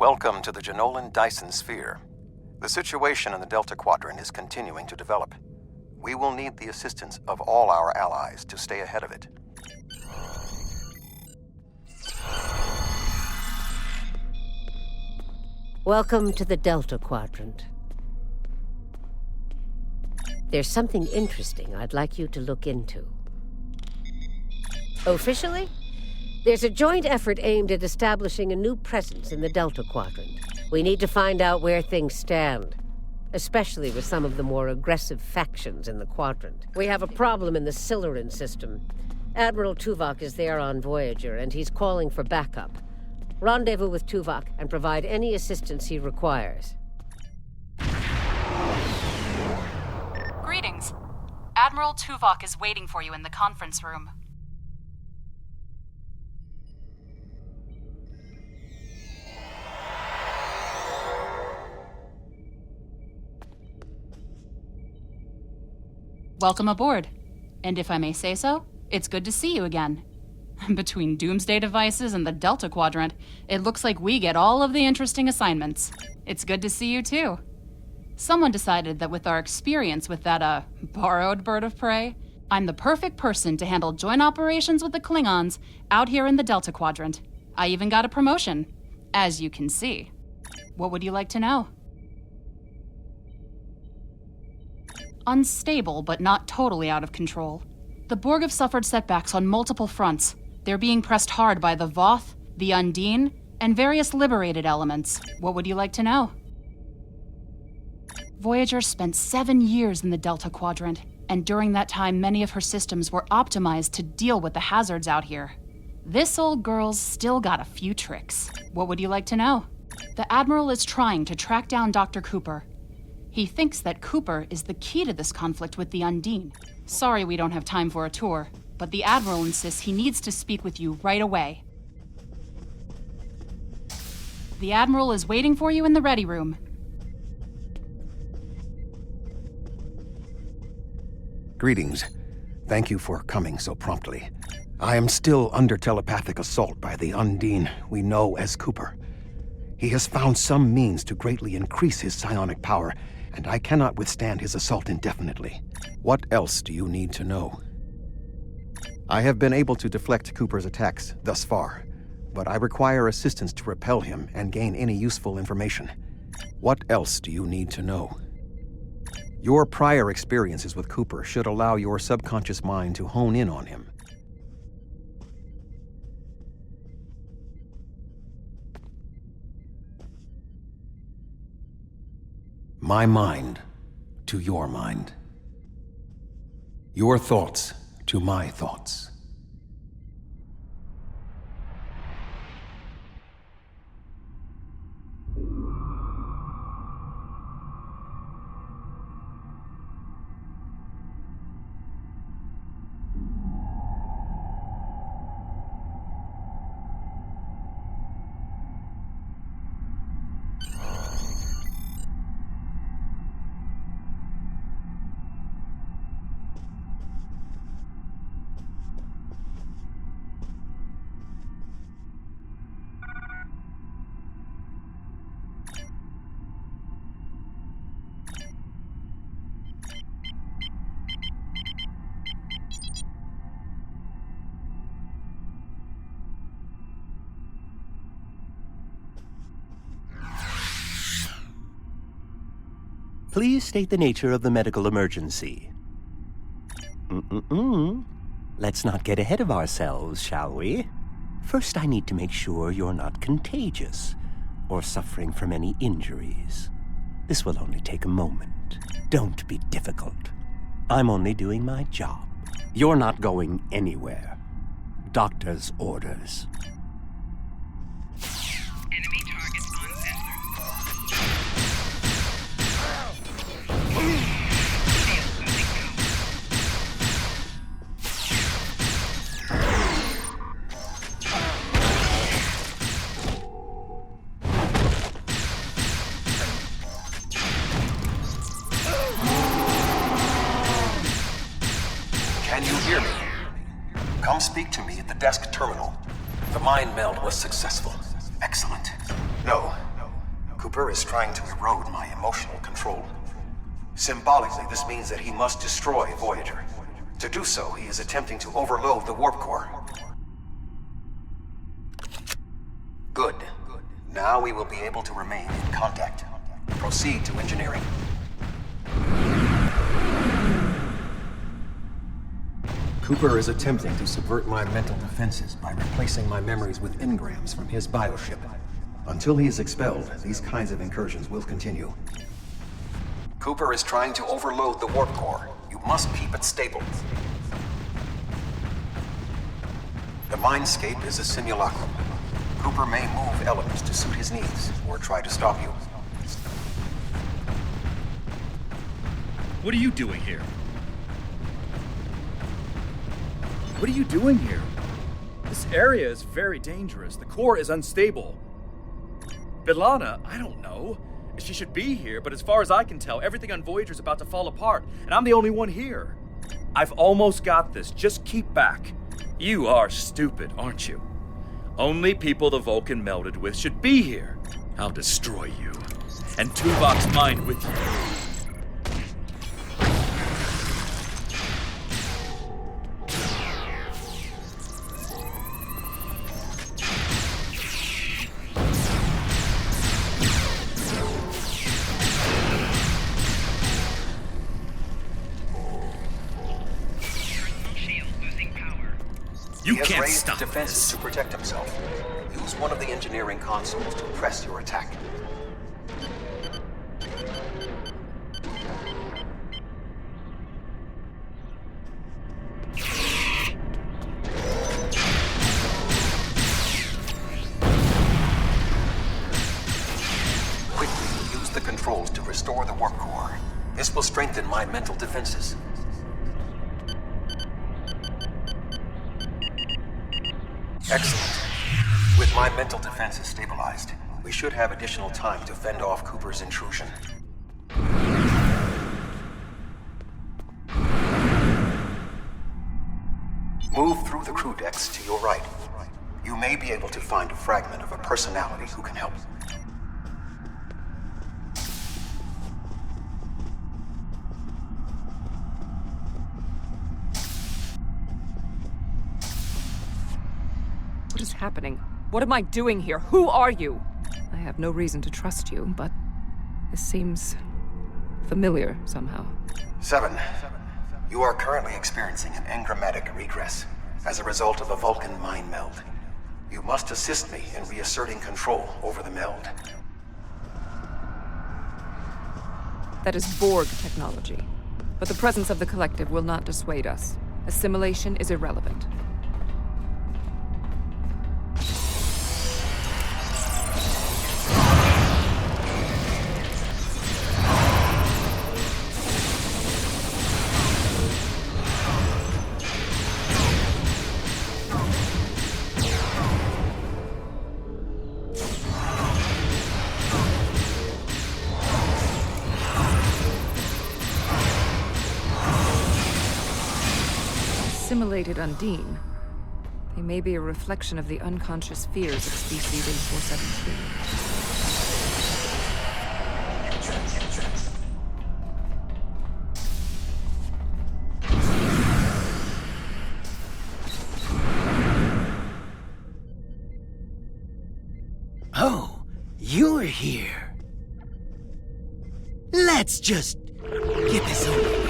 Welcome to the Janolan Dyson Sphere. The situation in the Delta Quadrant is continuing to develop. We will need the assistance of all our allies to stay ahead of it. Welcome to the Delta Quadrant. There's something interesting I'd like you to look into. Officially, there's a joint effort aimed at establishing a new presence in the Delta Quadrant. We need to find out where things stand, especially with some of the more aggressive factions in the Quadrant. We have a problem in the Siluran system. Admiral Tuvok is there on Voyager, and he's calling for backup. Rendezvous with Tuvok and provide any assistance he requires. Greetings. Admiral Tuvok is waiting for you in the conference room. Welcome aboard. And if I may say so, it's good to see you again. Between doomsday devices and the Delta Quadrant, it looks like we get all of the interesting assignments. It's good to see you too. Someone decided that with our experience with that, borrowed bird of prey, I'm the perfect person to handle joint operations with the Klingons out here in the Delta Quadrant. I even got a promotion, as you can see. What would you like to know? Unstable, but not totally out of control. The Borg have suffered setbacks on multiple fronts. They're being pressed hard by the Voth, the Undine, and various liberated elements. What would you like to know? Voyager spent 7 years in the Delta Quadrant, and during that time many of her systems were optimized to deal with the hazards out here. This old girl's still got a few tricks. What would you like to know? The Admiral is trying to track down Dr. Cooper. He thinks that Cooper is the key to this conflict with the Undine. Sorry we don't have time for a tour, but the Admiral insists he needs to speak with you right away. The Admiral is waiting for you in the ready room. Greetings. Thank you for coming so promptly. I am still under telepathic assault by the Undine we know as Cooper. He has found some means to greatly increase his psionic power, and I cannot withstand his assault indefinitely. What else do you need to know? I have been able to deflect Cooper's attacks thus far, but I require assistance to repel him and gain any useful information. What else do you need to know? Your prior experiences with Cooper should allow your subconscious mind to hone in on him. My mind to your mind. Your thoughts to my thoughts. Please state the nature of the medical emergency. Let's not get ahead of ourselves, shall we? First, I need to make sure you're not contagious or suffering from any injuries. This will only take a moment. Don't be difficult. I'm only doing my job. You're not going anywhere. Doctor's orders. Enemy targets on sensor. Can you hear me? Come speak to me at the desk terminal. The mind meld was successful. Excellent. No, Cooper is trying to erode my emotional control. Symbolically, this means that he must destroy Voyager. To do so, he is attempting to overload the warp core. Good. Now we will be able to remain in contact. Proceed to engineering. Cooper is attempting to subvert my mental defenses by replacing my memories with engrams from his bioship. Until he is expelled, these kinds of incursions will continue. Cooper is trying to overload the warp core. You must keep it stable. The Mindscape is a simulacrum. Cooper may move elements to suit his needs, or try to stop you. What are you doing here? What are you doing here? This area is very dangerous. The core is unstable. B'Elanna, I don't know. She should be here, but as far as I can tell, everything on Voyager's about to fall apart, and I'm the only one here. I've almost got this. Just keep back. You are stupid, aren't you? Only people the Vulcan melded with should be here. I'll destroy you. And Tuvok's mind with you. He has raised defenses to protect himself. Use one of the engineering consoles to press your attack. Quickly use the controls to restore the warp core. This will strengthen my mental defenses. Excellent. With my mental defenses stabilized, we should have additional time to fend off Cooper's intrusion. Move through the crew decks to your right. You may be able to find a fragment of a personality who can help. What is happening? What am I doing here? Who are you? I have no reason to trust you, but this seems familiar somehow. 7. You are currently experiencing an engrammatic regress as a result of a Vulcan mind meld. You must assist me in reasserting control over the meld. That is Borg technology. But the presence of the Collective will not dissuade us. Assimilation is irrelevant. Assimilated Undine. They may be a reflection of the unconscious fears of Species 8473. Oh, you're here. Let's just get this over with.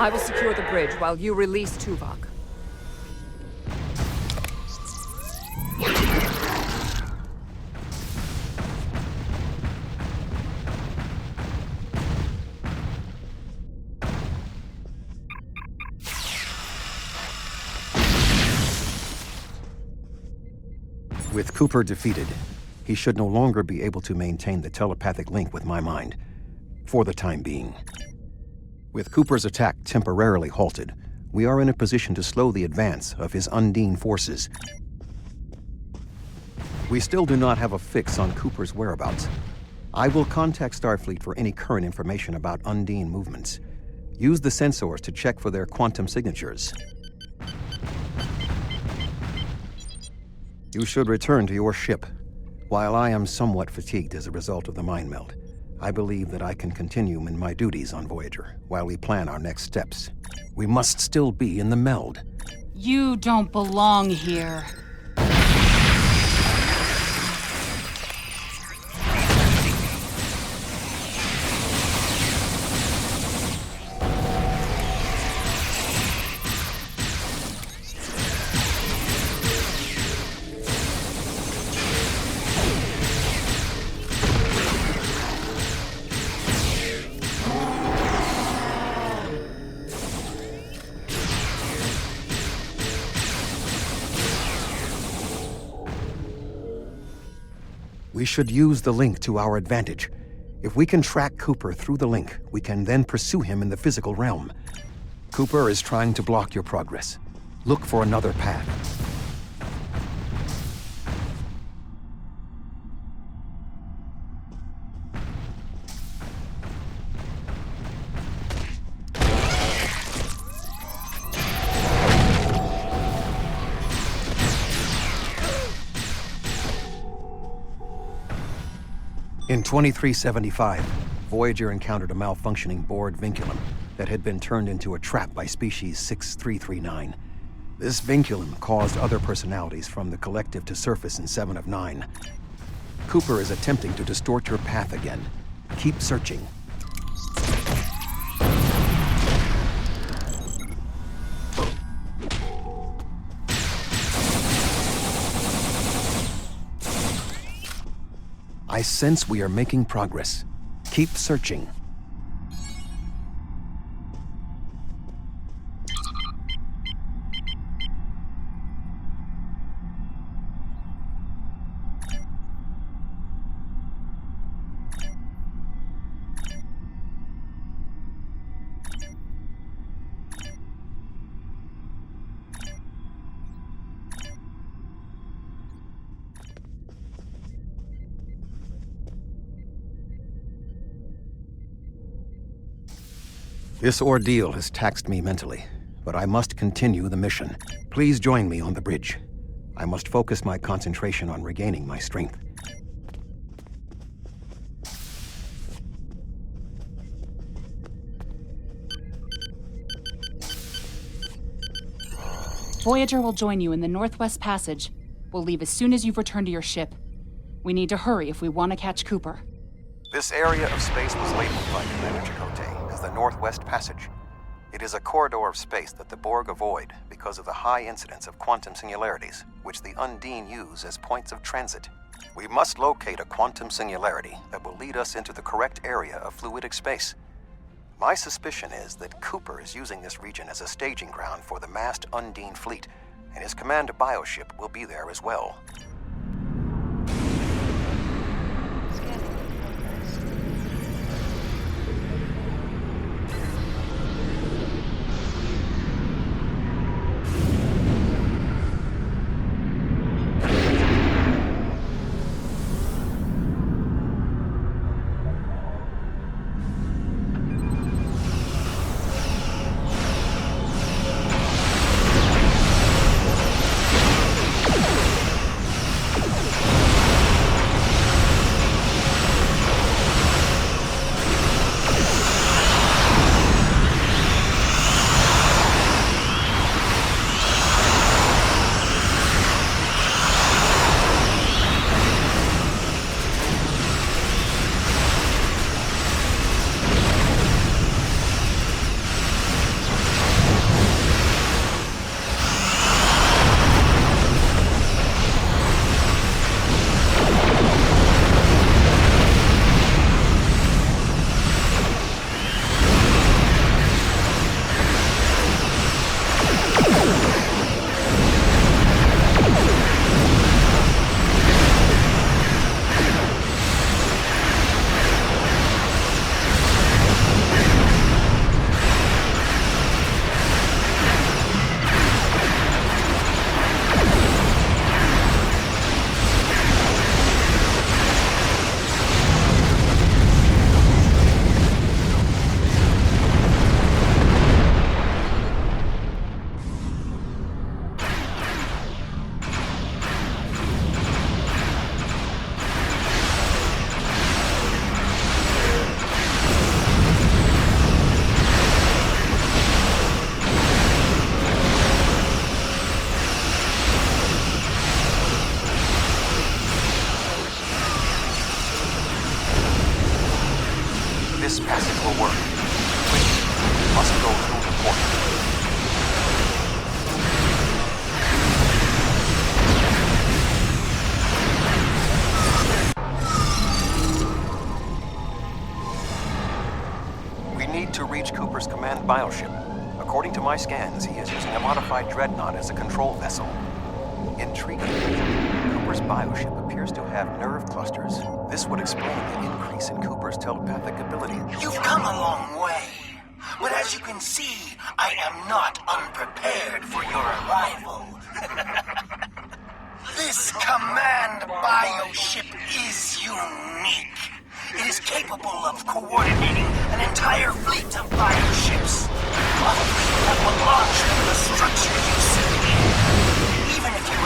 I will secure the bridge while you release Tuvok. With Cooper defeated, he should no longer be able to maintain the telepathic link with my mind, for the time being. With Cooper's attack temporarily halted, we are in a position to slow the advance of his Undine forces. We still do not have a fix on Cooper's whereabouts. I will contact Starfleet for any current information about Undine movements. Use the sensors to check for their quantum signatures. You should return to your ship. While I am somewhat fatigued as a result of the mind meld, I believe that I can continue in my duties on Voyager while we plan our next steps. We must still be in the meld. You don't belong here. We should use the link to our advantage. If we can track Cooper through the link, we can then pursue him in the physical realm. Cooper is trying to block your progress. Look for another path. In 2375, Voyager encountered a malfunctioning board vinculum that had been turned into a trap by species 6339. This vinculum caused other personalities from the collective to surface in 7 of 9. Cooper is attempting to distort your path again. Keep searching. I sense we are making progress. Keep searching. This ordeal has taxed me mentally, but I must continue the mission. Please join me on the bridge. I must focus my concentration on regaining my strength. Voyager will join you in the Northwest Passage. We'll leave as soon as you've returned to your ship. We need to hurry if we want to catch Cooper. This area of space was labeled by Commander Chakotay as the Northwest Passage. It is a corridor of space that the Borg avoid because of the high incidence of quantum singularities, which the Undine use as points of transit. We must locate a quantum singularity that will lead us into the correct area of fluidic space. My suspicion is that Cooper is using this region as a staging ground for the massed Undine fleet, and his command bioship will be there as well. my scans, he is using a modified dreadnought as a control vessel. Intriguing. Cooper's bioship appears to have nerve clusters. This would explain the increase in Cooper's telepathic ability. You've come a long way. But as you can see, I am not unprepared for your arrival. This command bioship is unique. It is capable of coordinating an entire fleet of bioships. A fleet that will launch from the structure you see. Even if you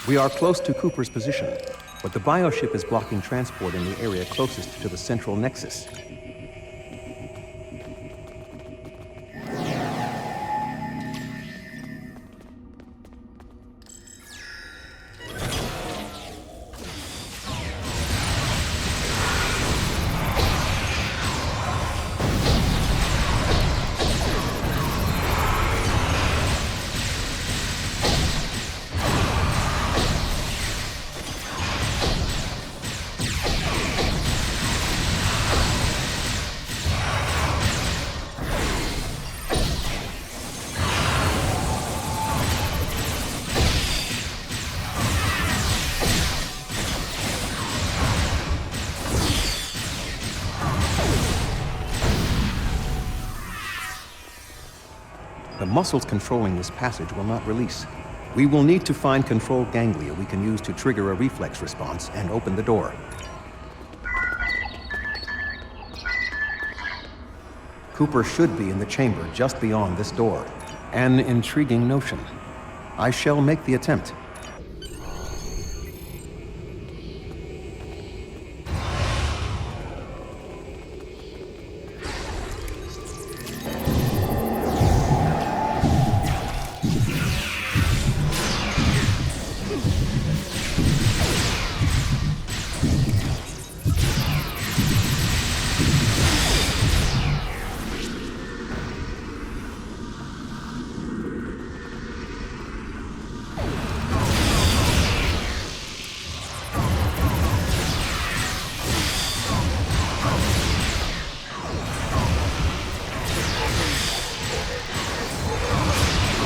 We are close to Cooper's position, but the bioship is blocking transport in the area closest to the central nexus. The muscles controlling this passage will not release. We will need to find control ganglia we can use to trigger a reflex response and open the door. Cooper should be in the chamber just beyond this door. An intriguing notion. I shall make the attempt.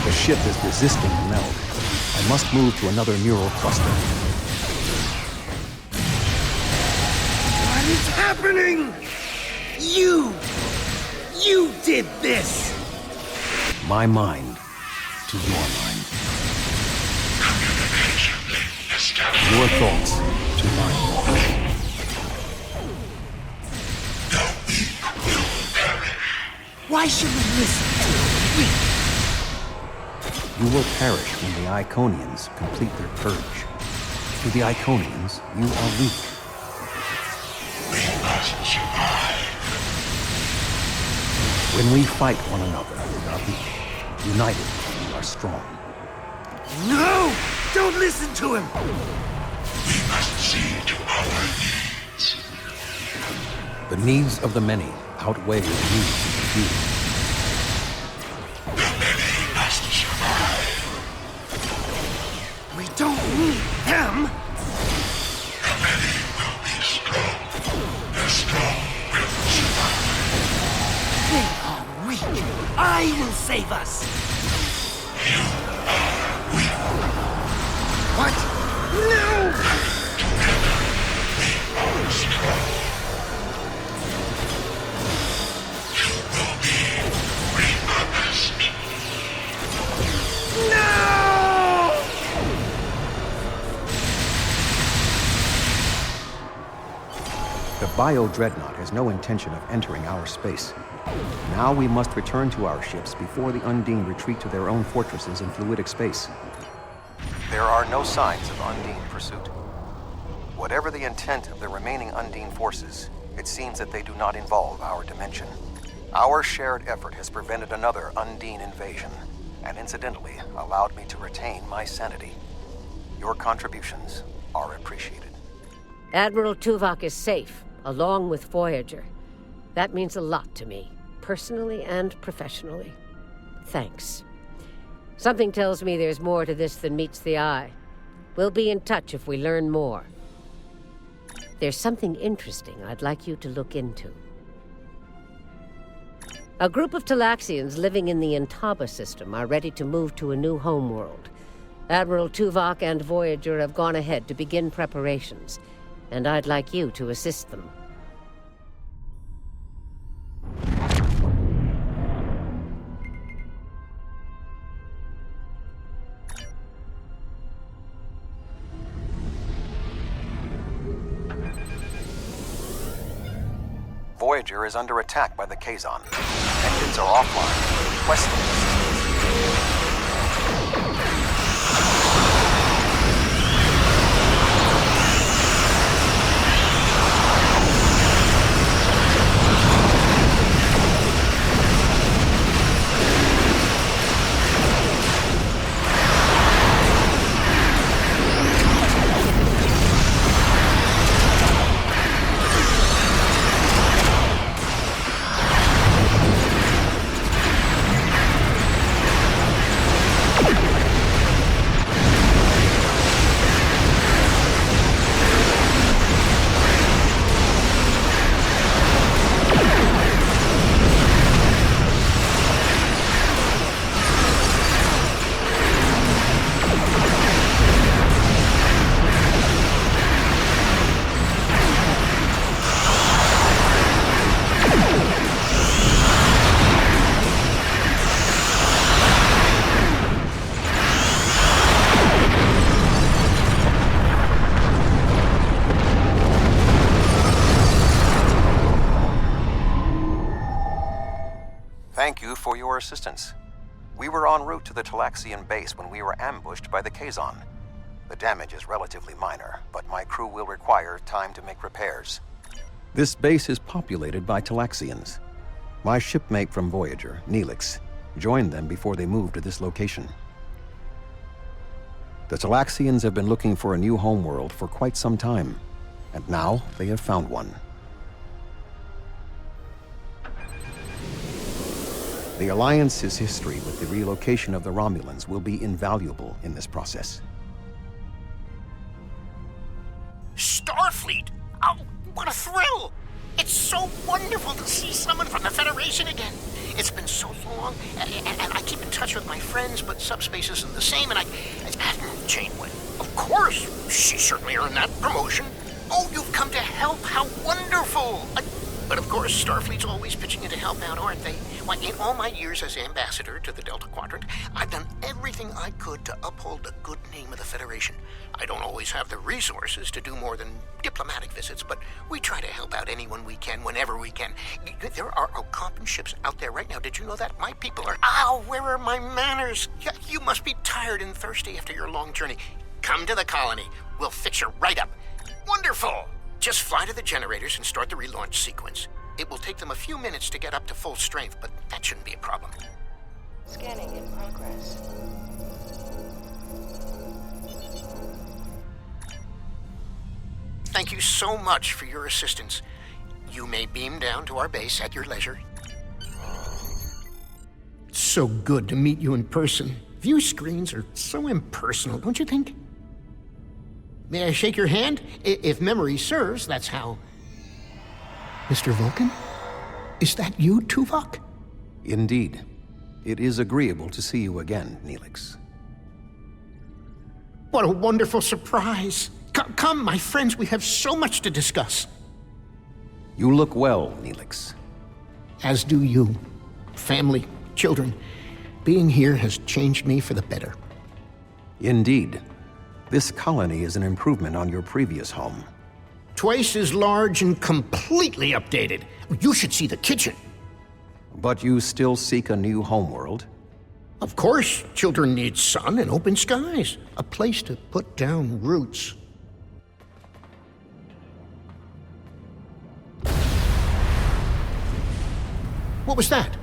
The ship is resisting the meld. I must move to another neural cluster. What is happening? You did this! My mind to your mind. Your thoughts to mine. Why should we listen to it? You will perish when the Iconians complete their purge. To the Iconians, you are weak. We must survive. When we fight one another, we are weak. United, we are strong. No! Don't listen to him! We must see to our needs. The needs of the many outweigh the needs of the few. We don't need them! The many will be strong. The strong will survive. They are weak. I will save us! You are weak. What? No! Together, we are strong. You will be repurposed. No! The Bio-Dreadnought has no intention of entering our space. Now we must return to our ships before the Undine retreat to their own fortresses in fluidic space. There are no signs of Undine pursuit. Whatever the intent of the remaining Undine forces, it seems that they do not involve our dimension. Our shared effort has prevented another Undine invasion, and incidentally allowed me to retain my sanity. Your contributions are appreciated. Admiral Tuvok is safe, along with Voyager. That means a lot to me, personally and professionally. Thanks. Something tells me there's more to this than meets the eye. We'll be in touch if we learn more. There's something interesting I'd like you to look into. A group of Talaxians living in the Intaba system are ready to move to a new homeworld. Admiral Tuvok and Voyager have gone ahead to begin preparations, and I'd like you to assist them. Voyager is under attack by the Kazon. Engines are offline. Requesting assistance. you for your assistance. We were en route to the Talaxian base when we were ambushed by the Kazon. The damage is relatively minor, but my crew will require time to make repairs. This base is populated by Talaxians. My shipmate from Voyager, Neelix, joined them before they moved to this location. The Talaxians have been looking for a new homeworld for quite some time, and now they have found one. The Alliance's history with the relocation of the Romulans will be invaluable in this process. Starfleet? Oh, what a thrill! It's so wonderful to see someone from the Federation again. It's been so long, and I keep in touch with my friends, but subspace isn't the same, and Admiral Janeway. Of course, she certainly earned that promotion. Oh, you've come to help. How wonderful! But of course, Starfleet's always pitching in to help out, aren't they? Why, in all my years as ambassador to the Delta Quadrant, I've done everything I could to uphold the good name of the Federation. I don't always have the resources to do more than diplomatic visits, but we try to help out anyone we can, whenever we can. There are Ocampan ships out there right now. Did you know that? My people are... Ow, where are my manners? You must be tired and thirsty after your long journey. Come to the colony. We'll fix you right up. Wonderful! Just fly to the generators and start the relaunch sequence. It will take them a few minutes to get up to full strength, but that shouldn't be a problem. Scanning in progress. Thank you so much for your assistance. You may beam down to our base at your leisure. It's so good to meet you in person. View screens are so impersonal, don't you think? May I shake your hand? If memory serves, that's how... Mr. Vulcan? Is that you, Tuvok? Indeed. It is agreeable to see you again, Neelix. What a wonderful surprise! Come, my friends, we have so much to discuss. You look well, Neelix. As do you. Family, children. Being here has changed me for the better. Indeed. This colony is an improvement on your previous home. Twice as large and completely updated. You should see the kitchen. But you still seek a new homeworld? Of course, children need sun and open skies. A place to put down roots. What was that?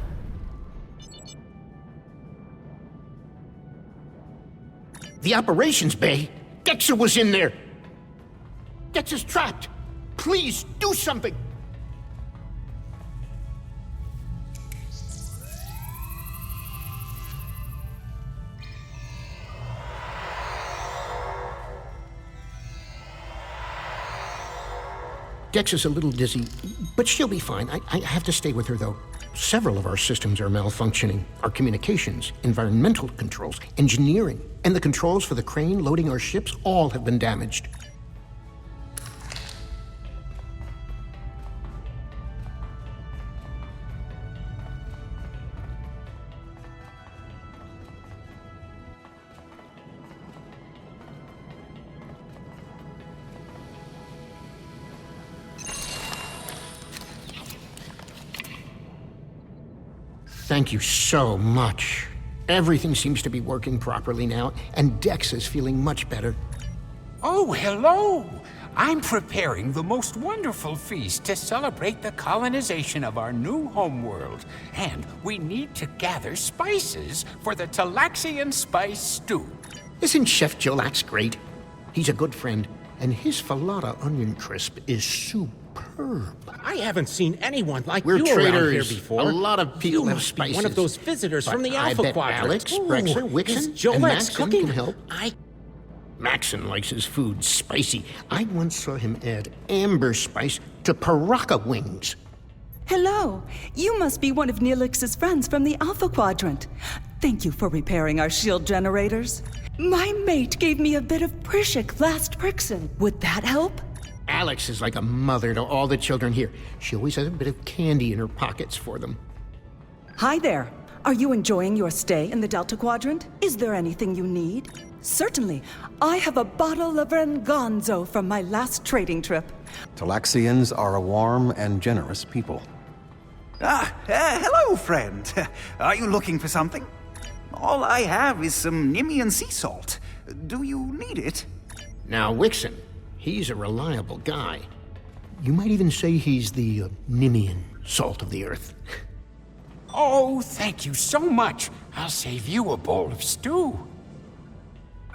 The operations bay? Dexa was in there! Dexa's trapped! Please, do something! Dexa's a little dizzy, but she'll be fine. I have to stay with her, though. Several of our systems are malfunctioning. Our communications, environmental controls, engineering, and the controls for the crane loading our ships all have been damaged. Thank you so much. Everything seems to be working properly now, and Dex is feeling much better. Oh, hello! I'm preparing the most wonderful feast to celebrate the colonization of our new homeworld. And we need to gather spices for the Talaxian spice stew. Isn't Chef Jolax great? He's a good friend, and his falata onion crisp is superb. I haven't seen anyone like We're you traders. around here before. A lot of people you have must spices. be one of those visitors But from the I Alpha bet Quadrant. Alex, Ooh, Brexer, is Wixon, and Jolex Maxon cooking? can help. Maxon likes his food spicy. I once saw him add amber spice to Paraka wings. Hello. You must be one of Neelix's friends from the Alpha Quadrant. Thank you for repairing our shield generators. My mate gave me a bit of Prishik last Prixon. Would that help? Alex is like a mother to all the children here. She always has a bit of candy in her pockets for them. Hi there. Are you enjoying your stay in the Delta Quadrant? Is there anything you need? Certainly. I have a bottle of Rengonzo from my last trading trip. Talaxians are a warm and generous people. Hello, friend. Are you looking for something? All I have is some Nimian sea salt. Do you need it? Now, Wixon, he's a reliable guy. You might even say he's the Nimian salt of the earth. Oh, thank you so much. I'll save you a bowl of stew.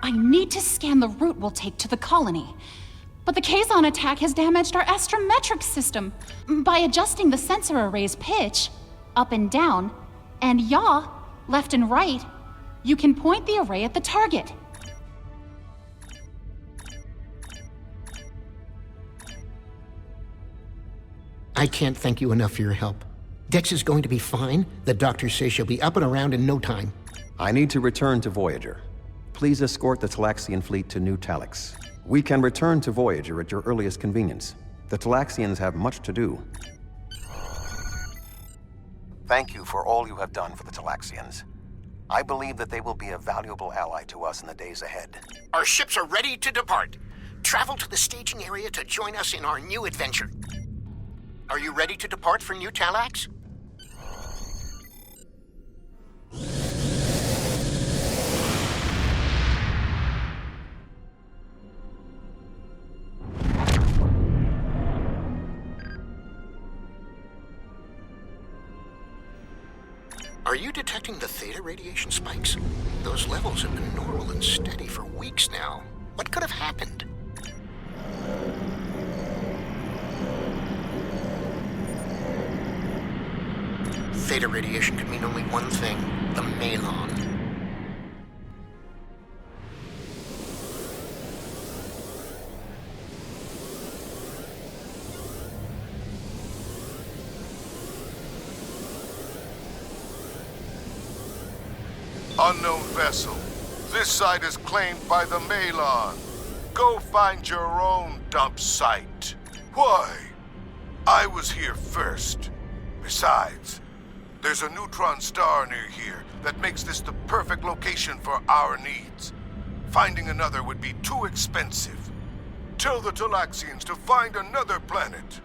I need to scan the route we'll take to the colony. But the Kazon attack has damaged our astrometric system. By adjusting the sensor array's pitch, up and down, and yaw, left and right, you can point the array at the target. I can't thank you enough for your help. Dex is going to be fine. The doctor says she'll be up and around in no time. I need to return to Voyager. Please escort the Talaxian fleet to New Talix. We can return to Voyager at your earliest convenience. The Talaxians have much to do. Thank you for all you have done for the Talaxians. I believe that they will be a valuable ally to us in the days ahead. Our ships are ready to depart. Travel to the staging area to join us in our new adventure. Are you ready to depart for New Talax? Are you detecting the theta radiation spikes? Those levels have been normal and steady for weeks now. What could have happened? Theta radiation could mean only one thing: the Malon. Unknown vessel. This site is claimed by the Malon. Go find your own dump site. Why? I was here first. Besides, there's a neutron star near here that makes this the perfect location for our needs. Finding another would be too expensive. Tell the Talaxians to find another planet.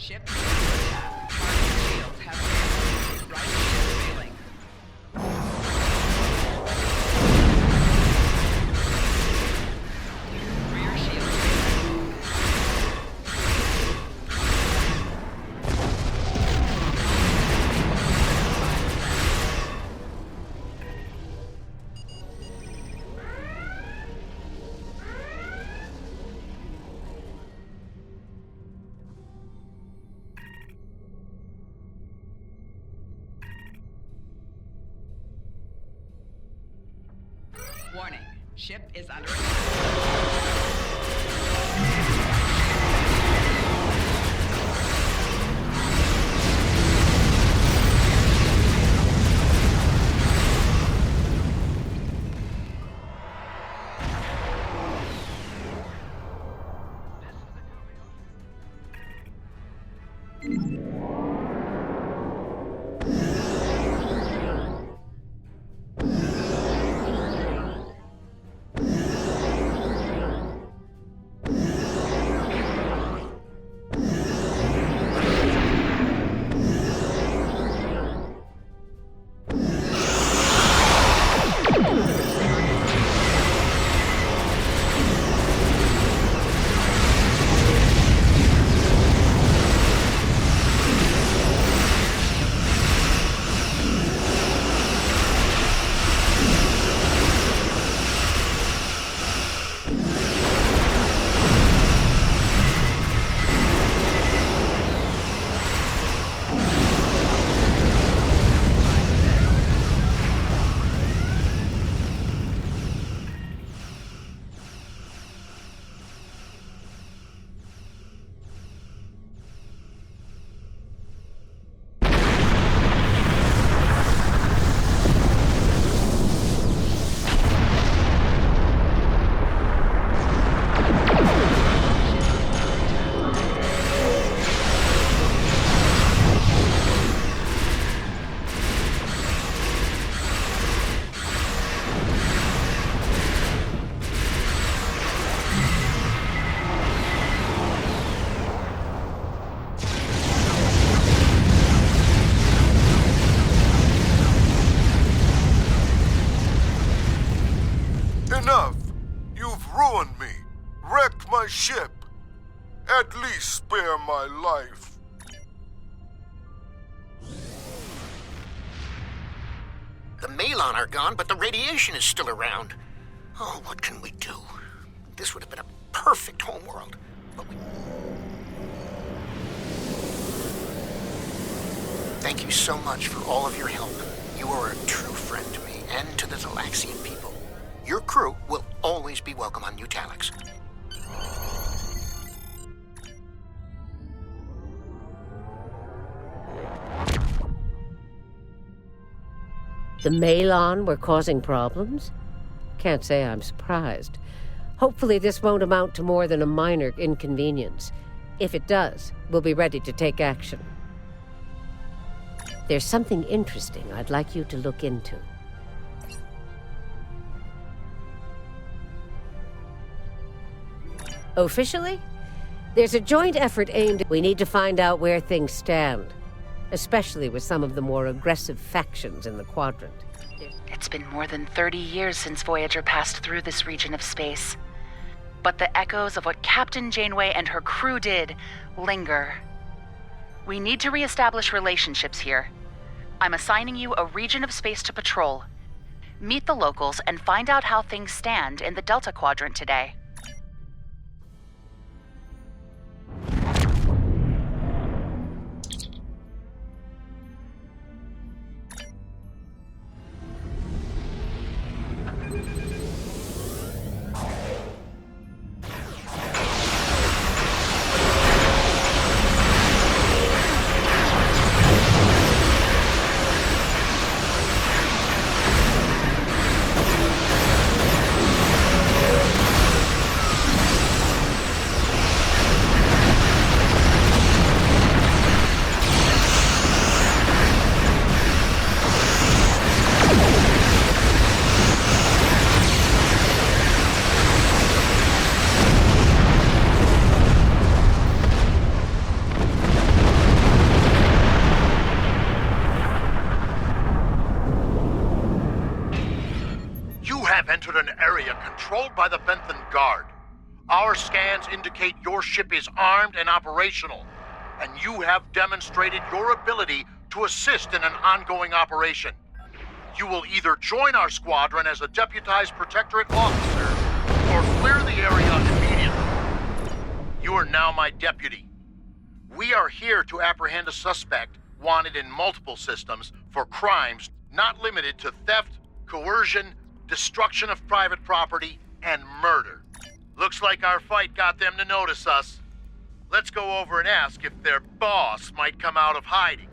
Ship attack. Target shields have failed. Right shield failing. Rear shield failing. Warning. Ship is under attack. Enough! You've ruined me, wrecked my ship. At least spare my life. The Malon are gone, but the radiation is still around. Oh, what can we do? This would have been a perfect homeworld. But we... Thank you so much for all of your help. You are a true friend to me and to the Delaxian people. Your crew will always be welcome on Nutalix. The Malon were causing problems? Can't say I'm surprised. Hopefully this won't amount to more than a minor inconvenience. If it does, we'll be ready to take action. There's something interesting I'd like you to look into. Officially, there's a joint effort aimed at... We need to find out where things stand, especially with some of the more aggressive factions in the Quadrant. It's been more than 30 years since Voyager passed through this region of space. But the echoes of what Captain Janeway and her crew did linger. We need to reestablish relationships here. I'm assigning you a region of space to patrol. Meet the locals and find out how things stand in the Delta Quadrant today. have entered an area controlled by the Bentham Guard. Our scans indicate your ship is armed and operational, and you have demonstrated your ability to assist in an ongoing operation. You will either join our squadron as a deputized Protectorate officer, or clear the area immediately. You are now my deputy. We are here to apprehend a suspect wanted in multiple systems for crimes not limited to theft, coercion, destruction of private property, and murder. Looks like our fight got them to notice us. Let's go over and ask if their boss might come out of hiding.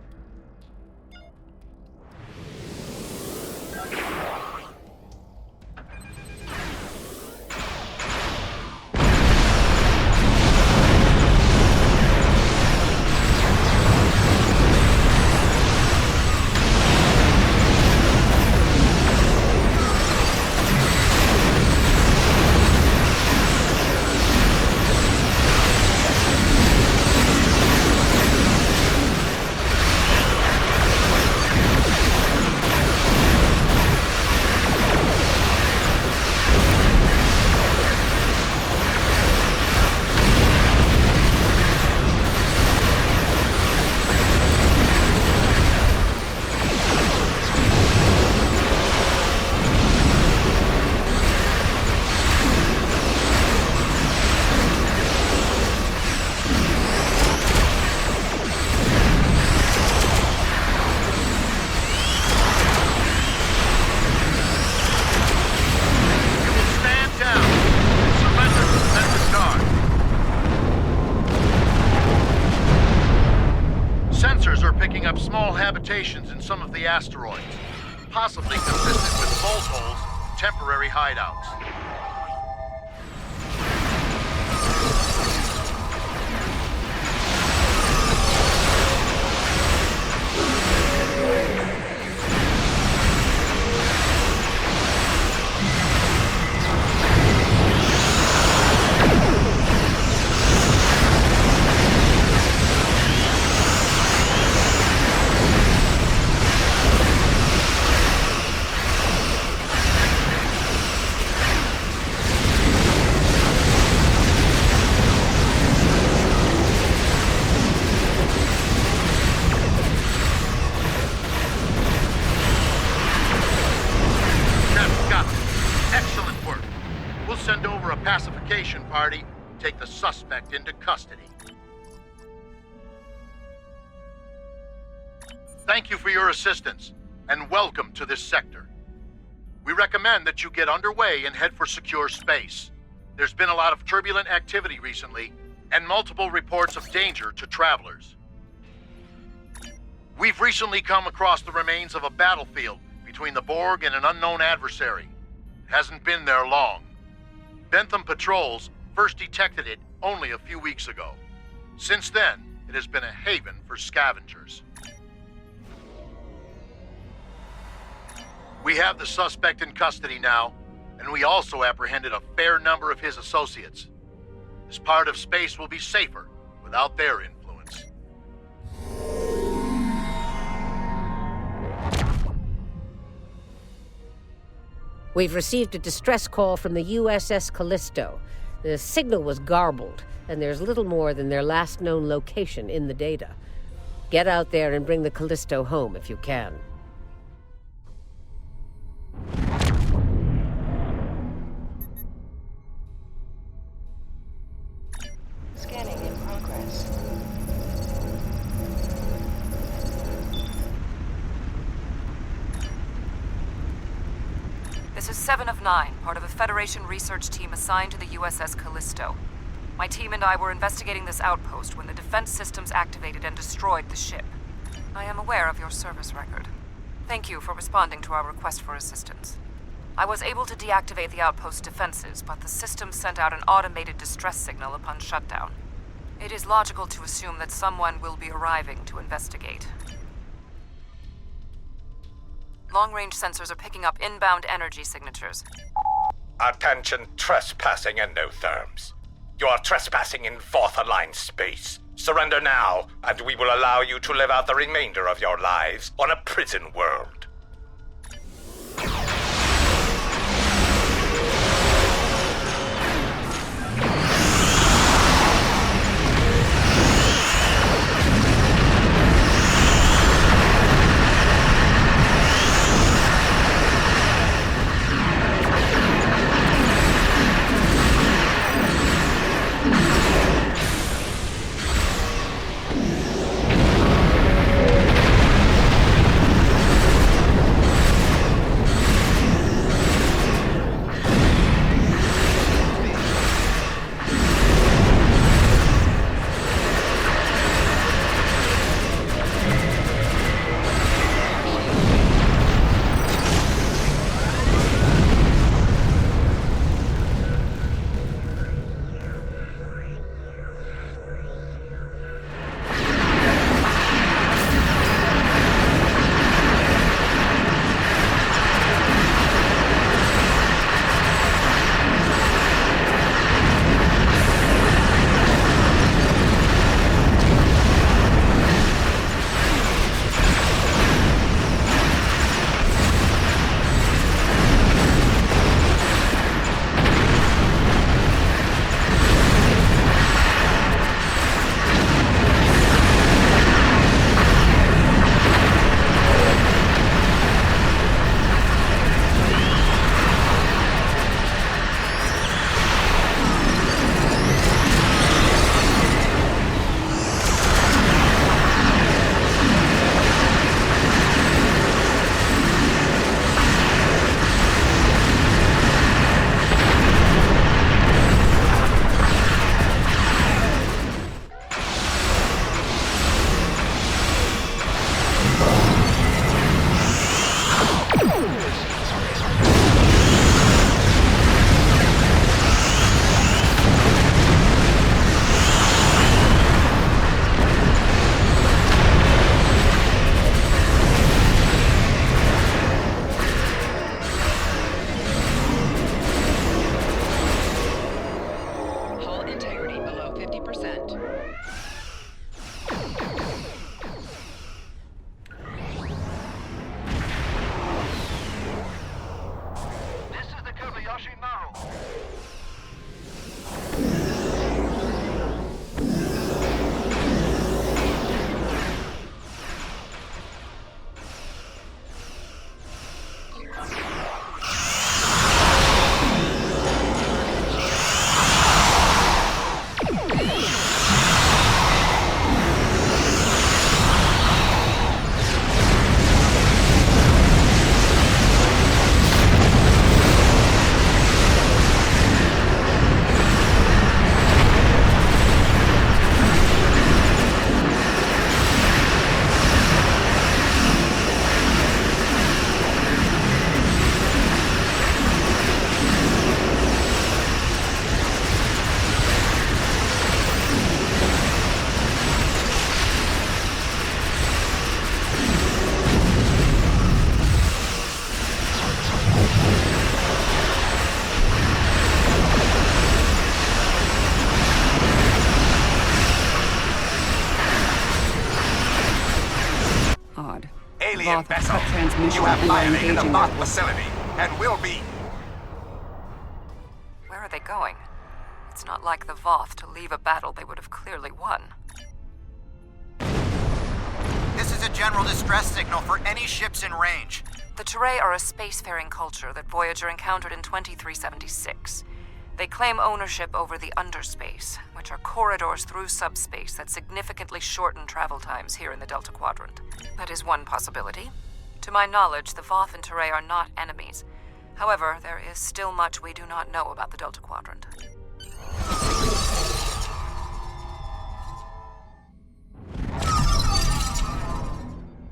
Up small habitations in some of the asteroids, possibly consistent with bolt holes, temporary hideouts. Party, take the suspect into custody. Thank you for your assistance, and welcome to this sector. We recommend that you get underway and head for secure space. There's been a lot of turbulent activity recently, and multiple reports of danger to travelers. We've recently come across the remains of a battlefield between the Borg and an unknown adversary. It hasn't been there long. Bentham patrols first detected it only a few weeks ago. Since then, it has been a haven for scavengers. We have the suspect in custody now, and we also apprehended a fair number of his associates. This part of space will be safer without their influence. We've received a distress call from the USS Callisto. The signal was garbled, and there's little more than their last known location in the data. Get out there and bring the Callisto home if you can. Scanning in progress. This is 7 of 9, part of a Federation research team assigned to the USS Callisto. My team and I were investigating this outpost when the defense systems activated and destroyed the ship. I am aware of your service record. Thank you for responding to our request for assistance. I was able to deactivate the outpost's defenses, but the system sent out an automated distress signal upon shutdown. It is logical to assume that someone will be arriving to investigate. Long-range sensors are picking up inbound energy signatures. Attention, trespassing endotherms. You are trespassing in fourth-aligned space. Surrender now, and we will allow you to live out the remainder of your lives on a prison world. Voth have vessel. cut transmission You have and are violated the engaging Voth them. facility and will be. Where are they going? It's not like the Voth to leave a battle they would have clearly won. This is a general distress signal for any ships in range. The Teray are a spacefaring culture that Voyager encountered in 2376. They claim ownership over the underspace, which are corridors through subspace that significantly shorten travel times here in the Delta Quadrant. That is one possibility. To my knowledge, the Voth and Teray are not enemies. However, there is still much we do not know about the Delta Quadrant.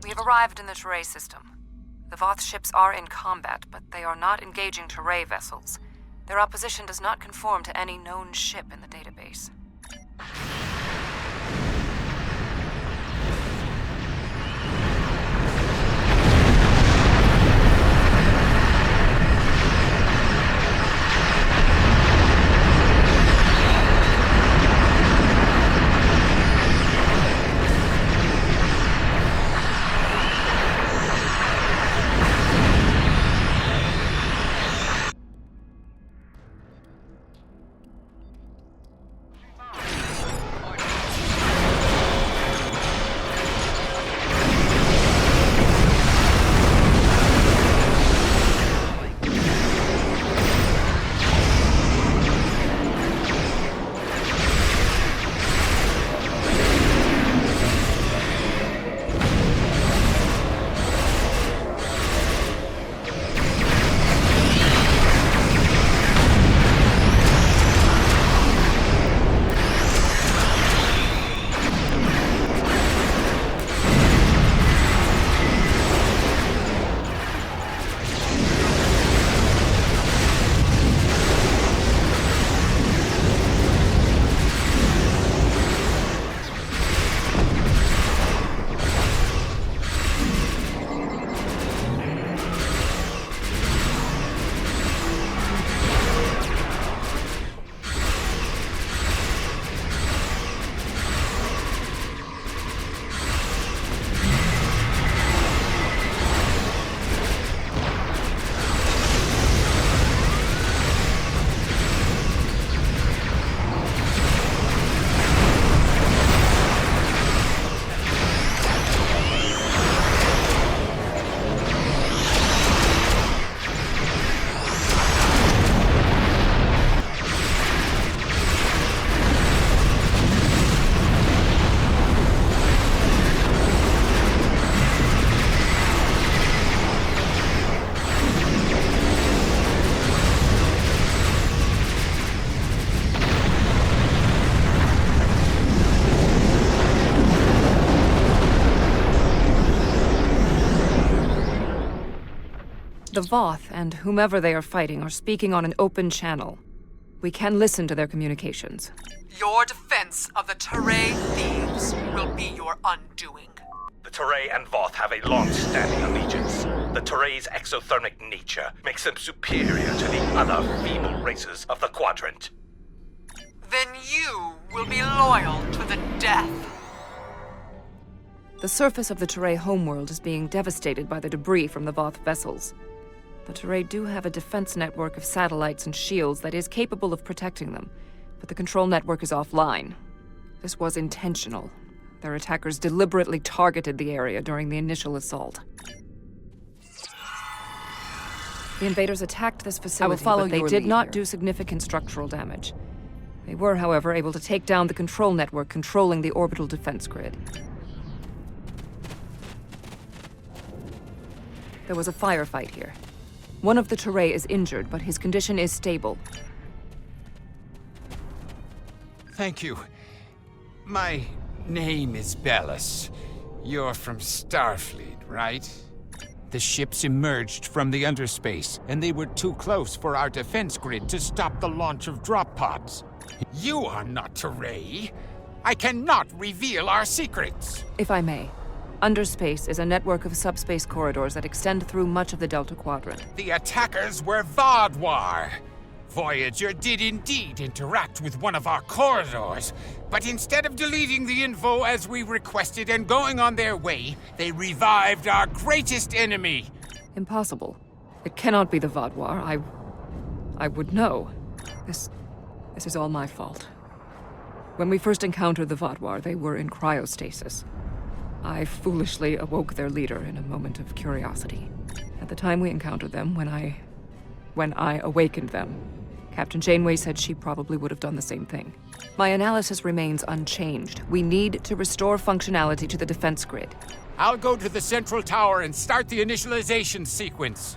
We have arrived in the Teray system. The Voth ships are in combat, but they are not engaging Teray vessels. Their opposition does not conform to any known ship in the database. The Voth and whomever they are fighting are speaking on an open channel. We can listen to their communications. Your defense of the Teray thieves will be your undoing. The Teray and Voth have a long-standing allegiance. The Teray's exothermic nature makes them superior to the other feeble races of the Quadrant. Then you will be loyal to the death. The surface of the Teray homeworld is being devastated by the debris from the Voth vessels. The Teray do have a defense network of satellites and shields that is capable of protecting them, but the control network is offline. This was intentional. Their attackers deliberately targeted the area during the initial assault. The invaders attacked this facility, but they did not do significant structural damage. They were, however, able to take down the control network controlling the orbital defense grid. There was a firefight here. One of the Teray is injured, but his condition is stable. Thank you. My name is Bellis. You're from Starfleet, right? The ships emerged from the underspace, and they were too close for our defense grid to stop the launch of drop pods. You are not Teray. I cannot reveal our secrets. If I may, Underspace is a network of subspace corridors that extend through much of the Delta Quadrant. The attackers were Vaadwaur. Voyager did indeed interact with one of our corridors, but instead of deleting the info as we requested and going on their way, they revived our greatest enemy. Impossible. It cannot be the Vaadwaur. I would know. This is all my fault. When we first encountered the Vaadwaur, they were in cryostasis. I foolishly awoke their leader in a moment of curiosity. At the time we encountered them, when I awakened them, Captain Janeway said she probably would have done the same thing. My analysis remains unchanged. We need to restore functionality to the defense grid. I'll go to the central tower and start the initialization sequence.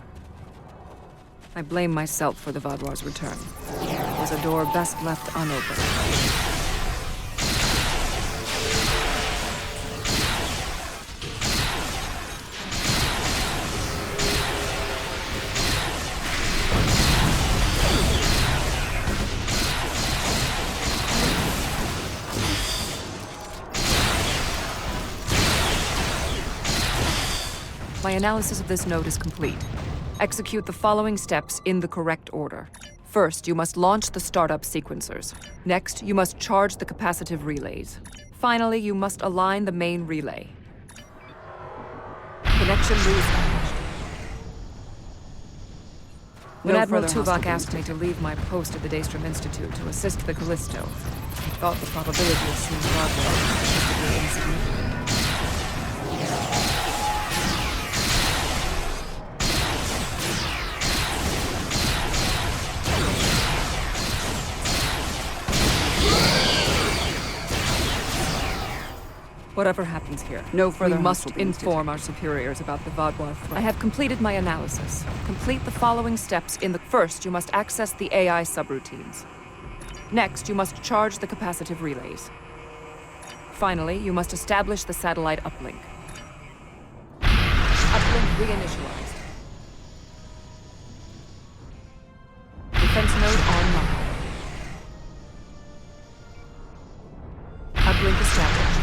I blame myself for the Vaadwaur's return. It was a door best left unopened. My analysis of this node is complete. Execute the following steps in the correct order. First, you must launch the startup sequencers. Next, you must charge the capacitive relays. Finally, you must align the main relay. Connection reestablished. When Admiral Tuvok asked me to leave my post at the Daystrom Institute to assist the Callisto, I thought the probability of seeing Vaadwaur was insignificant. Whatever happens here, no further we must inform our superiors about the Vaadwaur threat. I have completed my analysis. Complete the following steps in the... First, you must access the AI subroutines. Next, you must charge the capacitive relays. Finally, you must establish the satellite uplink. Uplink reinitialized. Defense node online. Uplink established.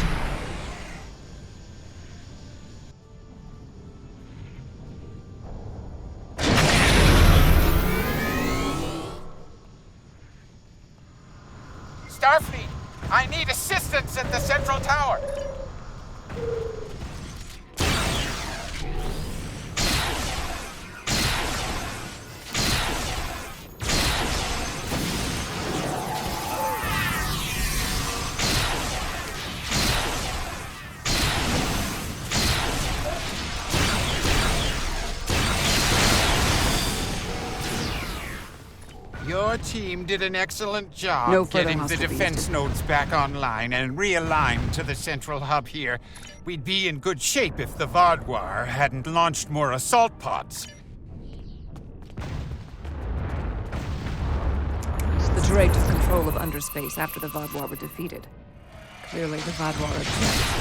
Starfleet, I need assistance at the central tower. Your team did an excellent job getting the defense nodes back online and realigned to the central hub here. We'd be in good shape if the Vaadwaur hadn't launched more assault pods. The turret took control of underspace after the Vaadwaur were defeated. Clearly, the Vaadwaur are trapped.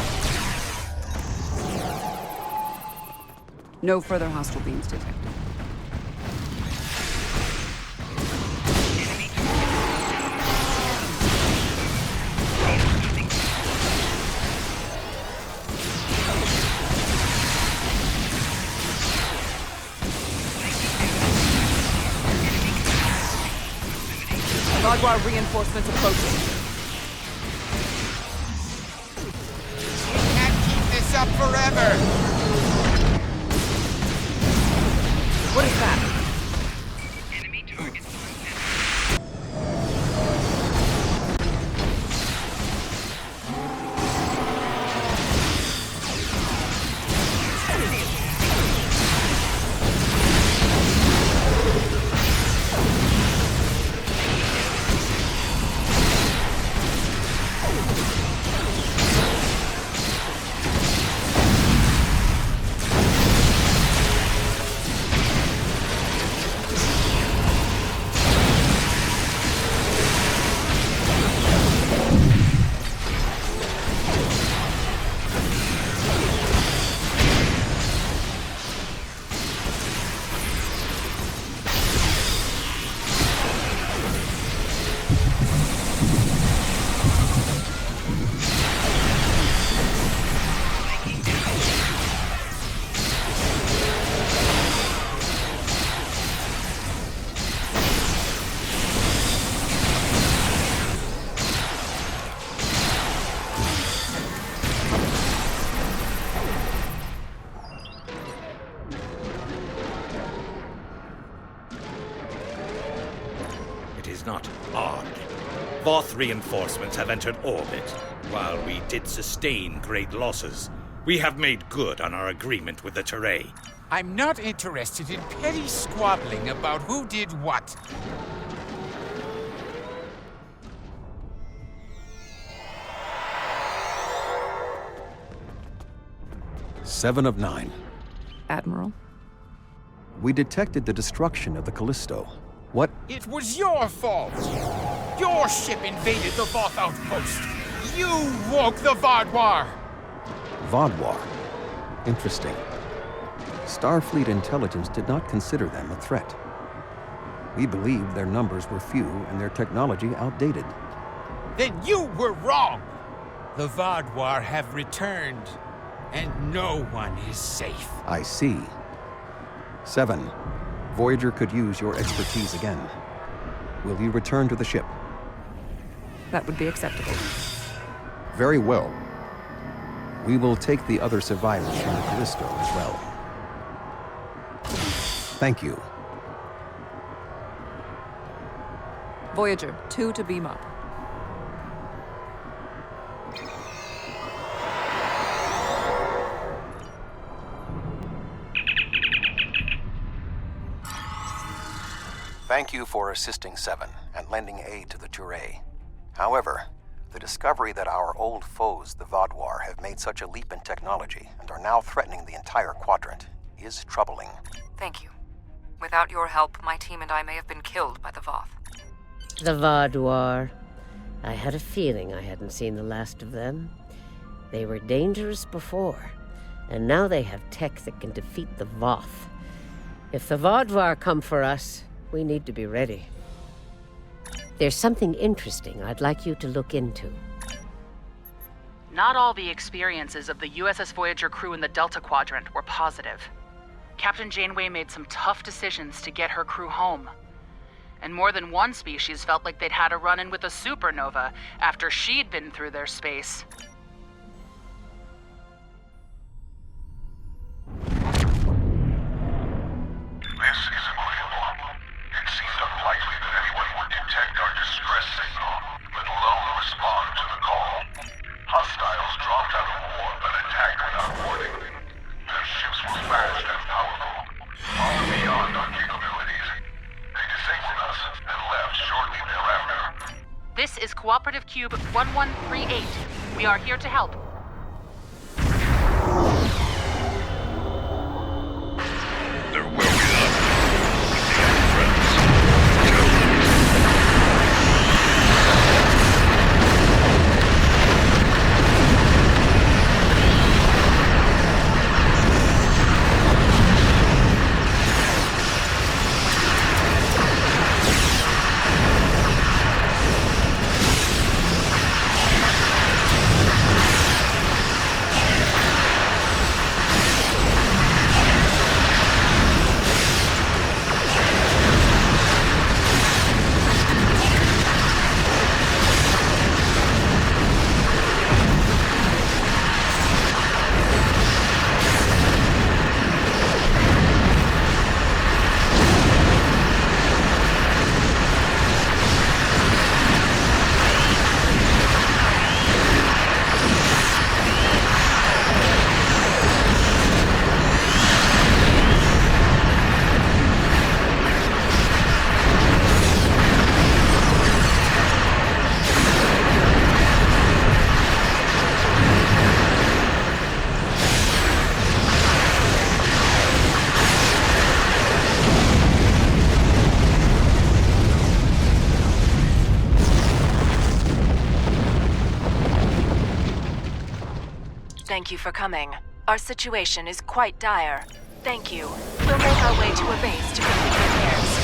No further hostile beams detected. Vaadwaur reinforcements approaching. We can't keep this up forever! What is that? Enemy target. is not odd. Voth reinforcements have entered orbit. While we did sustain great losses, we have made good on our agreement with the Teray. I'm not interested in petty squabbling about who did what. Seven of 9. Admiral? We detected the destruction of the Callisto. What? It was your fault! Your ship invaded the Voth outpost! You woke the Vaadwaur! Vaadwaur. Interesting. Starfleet intelligence did not consider them a threat. We believed their numbers were few and their technology outdated. Then you were wrong! The Vaadwaur have returned, and no one is safe. I see. 7. Voyager could use your expertise again. Will you return to the ship? That would be acceptable. Very well. We will take the other survivors from the Callisto as well. Thank you. Voyager, 2 to beam up. Thank you for assisting 7 and lending aid to the Teray. However, the discovery that our old foes, the Vaadwaur, have made such a leap in technology and are now threatening the entire quadrant is troubling. Thank you. Without your help, my team and I may have been killed by the Voth. The Vaadwaur. I had a feeling I hadn't seen the last of them. They were dangerous before, and now they have tech that can defeat the Voth. If the Vaadwaur come for us, we need to be ready. There's something interesting I'd like you to look into. Not all the experiences of the USS Voyager crew in the Delta Quadrant were positive. Captain Janeway made some tough decisions to get her crew home. And more than one species felt like they'd had a run-in with a supernova after she'd been through their space. This is agreeable. It seemed unlikely that anyone would detect our distress signal, let alone respond to the call. Hostiles dropped out of warp and attacked without warning. Their ships were fast and powerful, far beyond our capabilities. They disabled us and left shortly thereafter. This is Cooperative Cube 1138. We are here to help. They're well enough. Thank you for coming. Our situation is quite dire. Thank you. We'll make our way to a base to complete repairs.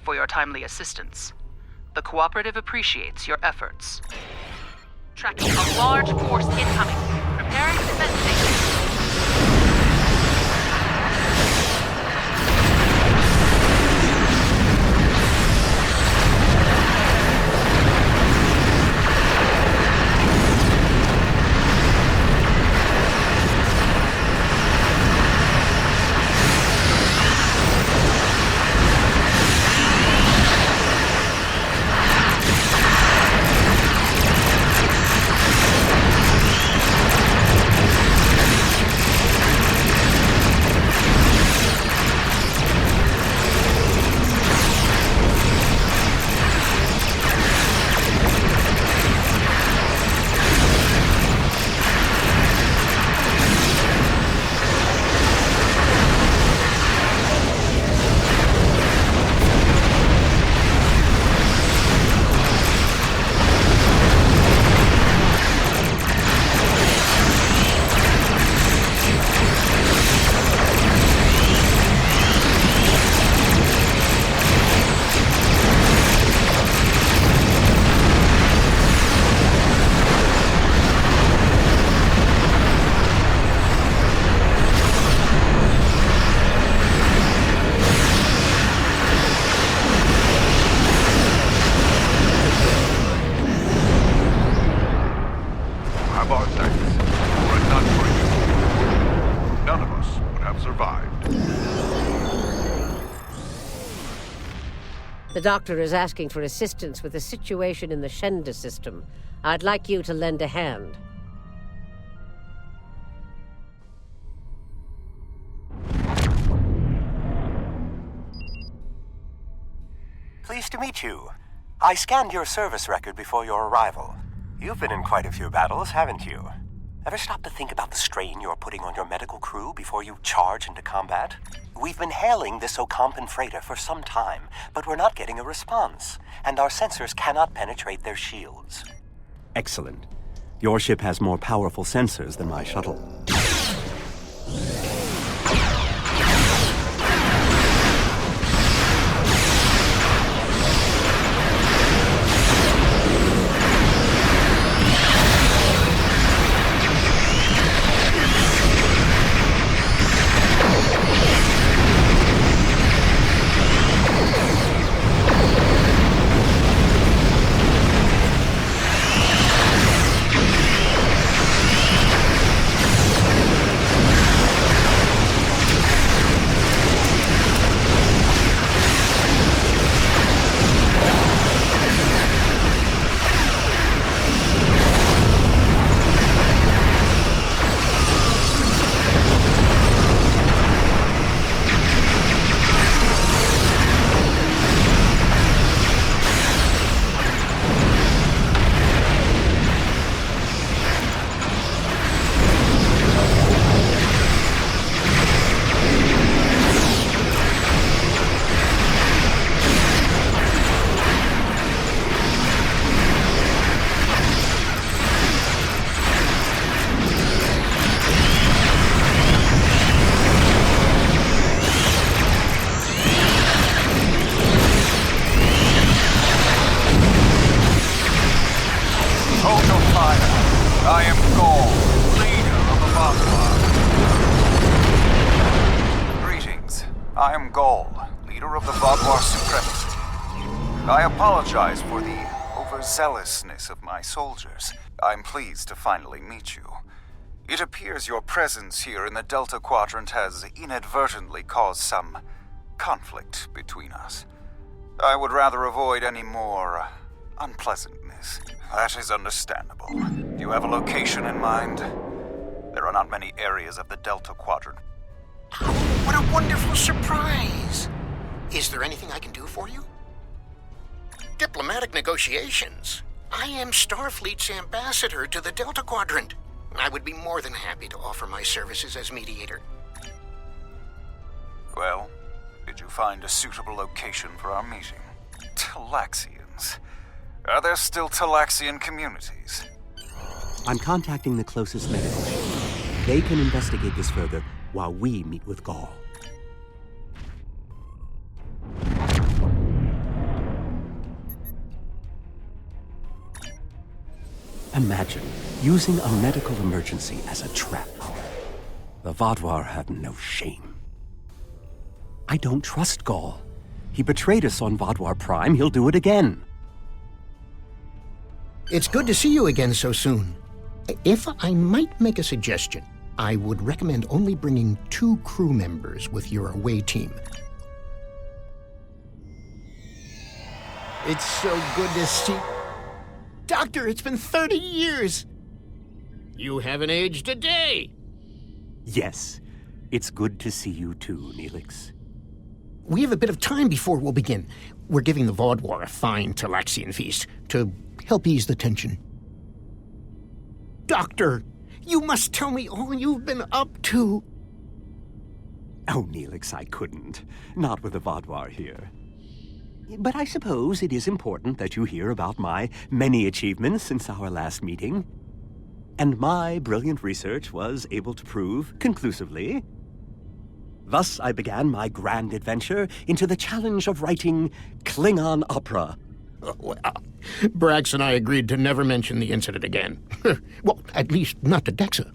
for your timely assistance. The Cooperative appreciates your efforts. Tracking a large force incoming. Preparing defense stations. The doctor is asking for assistance with a situation in the Shenda system. I'd like you to lend a hand. Pleased to meet you. I scanned your service record before your arrival. You've been in quite a few battles, haven't you? Ever stop to think about the strain you're putting on your medical crew before you charge into combat? We've been hailing this Ocampan freighter for some time, but we're not getting a response, and our sensors cannot penetrate their shields. Excellent. Your ship has more powerful sensors than my shuttle. I am Gaul, leader of the Vaadwaur. Greetings. I am Gaul, leader of the Vaadwaur supremacy. I apologize for the overzealousness of my soldiers. I'm pleased to finally meet you. It appears your presence here in the Delta Quadrant has inadvertently caused some conflict between us. I would rather avoid any more unpleasantness. That is understandable. Do you have a location in mind? There are not many areas of the Delta Quadrant. Oh, what a wonderful surprise! Is there anything I can do for you? Diplomatic negotiations. I am Starfleet's ambassador to the Delta Quadrant. I would be more than happy to offer my services as mediator. Well, did you find a suitable location for our meeting? Talaxians. Are there still Talaxian communities? I'm contacting the closest medical ship. They can investigate this further while we meet with Gaul. Imagine using a medical emergency as a trap. The Vaadwaur have no shame. I don't trust Gaul. He betrayed us on Vaadwaur Prime. He'll do it again. It's good to see you again so soon. If I might make a suggestion, I would recommend only bringing 2 crew members with your away team. It's so good to see... Doctor, it's been 30 years! You haven't aged a day! Yes, it's good to see you too, Neelix. We have a bit of time before we'll begin. We're giving the Vaadwaur a fine Talaxian feast to help ease the tension. Doctor, you must tell me all you've been up to. Oh, Neelix, I couldn't. Not with the Vaadwaur here. But I suppose it is important that you hear about my many achievements since our last meeting. And my brilliant research was able to prove, conclusively. Thus, I began my grand adventure into the challenge of writing Klingon opera. Well, Brax and I agreed to never mention the incident again. Well, at least not to Dexa.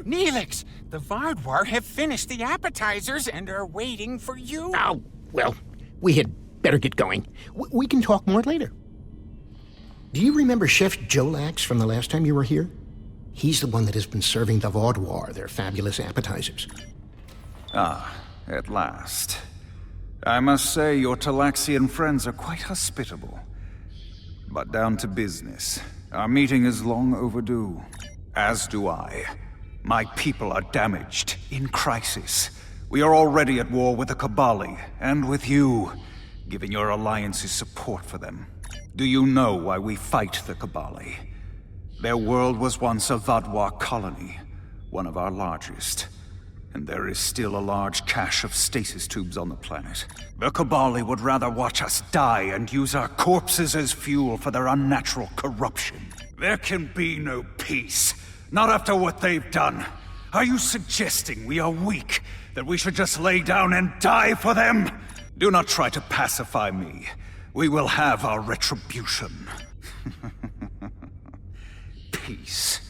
Neelix, the Vaadwaur have finished the appetizers and are waiting for you. Oh, well, we had better get going. We can talk more later. Do you remember Chef Jolax from the last time you were here? He's the one that has been serving the Vaadwaur their fabulous appetizers. Ah, at last. I must say your Talaxian friends are quite hospitable. But down to business. Our meeting is long overdue. As do I. My people are damaged, in crisis. We are already at war with the Kobali, and with you, giving your alliance's support for them. Do you know why we fight the Kobali? Their world was once a Vaadwaur colony, one of our largest. And there is still a large cache of stasis tubes on the planet. The Kobali would rather watch us die and use our corpses as fuel for their unnatural corruption. There can be no peace, not after what they've done. Are you suggesting we are weak, that we should just lay down and die for them? Do not try to pacify me. We will have our retribution. Peace.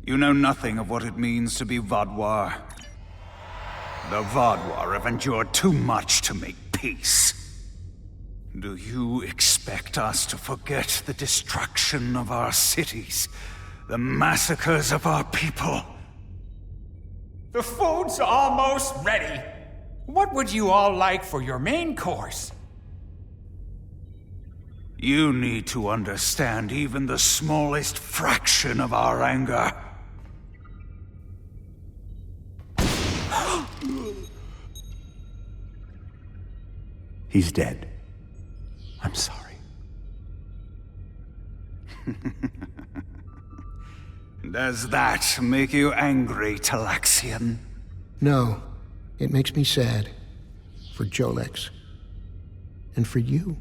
You know nothing of what it means to be Vaadwaur. The Vaadwaur have endured too much to make peace. Do you expect us to forget the destruction of our cities? The massacres of our people? The food's almost ready. What would you all like for your main course? You need to understand even the smallest fraction of our anger. He's dead. I'm sorry. Does that make you angry, Talaxian? No, it makes me sad. For Jolex. And for you.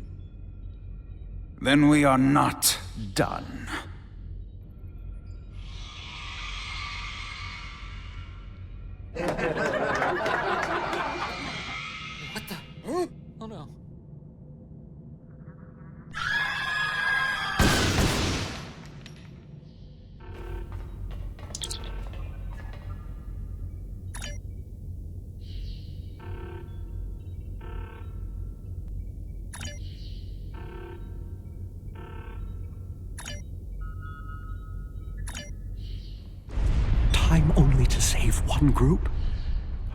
Then we are not done. What the? Huh? Oh no. Time only to save one group?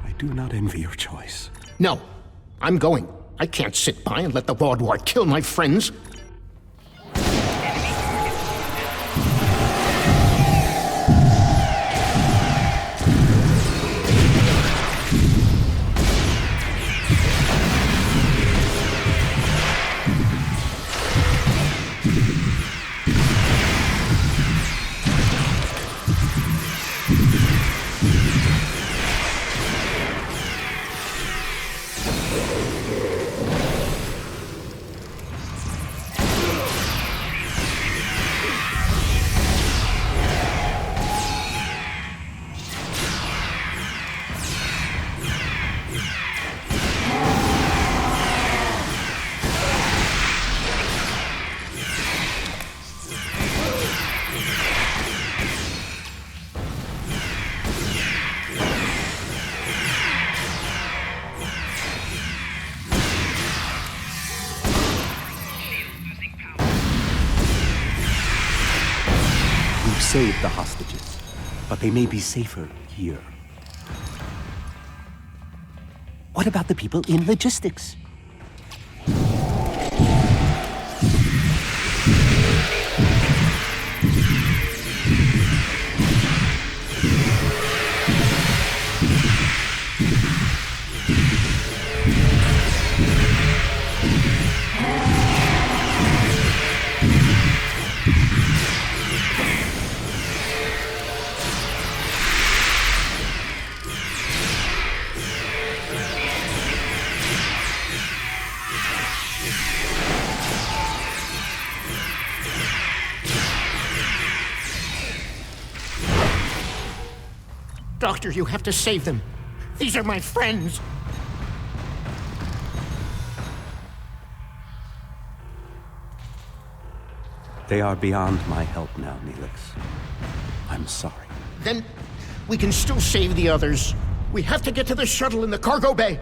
I do not envy your choice. No, I'm going. I can't sit by and let the Vaadwaur kill my friends. saved the hostages, but they may be safer here. What about the people in logistics? Doctor, you have to save them. These are my friends. They are beyond my help now, Neelix. I'm sorry. Then we can still save the others. We have to get to the shuttle in the cargo bay.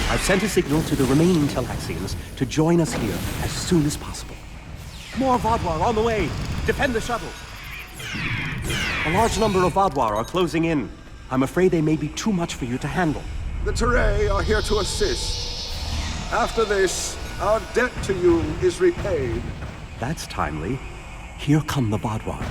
I've sent a signal to the remaining Talaxians to join us here as soon as possible. More Vaadwaur on the way! Defend the shuttle! A large number of Vaadwaur are closing in. I'm afraid they may be too much for you to handle. The Teray are here to assist. After this, our debt to you is repaid. That's timely. Here come the Vaadwaur.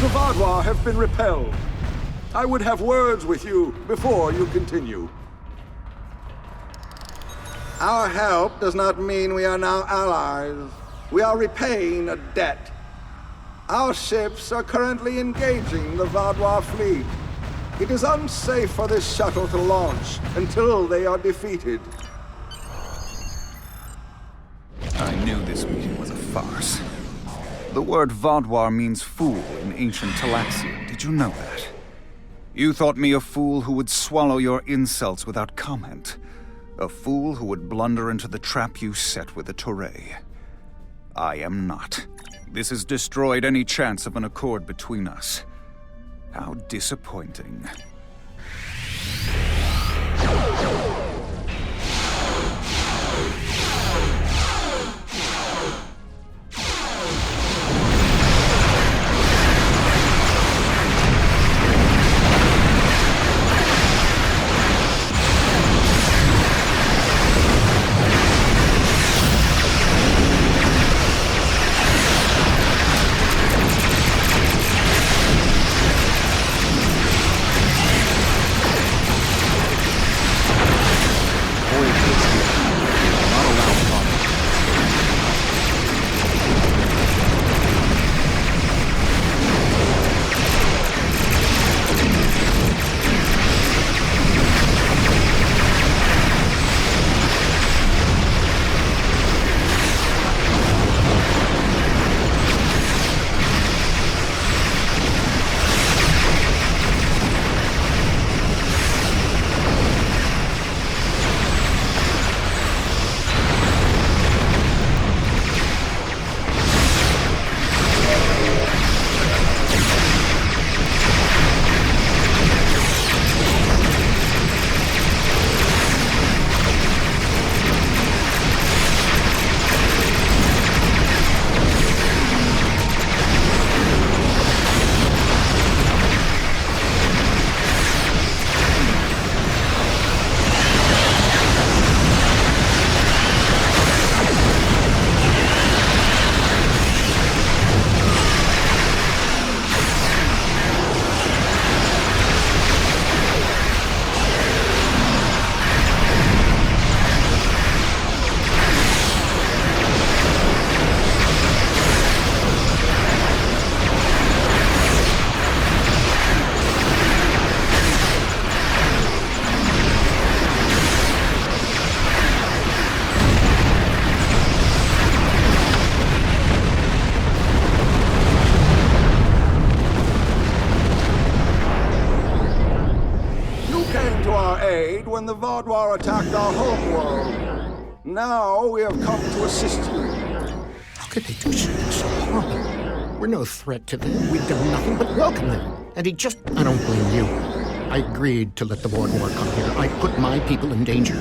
The Vaadwaur have been repelled. I would have words with you before you continue. Our help does not mean we are now allies. We are repaying a debt. Our ships are currently engaging the Vaadwaur fleet. It is unsafe for this shuttle to launch until they are defeated. I knew this meeting was a farce. The word Vaadwaur means fool in ancient Talaxian. Did you know that? You thought me a fool who would swallow your insults without comment. A fool who would blunder into the trap you set with the Teray. I am not. This has destroyed any chance of an accord between us. How disappointing. when the Vaadwaur attacked our homeworld. Now we have come to assist you. How could they do something so horrible? We're no threat to them. We've done nothing but welcome them. And he just... I don't blame you. I agreed to let the Vaadwaur come here. I put my people in danger.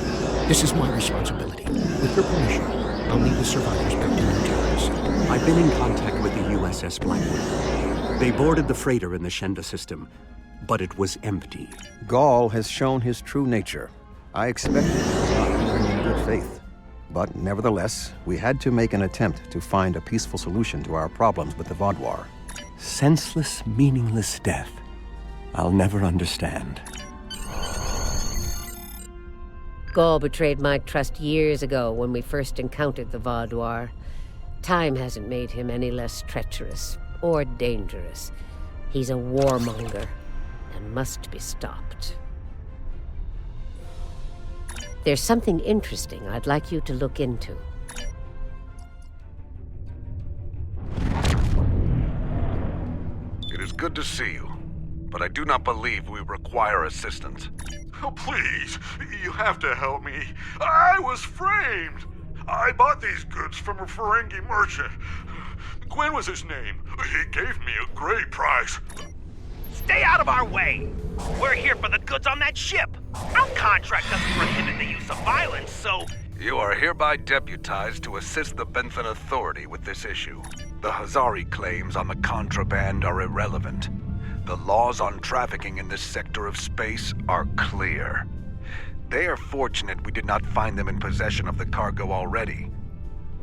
This is my responsibility. With your permission, I'll lead the survivors back to New Terrace. I've been in contact with the USS Blackwood. They boarded the freighter in the Shenda system, but it was empty. Gaul has shown his true nature. I expected he was not dealing in good faith. But nevertheless, we had to make an attempt to find a peaceful solution to our problems with the Vaadwaur. Senseless, meaningless death. I'll never understand. Gaul betrayed my trust years ago when we first encountered the Vaadwaur. Time hasn't made him any less treacherous or dangerous. He's a warmonger and must be stopped. There's something interesting I'd like you to look into. It is good to see you, but I do not believe we require assistance. Oh, please, you have to help me. I was framed. I bought these goods from a Ferengi merchant. Gwyn was his name. He gave me a great price. Stay out of our way! We're here for the goods on that ship. Our contract doesn't prohibit the use of violence, so... You are hereby deputized to assist the Benthan Authority with this issue. The Hazari claims on the contraband are irrelevant. The laws on trafficking in this sector of space are clear. They are fortunate we did not find them in possession of the cargo already.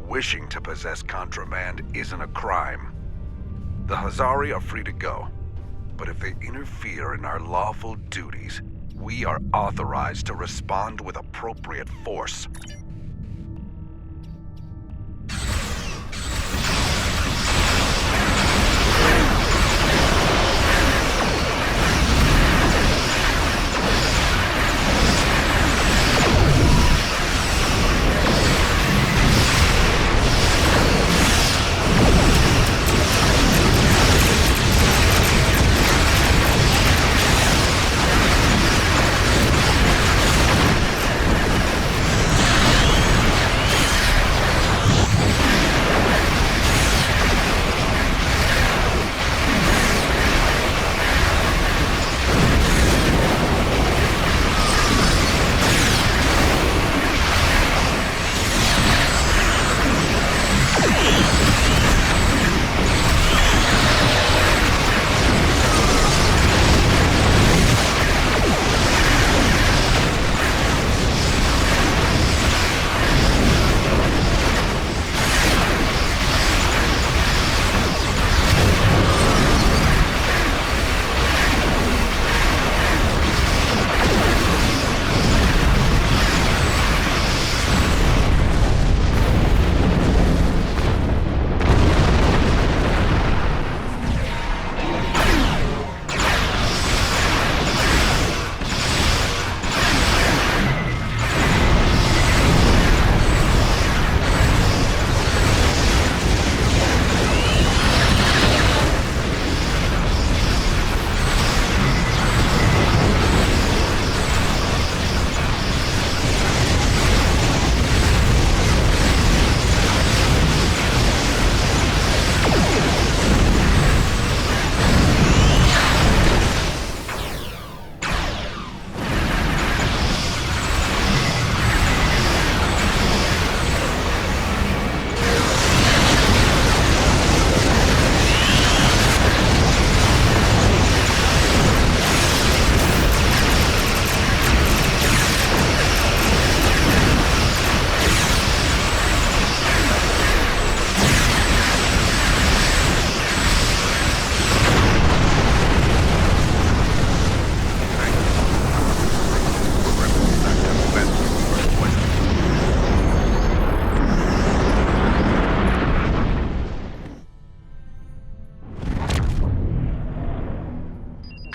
Wishing to possess contraband isn't a crime. The Hazari are free to go, but if they interfere in our lawful duties, we are authorized to respond with appropriate force.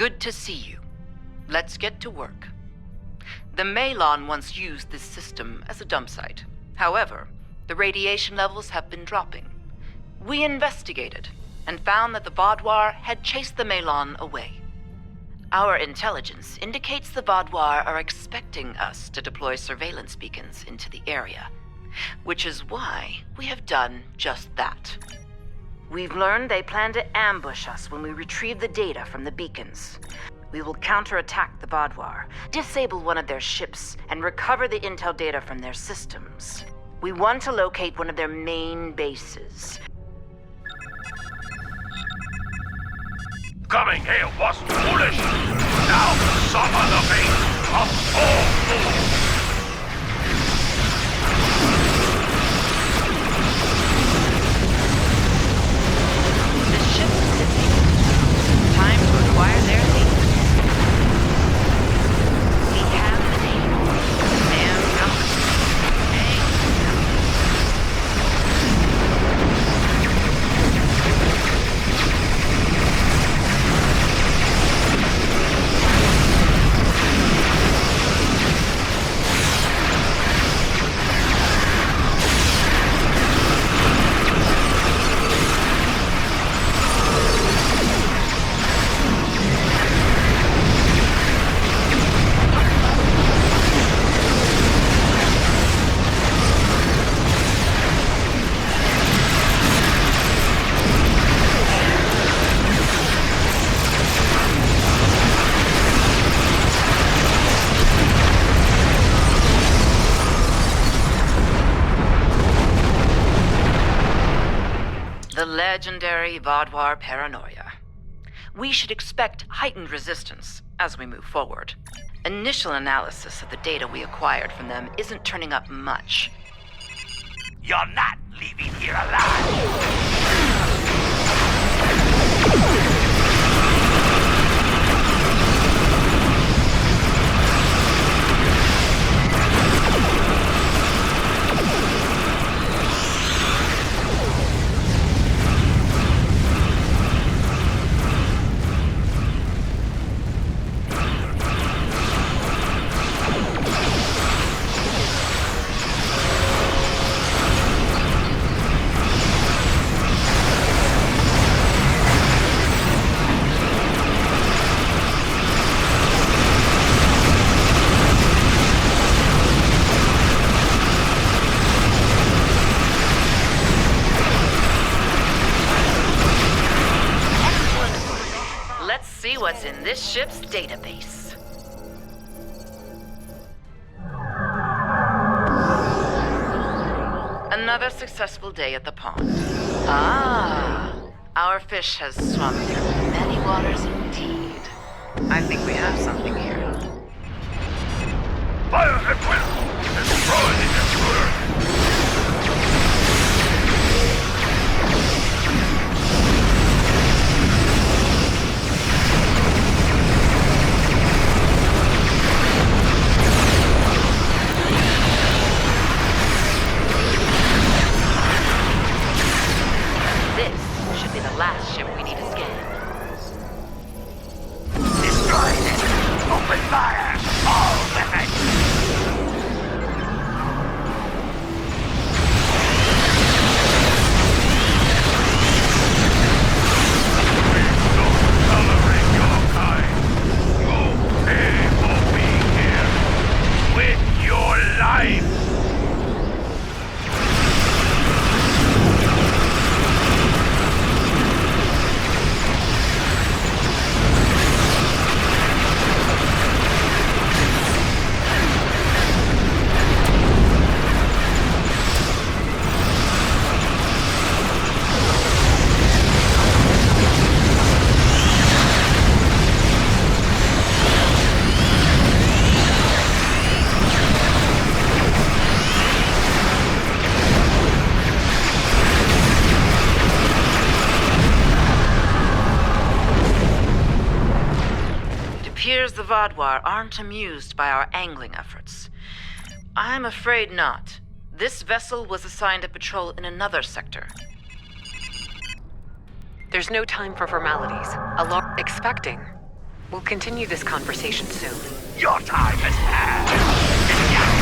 Good to see you. Let's get to work. The Malon once used this system as a dump site. However, the radiation levels have been dropping. We investigated and found that the Vaadwaur had chased the Malon away. Our intelligence indicates the Vaadwaur are expecting us to deploy surveillance beacons into the area, which is why we have done just that. We've learned they plan to ambush us when we retrieve the data from the beacons. We will counterattack the Vaadwaur, disable one of their ships, and recover the intel data from their systems. We want to locate one of their main bases. Coming here was foolish. Now suffer the fate of all fools. This ship is missing. Time to acquire their data. We have the data. Damn company. Legendary Vaadwaur paranoia. We should expect heightened resistance as we move forward. Initial analysis of the data we acquired from them isn't turning up much. You're not leaving here alive! What's in this ship's database. Another successful day at the pond. Ah, our fish has swum through many waters indeed. I think we have something here. Fire at will! Destroy the intruder! Last ship we need to scan. Destroy it! Open fire! All weapons! Please don't tolerate your kind. You pay for being here with your life! The Vaadwaur aren't amused by our angling efforts. I'm afraid not. This vessel was assigned to patrol in another sector. There's no time for formalities. Expecting. We'll continue this conversation soon. Your time has passed! It's now!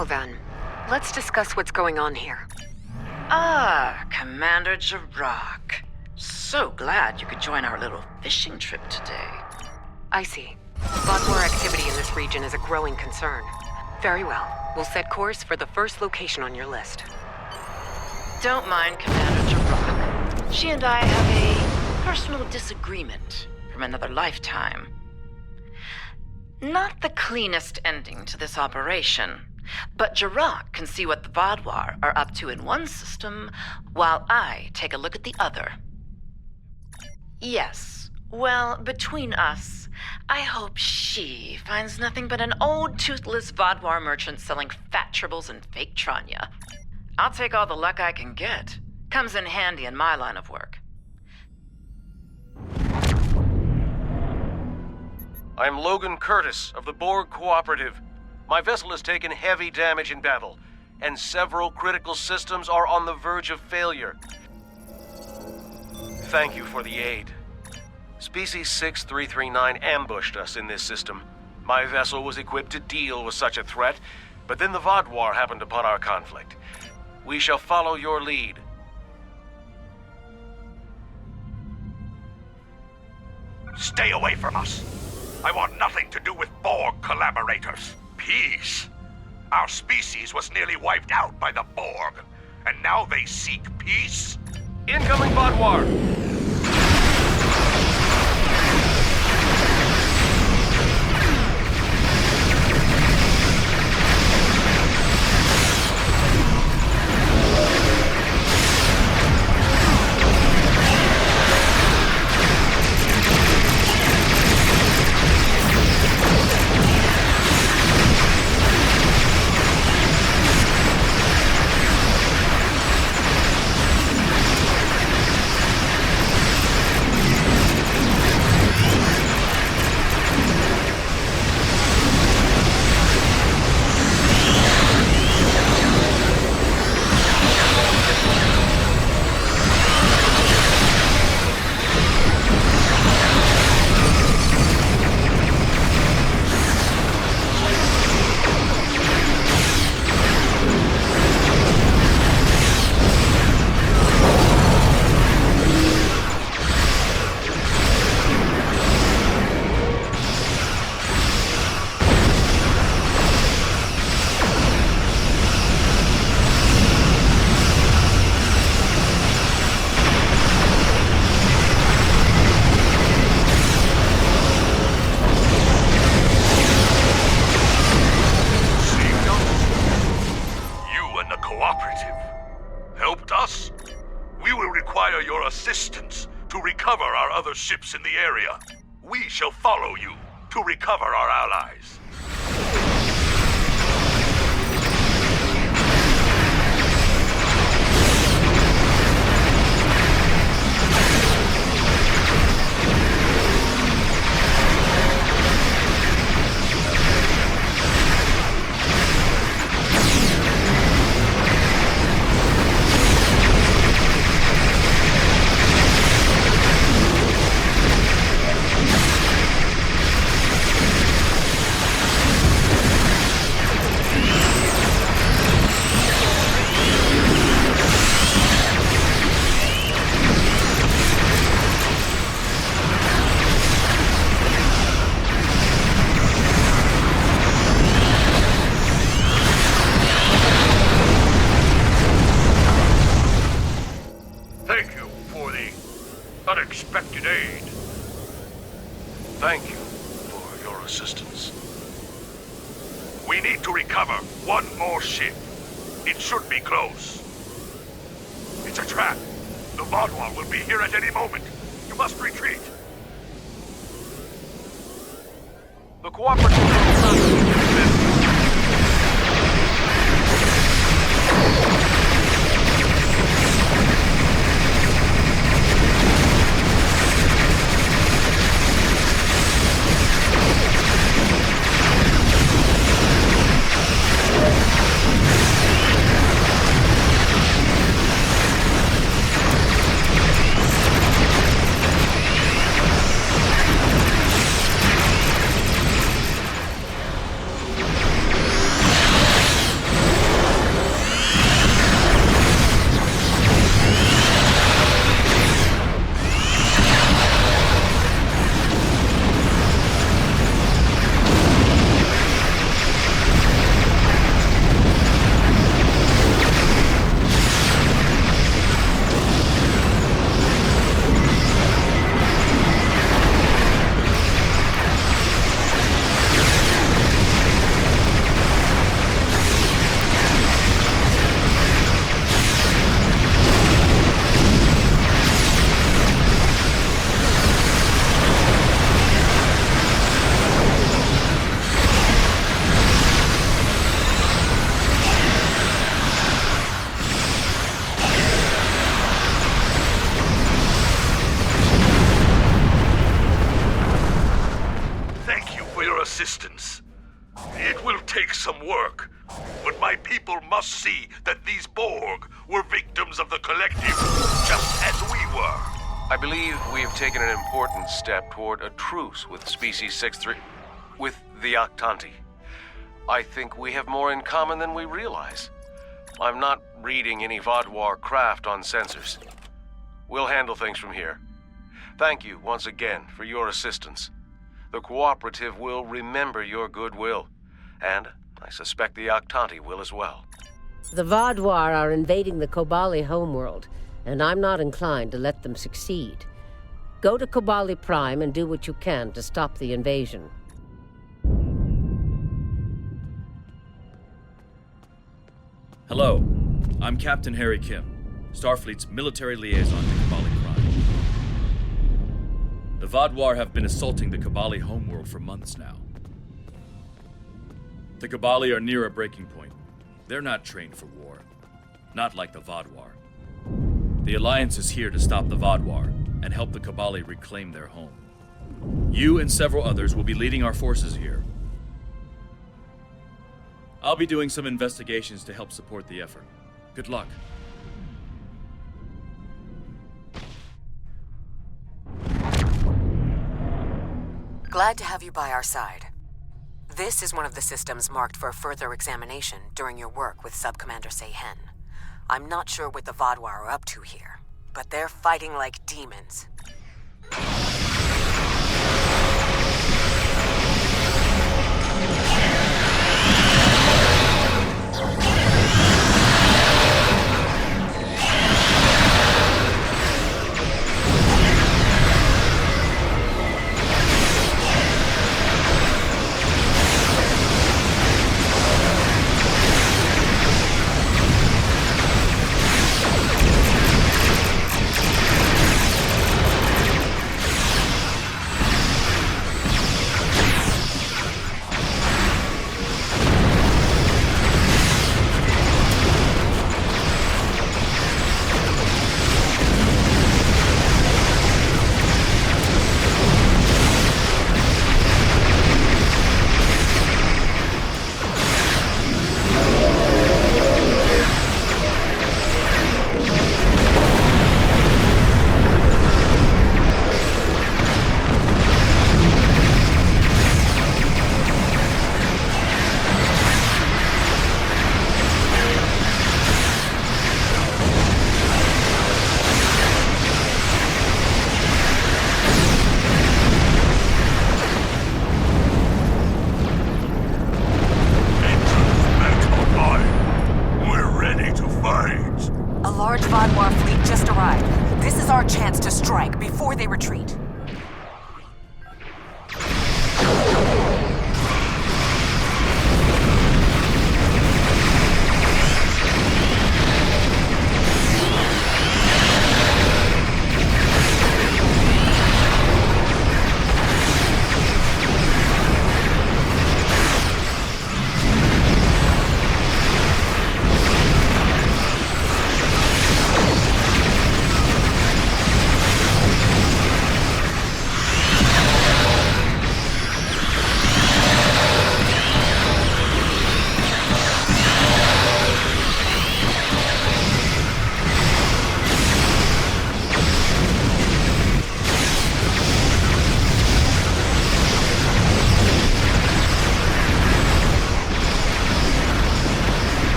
Now then, let's discuss what's going on here. Ah, Commander Jirok. So glad you could join our little fishing trip today. I see. Vaadwaur activity in this region is a growing concern. Very well. We'll set course for the first location on your list. Don't mind Commander Jirok. She and I have a personal disagreement from another lifetime. Not the cleanest ending to this operation, but Jirok can see what the Vaadwaur are up to in one system, while I take a look at the other. Yes, well, between us, I hope she finds nothing but an old, toothless Vaadwaur merchant selling fat tribbles and fake Tranya. I'll take all the luck I can get. Comes in handy in my line of work. I'm Logan Curtis of the Borg Cooperative. My vessel has taken heavy damage in battle, and several critical systems are on the verge of failure. Thank you for the aid. Species 6339 ambushed us in this system. My vessel was equipped to deal with such a threat, but then the Vaadwaur happened upon our conflict. We shall follow your lead. Stay away from us. I want nothing to do with Borg collaborators. Peace. Our species was nearly wiped out by the Borg, and now they seek peace? Incoming Vaadwaur! Ships in the area. We shall follow you to recover our allies. Unexpected aid. Thank you for your assistance. We need to recover one more ship. It should be close. It's a trap. The Vaadwaur will be here at any moment. You must retreat. The cooperative must see that these Borg were victims of the Collective, just as we were. I believe we have taken an important step toward a truce with Species 6-3... with the Octanti. I think we have more in common than we realize. I'm not reading any Vaadwaur craft on sensors. We'll handle things from here. Thank you once again for your assistance. The Cooperative will remember your goodwill, and I suspect the Octanti will as well. The Vaadwaur are invading the Kobali homeworld, and I'm not inclined to let them succeed. Go to Kobali Prime and do what you can to stop the invasion. Hello, I'm Captain Harry Kim, Starfleet's military liaison to Kobali Prime. The Vaadwaur have been assaulting the Kobali homeworld for months now. The Kobali are near a breaking point. They're not trained for war. Not like the Vaadwaur. The Alliance is here to stop the Vaadwaur and help the Kobali reclaim their home. You and several others will be leading our forces here. I'll be doing some investigations to help support the effort. Good luck. Glad to have you by our side. This is one of the systems marked for further examination during your work with Subcommander Seyhen. I'm not sure what the Vaadwaur are up to here, but they're fighting like demons.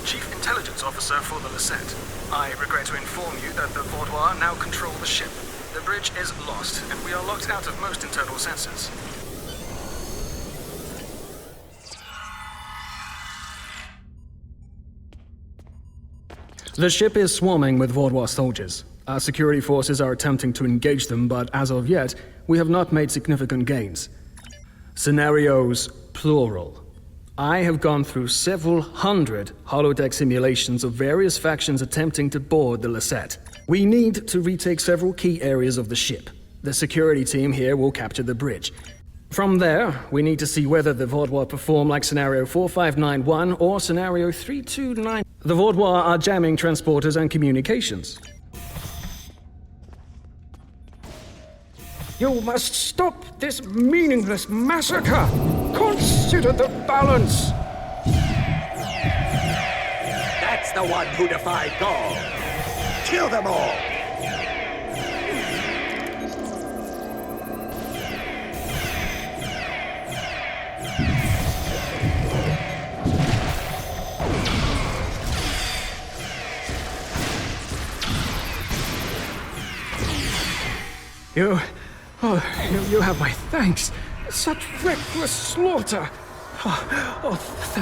Chief Intelligence Officer for the Deceit. I regret to inform you that the Vaadwaur now control the ship. The bridge is lost, and we are locked out of most internal sensors. The ship is swarming with Vaadwaur soldiers. Our security forces are attempting to engage them, but as of yet, we have not made significant gains. Scenarios, plural. I have gone through several hundred holodeck simulations of various factions attempting to board the Deceit. We need to retake several key areas of the ship. The security team here will capture the bridge. From there, we need to see whether the Vaadwaur perform like Scenario 4591 or Scenario 329... The Vaadwaur are jamming transporters and communications. You must stop this meaningless massacre! Consider the balance! That's the one who defied Gaul! Kill them all! You have my thanks. Such reckless slaughter.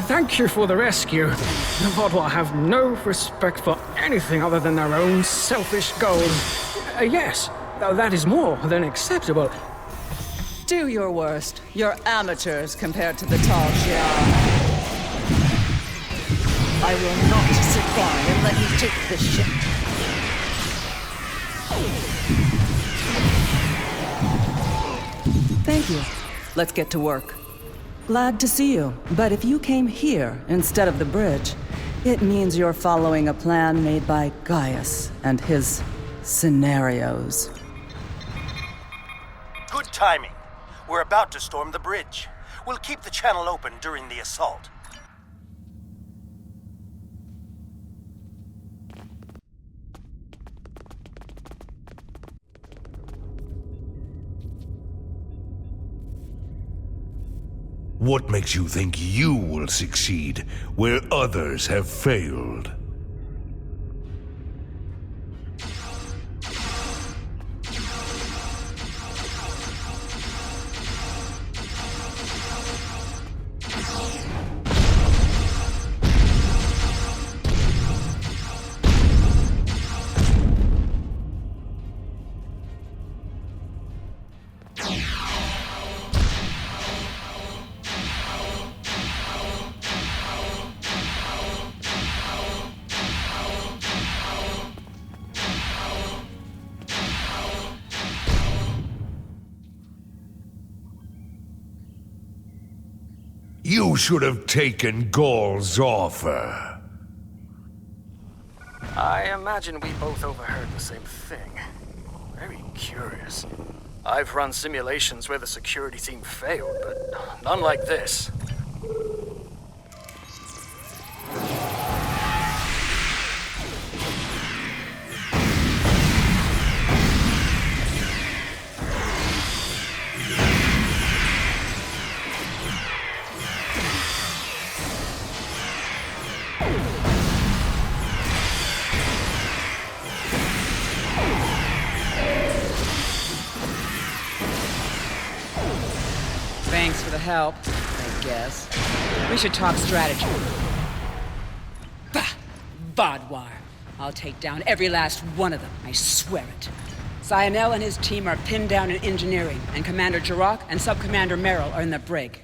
Thank you for the rescue. The Vaadwaur have no respect for anything other than their own selfish goals. Yes, that is more than acceptable. Do your worst. You're amateurs compared to the tall Shi'ar. I will not sit by and let you take the ship. Thank you. Let's get to work. Glad to see you, but if you came here instead of the bridge, it means you're following a plan made by Gaius and his scenarios. Good timing. We're about to storm the bridge. We'll keep the channel open during the assault. What makes you think you will succeed where others have failed? You should have taken Gaul's offer. I imagine we both overheard the same thing. Very curious. I've run simulations where the security team failed, but none like this. Thanks for the help, I guess. We should talk strategy. Bah! Vaadwaur. I'll take down every last one of them, I swear it. Cyanel and his team are pinned down in engineering, and Commander Jirok and Sub-Commander Merrill are in the brig.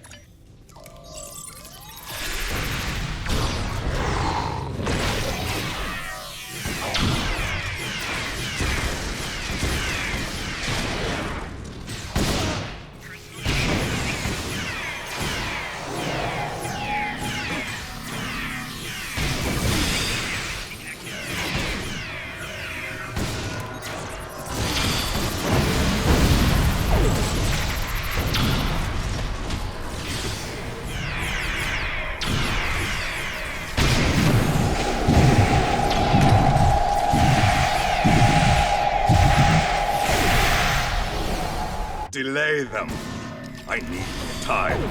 Delay them. I need time.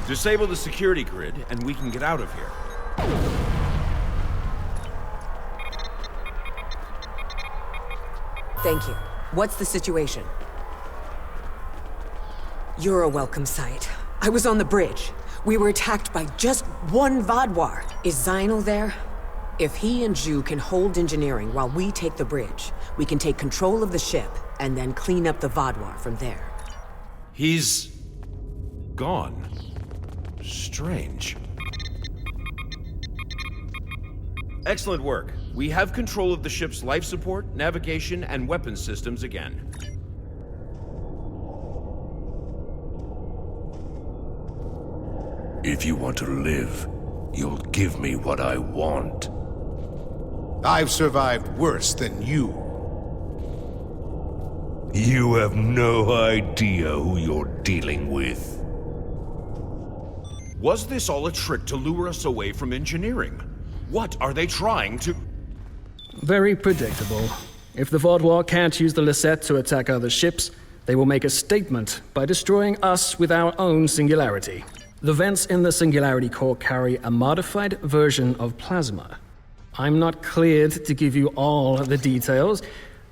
Disable the security grid, and we can get out of here. Thank you. What's the situation? You're a welcome sight. I was on the bridge. We were attacked by just one Vaadwaur. Is Zynel there? If he and Zhu can hold engineering while we take the bridge, we can take control of the ship and then clean up the Vaadwaur from there. He's... gone. Strange. Excellent work. We have control of the ship's life support, navigation, and weapons systems again. If you want to live, you'll give me what I want. I've survived worse than you. You have no idea who you're dealing with. Was this all a trick to lure us away from engineering? What are they trying to... Very predictable. If the Vaadwaur can't use the Lisette to attack other ships, they will make a statement by destroying us with our own singularity. The vents in the Singularity Core carry a modified version of plasma. I'm not cleared to give you all the details,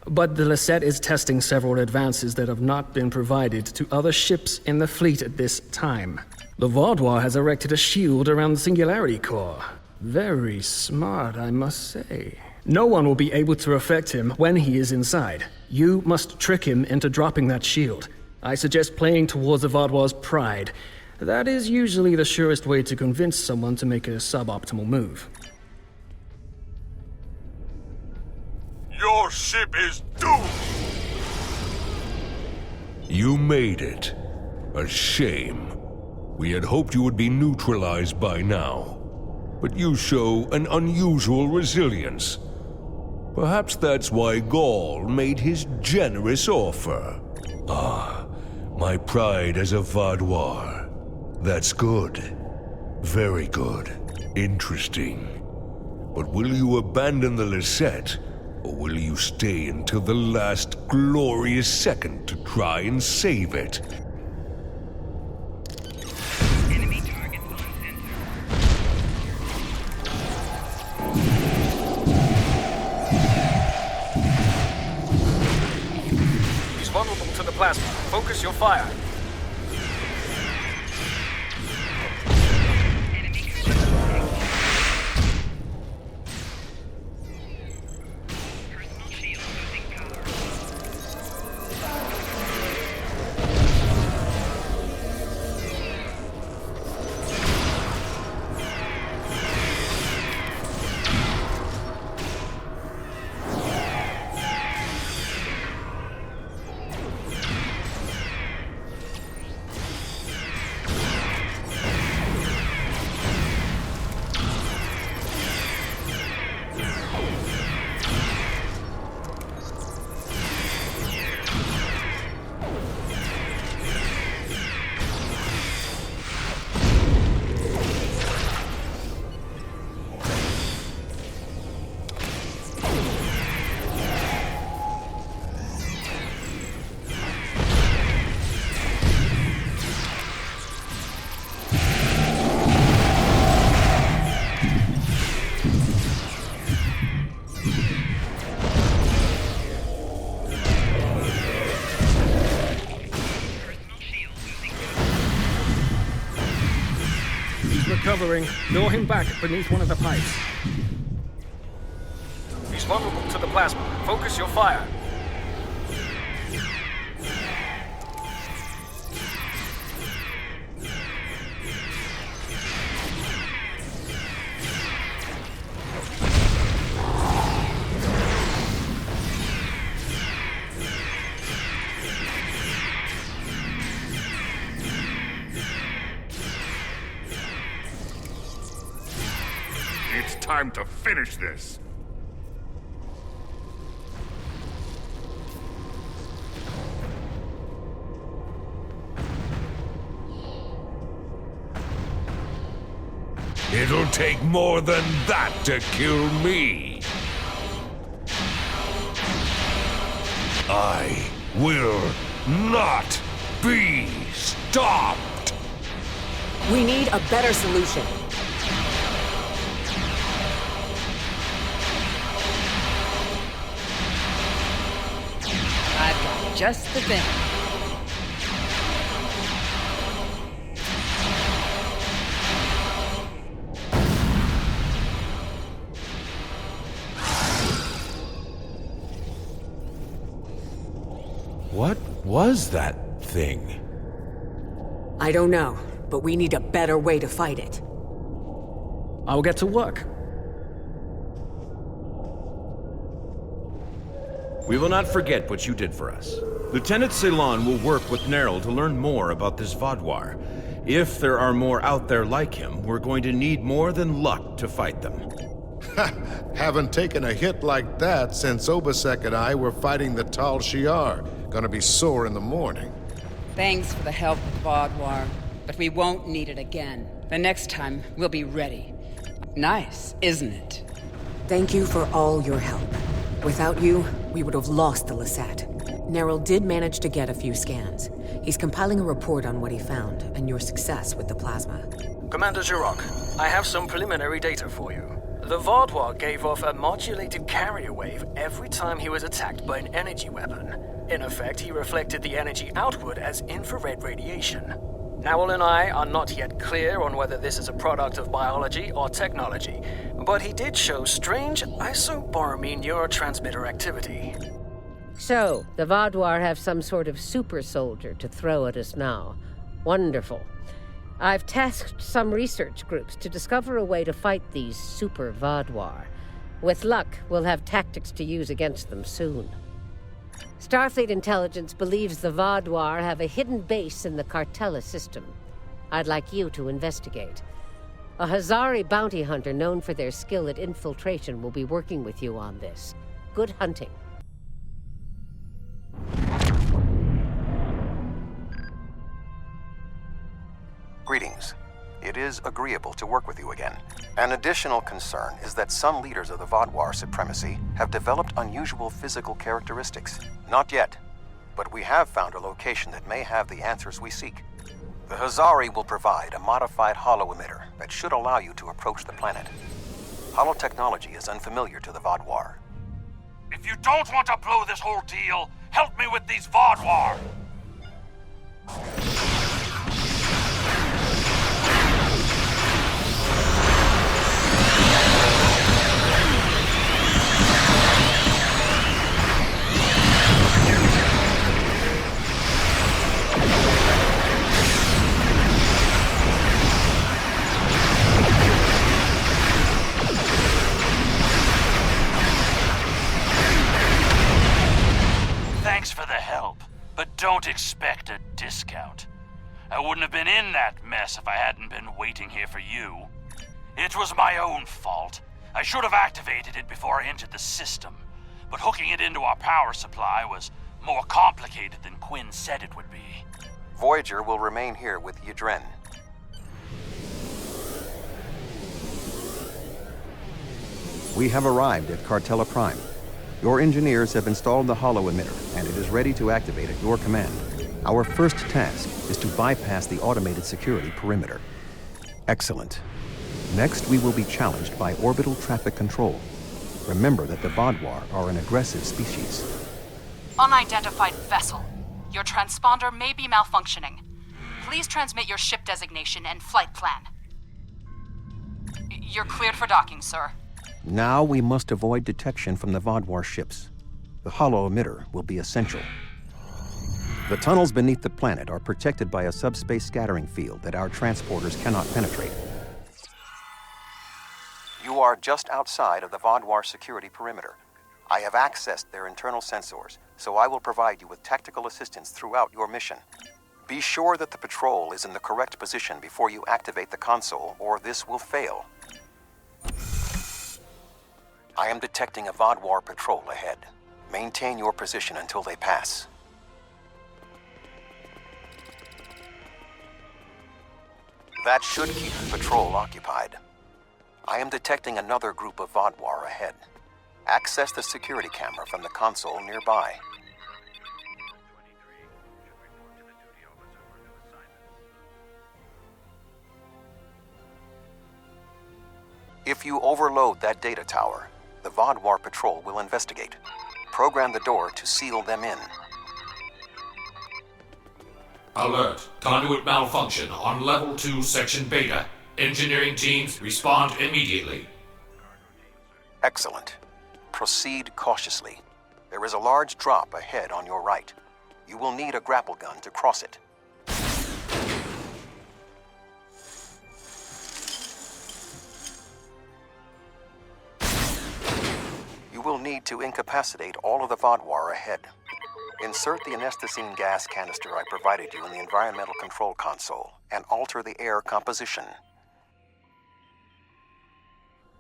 but the Lisette is testing several advances that have not been provided to other ships in the fleet at this time. The Vaadwaur has erected a shield around the Singularity Core. Very smart, I must say. No one will be able to affect him when he is inside. You must trick him into dropping that shield. I suggest playing towards the Vaadwaur's pride. That is usually the surest way to convince someone to make a suboptimal move. Your ship is doomed! You made it. A shame. We had hoped you would be neutralized by now. But you show an unusual resilience. Perhaps that's why Gaul made his generous offer. Ah, my pride as a Vaadwaur. That's good. Very good. Interesting. But will you abandon the Lisette, or will you stay until the last glorious second to try and save it? Enemy targets on center. He's vulnerable to the plasma. Focus your fire. Recovering. Lure him back beneath one of the pipes. He's vulnerable to the plasma. Focus your fire. It's time to finish this. It'll take more than that to kill me. I will not be stopped. We need a better solution. I've got just the thing. What was that thing? I don't know, but we need a better way to fight it. I'll get to work. We will not forget what you did for us. Lieutenant Ceylon will work with Nerl to learn more about this Vaadwaur. If there are more out there like him, we're going to need more than luck to fight them. Haven't taken a hit like that since Obasek and I were fighting the Tal Shiar. Gonna be sore in the morning. Thanks for the help with Vaadwaur, but we won't need it again. The next time, we'll be ready. Nice, isn't it? Thank you for all your help. Without you, we would have lost the Lestat. Nerl did manage to get a few scans. He's compiling a report on what he found and your success with the plasma. Commander Jirok, I have some preliminary data for you. The Vaadwaur gave off a modulated carrier wave every time he was attacked by an energy weapon. In effect, he reflected the energy outward as infrared radiation. Nowell and I are not yet clear on whether this is a product of biology or technology, but he did show strange isoboromine neurotransmitter activity. So, the Vaadwaur have some sort of super soldier to throw at us now. Wonderful. I've tasked some research groups to discover a way to fight these super Vaadwaur. With luck, we'll have tactics to use against them soon. Starfleet intelligence believes the Vaadwaur have a hidden base in the Cartella system. I'd like you to investigate. A Hazari bounty hunter known for their skill at infiltration will be working with you on this. Good hunting. Greetings. It is agreeable to work with you again. An additional concern is that some leaders of the Vaadwaur supremacy have developed unusual physical characteristics. Not yet, but we have found a location that may have the answers we seek. The Hazari will provide a modified holo-emitter that should allow you to approach the planet. Holotechnology is unfamiliar to the Vaadwaur. If you don't want to blow this whole deal, help me with these Vaadwaur! Thanks for the help, but don't expect a discount. I wouldn't have been in that mess if I hadn't been waiting here for you. It was my own fault. I should have activated it before I entered the system, but hooking it into our power supply was more complicated than Quinn said it would be. Voyager will remain here with Yadren. We have arrived at Cartella Prime. Your engineers have installed the holo-emitter, and it is ready to activate at your command. Our first task is to bypass the automated security perimeter. Excellent. Next, we will be challenged by orbital traffic control. Remember that the Vaadwaur are an aggressive species. Unidentified vessel. Your transponder may be malfunctioning. Please transmit your ship designation and flight plan. You're cleared for docking, sir. Now we must avoid detection from the Vaadwaur ships. The holo-emitter will be essential. The tunnels beneath the planet are protected by a subspace scattering field that our transporters cannot penetrate. You are just outside of the Vaadwaur security perimeter. I have accessed their internal sensors, so I will provide you with tactical assistance throughout your mission. Be sure that the patrol is in the correct position before you activate the console, or this will fail. I am detecting a Vaadwaur patrol ahead. Maintain your position until they pass. That should keep the patrol occupied. I am detecting another group of Vaadwaur ahead. Access the security camera from the console nearby. If you overload that data tower, the Vaadwaur patrol will investigate. Program the door to seal them in. Alert. Conduit malfunction on Level 2, Section Beta. Engineering teams, respond immediately. Excellent. Proceed cautiously. There is a large drop ahead on your right. You will need a grapple gun to cross it. You will need to incapacitate all of the Vaadwaur ahead. Insert the anesthetine gas canister I provided you in the environmental control console and alter the air composition.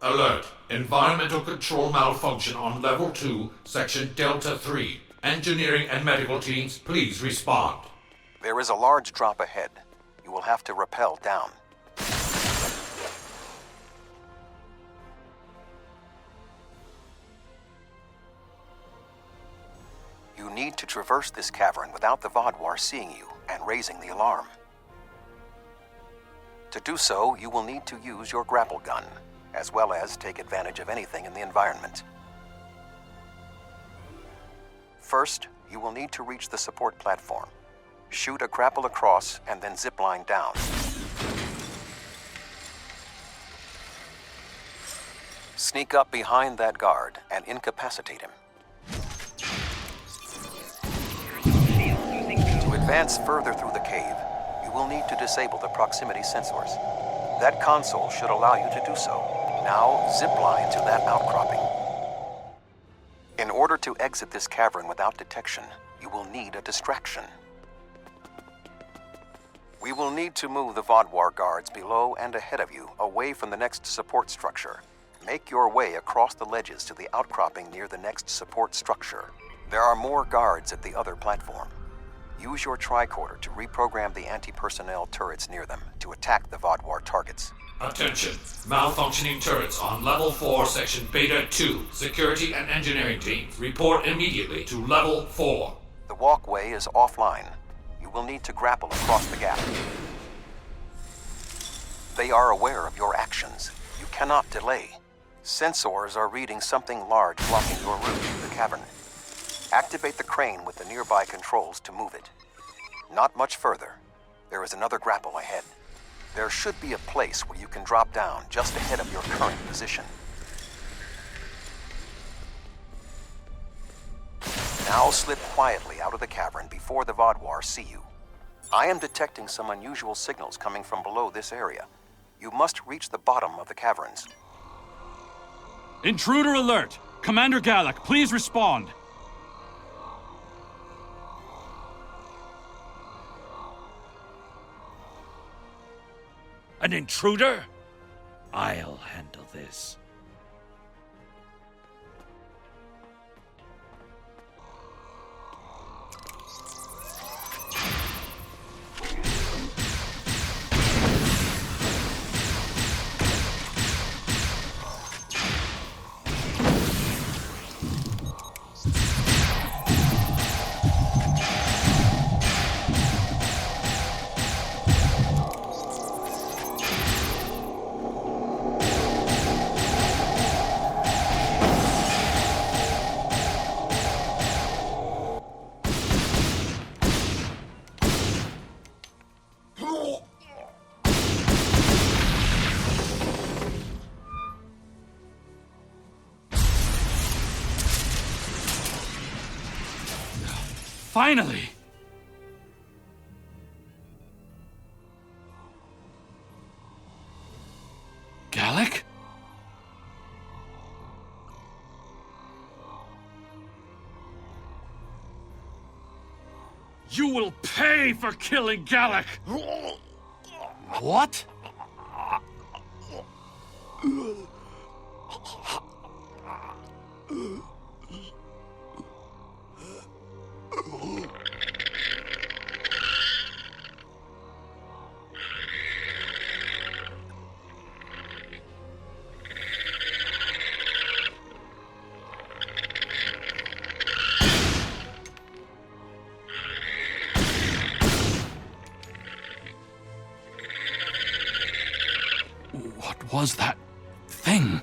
Alert. Environmental control malfunction on Level 2, Section Delta 3. Engineering and medical teams, please respond. There is a large drop ahead. You will have to rappel down. You need to traverse this cavern without the Vaadwaur seeing you and raising the alarm. To do so, you will need to use your grapple gun, as well as take advantage of anything in the environment. First, you will need to reach the support platform. Shoot a grapple across and then zipline down. Sneak up behind that guard and incapacitate him. To advance further through the cave, you will need to disable the proximity sensors. That console should allow you to do so. Now, zipline to that outcropping. In order to exit this cavern without detection, you will need a distraction. We will need to move the Vaadwaur guards below and ahead of you, away from the next support structure. Make your way across the ledges to the outcropping near the next support structure. There are more guards at the other platform. Use your tricorder to reprogram the anti-personnel turrets near them to attack the Vaadwaur targets. Attention. Malfunctioning turrets on Level 4, Section Beta 2. Security and engineering teams, report immediately to Level 4. The walkway is offline. You will need to grapple across the gap. They are aware of your actions. You cannot delay. Sensors are reading something large blocking your route through the cavern. Activate the crane with the nearby controls to move it. Not much further. There is another grapple ahead. There should be a place where you can drop down just ahead of your current position. Now slip quietly out of the cavern before the Vaadwaur see you. I am detecting some unusual signals coming from below this area. You must reach the bottom of the caverns. Intruder alert! Commander Gallic, please respond! An intruder? I'll handle this. Finally! Gallic? You will pay for killing Gallic! What? What was that thing.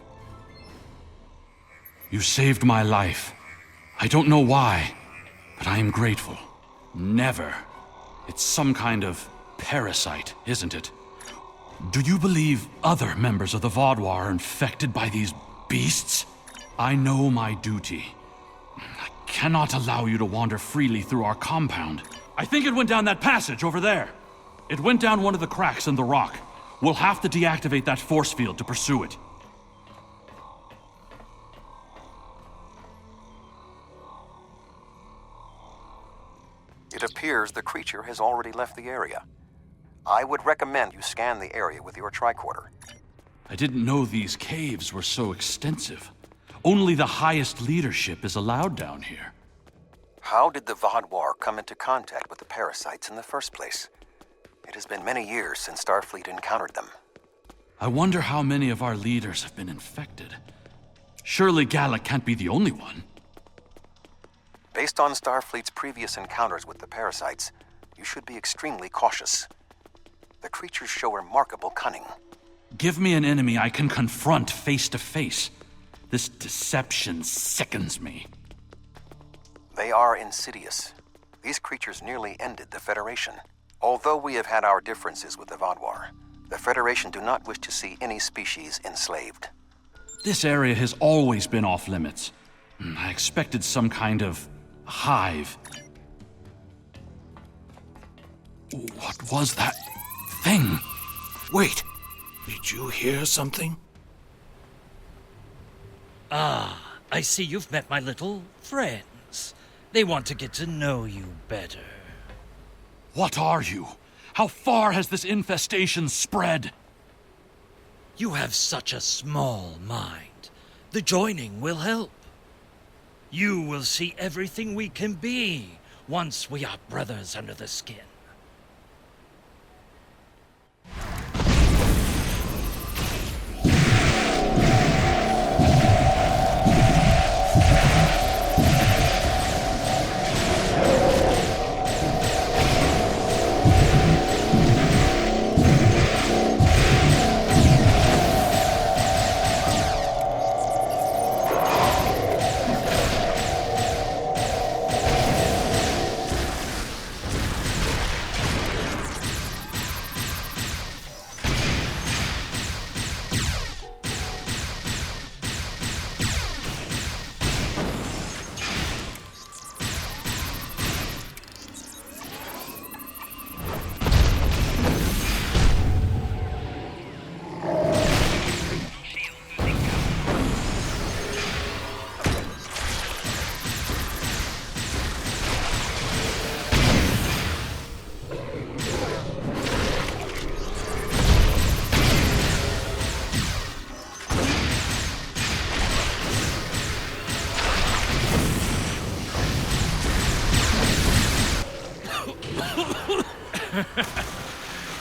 You saved my life. I don't know why, but I am grateful. Never. It's some kind of parasite, isn't it? Do you believe other members of the Vaadwaur are infected by these beasts? I know my duty. I cannot allow you to wander freely through our compound. I think it went down that passage over there. It went down one of the cracks in the rock. We'll have to deactivate that force field to pursue it. It appears the creature has already left the area. I would recommend you scan the area with your tricorder. I didn't know these caves were so extensive. Only the highest leadership is allowed down here. How did the Vaadwaur come into contact with the parasites in the first place? It has been many years since Starfleet encountered them. I wonder how many of our leaders have been infected. Surely Gallic can't be the only one. Based on Starfleet's previous encounters with the parasites, you should be extremely cautious. The creatures show remarkable cunning. Give me an enemy I can confront face to face. This deception sickens me. They are insidious. These creatures nearly ended the Federation. Although we have had our differences with the Vaadwaur, the Federation do not wish to see any species enslaved. This area has always been off limits. I expected some kind of hive. What was that thing? Wait, did you hear something? Ah, I see you've met my little friends. They want to get to know you better. What are you? How far has this infestation spread? You have such a small mind. The joining will help. You will see everything we can be once we are brothers under the skin.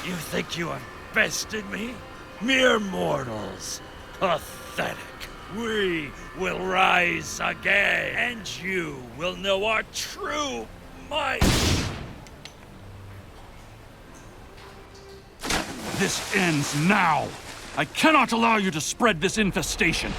You think you have bested me? Mere mortals. Pathetic. We will rise again, and you will know our true might. This ends now. I cannot allow you to spread this infestation.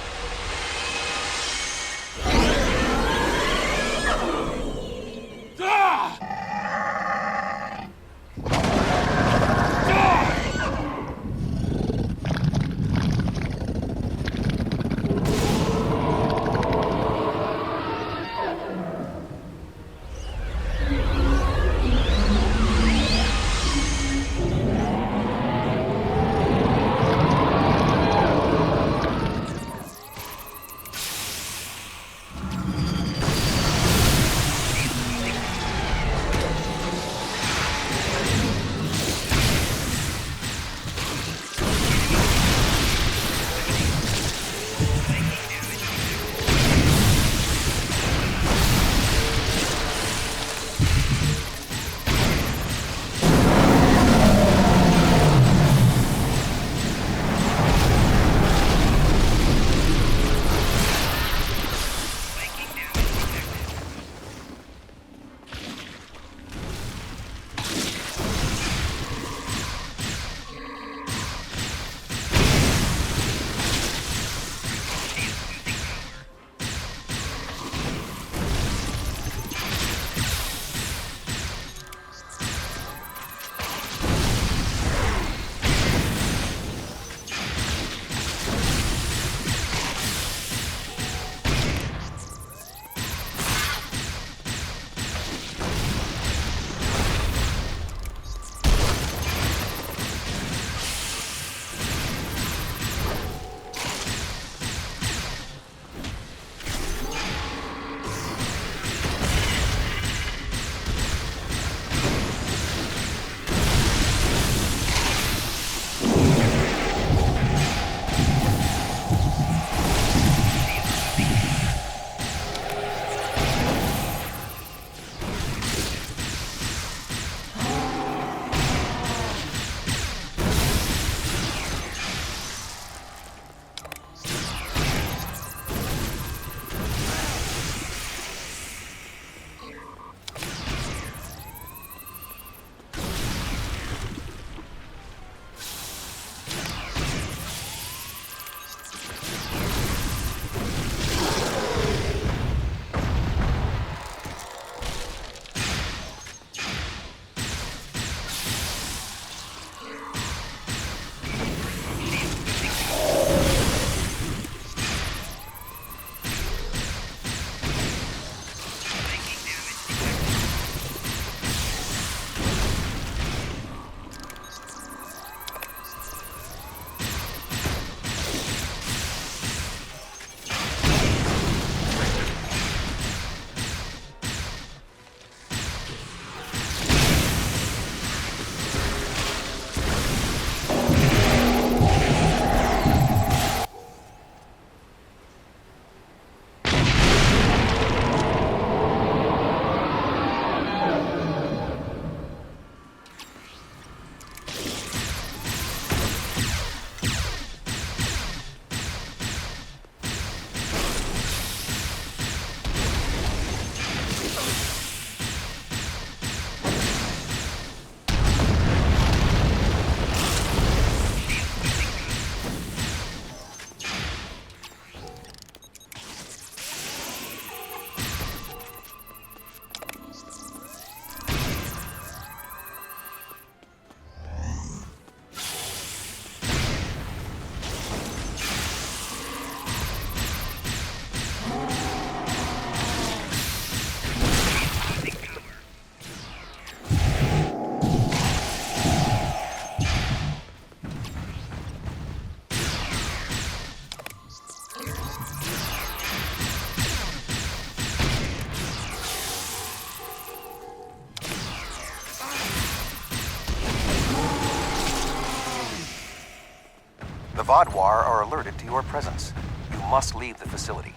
The Vaadwaur are alerted to your presence. You must leave the facility.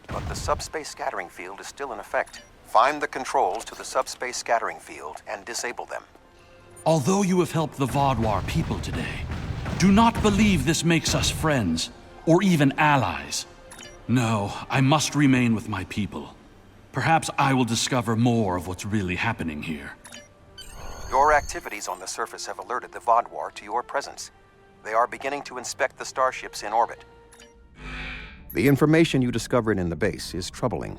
But the subspace scattering field is still in effect. Find the controls to the subspace scattering field and disable them. Although you have helped the Vaadwaur people today, do not believe this makes us friends, or even allies. No, I must remain with my people. Perhaps I will discover more of what's really happening here. Your activities on the surface have alerted the Vaadwaur to your presence. They are beginning to inspect the starships in orbit. The information you discovered in the base is troubling.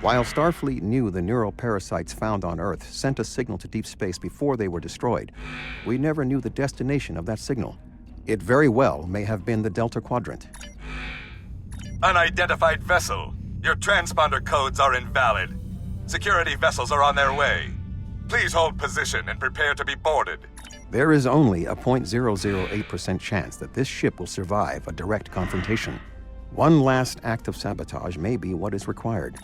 While Starfleet knew the neural parasites found on Earth sent a signal to deep space before they were destroyed, we never knew the destination of that signal. It very well may have been the Delta Quadrant. Unidentified vessel. Your transponder codes are invalid. Security vessels are on their way. Please hold position and prepare to be boarded. There is only a 0.008% chance that this ship will survive a direct confrontation. One last act of sabotage may be what is required.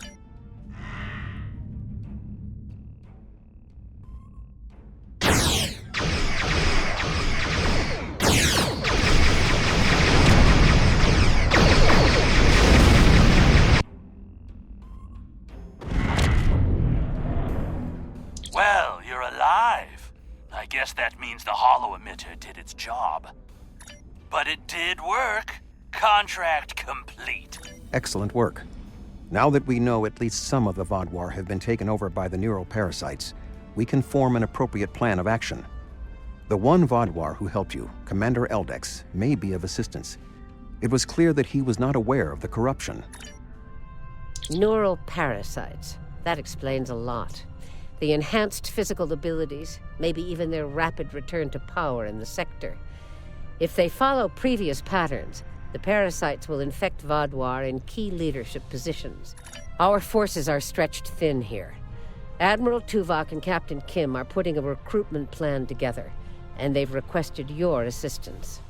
Well, you're alive. I guess that means the holo emitter did its job. But it did work. Contract complete. Excellent work. Now that we know at least some of the Vaadwaur have been taken over by the neural parasites, we can form an appropriate plan of action. The one Vaadwaur who helped you, Commander Eldex, may be of assistance. It was clear that he was not aware of the corruption. Neural parasites. That explains a lot. The enhanced physical abilities, maybe even their rapid return to power in the sector. If they follow previous patterns, the parasites will infect Vaadwaur in key leadership positions. Our forces are stretched thin here. Admiral Tuvok and Captain Kim are putting a recruitment plan together, and they've requested your assistance.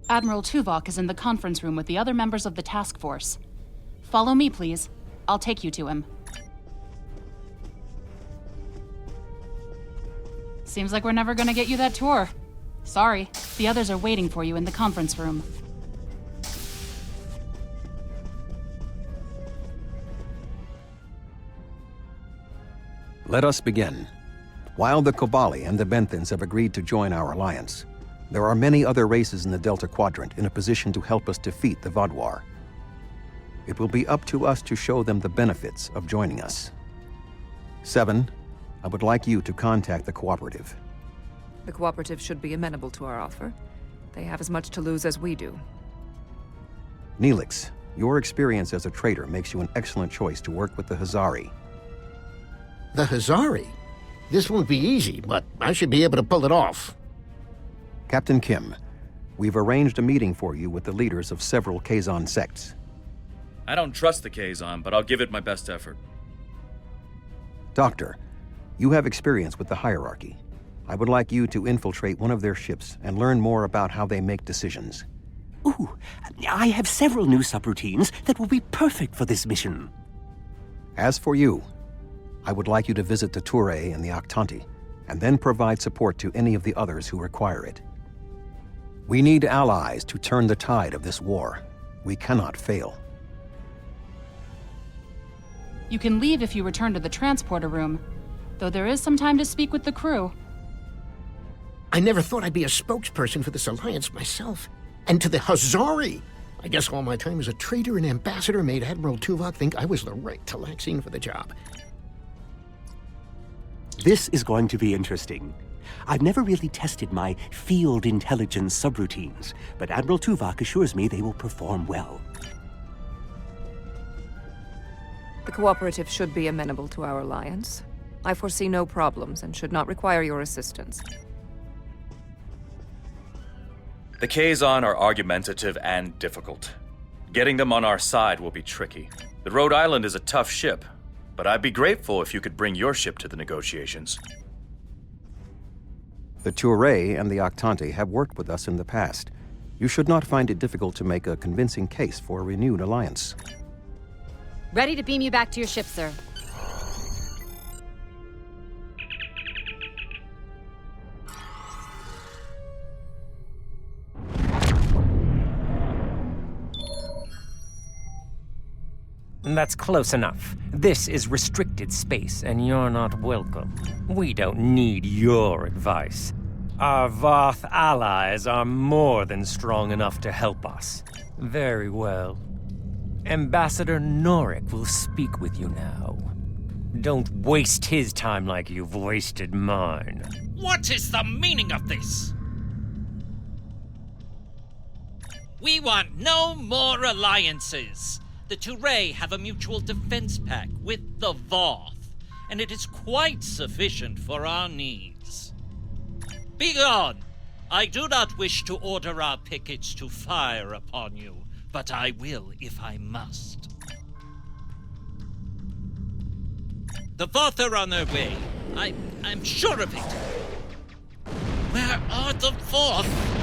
Admiral Tuvok is in the conference room with the other members of the task force. Follow me, please. I'll take you to him. Seems like we're never gonna get you that tour. Sorry, the others are waiting for you in the conference room. Let us begin. While the Kobali and the Benthans have agreed to join our alliance, there are many other races in the Delta Quadrant in a position to help us defeat the Vaadwaur. It will be up to us to show them the benefits of joining us. 7, I would like you to contact the Cooperative. The Cooperative should be amenable to our offer. They have as much to lose as we do. Neelix, your experience as a trader makes you an excellent choice to work with the Hazari. The Hazari? This won't be easy, but I should be able to pull it off. Captain Kim, we've arranged a meeting for you with the leaders of several Kazon sects. I don't trust the Kazon, but I'll give it my best effort. Doctor, you have experience with the hierarchy. I would like you to infiltrate one of their ships and learn more about how they make decisions. Ooh, I have several new subroutines that will be perfect for this mission. As for you, I would like you to visit the Touré and the Octanti, and then provide support to any of the others who require it. We need allies to turn the tide of this war. We cannot fail. You can leave if you return to the transporter room, though there is some time to speak with the crew. I never thought I'd be a spokesperson for this alliance myself. And to the Hazari! I guess all my time as a trader and ambassador made Admiral Tuvok think I was the right Talaxian for the job. This is going to be interesting. I've never really tested my field intelligence subroutines, but Admiral Tuvok assures me they will perform well. The Cooperative should be amenable to our alliance. I foresee no problems and should not require your assistance. The Kazon are argumentative and difficult. Getting them on our side will be tricky. The Rhode Island is a tough ship, but I'd be grateful if you could bring your ship to the negotiations. The Touré and the Octanti have worked with us in the past. You should not find it difficult to make a convincing case for a renewed alliance. Ready to beam you back to your ship, sir. That's close enough. This is restricted space, and you're not welcome. We don't need your advice. Our Voth allies are more than strong enough to help us. Very well. Ambassador Norik will speak with you now. Don't waste his time like you've wasted mine. What is the meaning of this? We want no more alliances. The Touré have a mutual defense pact with the Voth, and it is quite sufficient for our needs. Begone! I do not wish to order our pickets to fire upon you, but I will if I must. The Voth are on their way. I'm sure of it. Where are the Voth?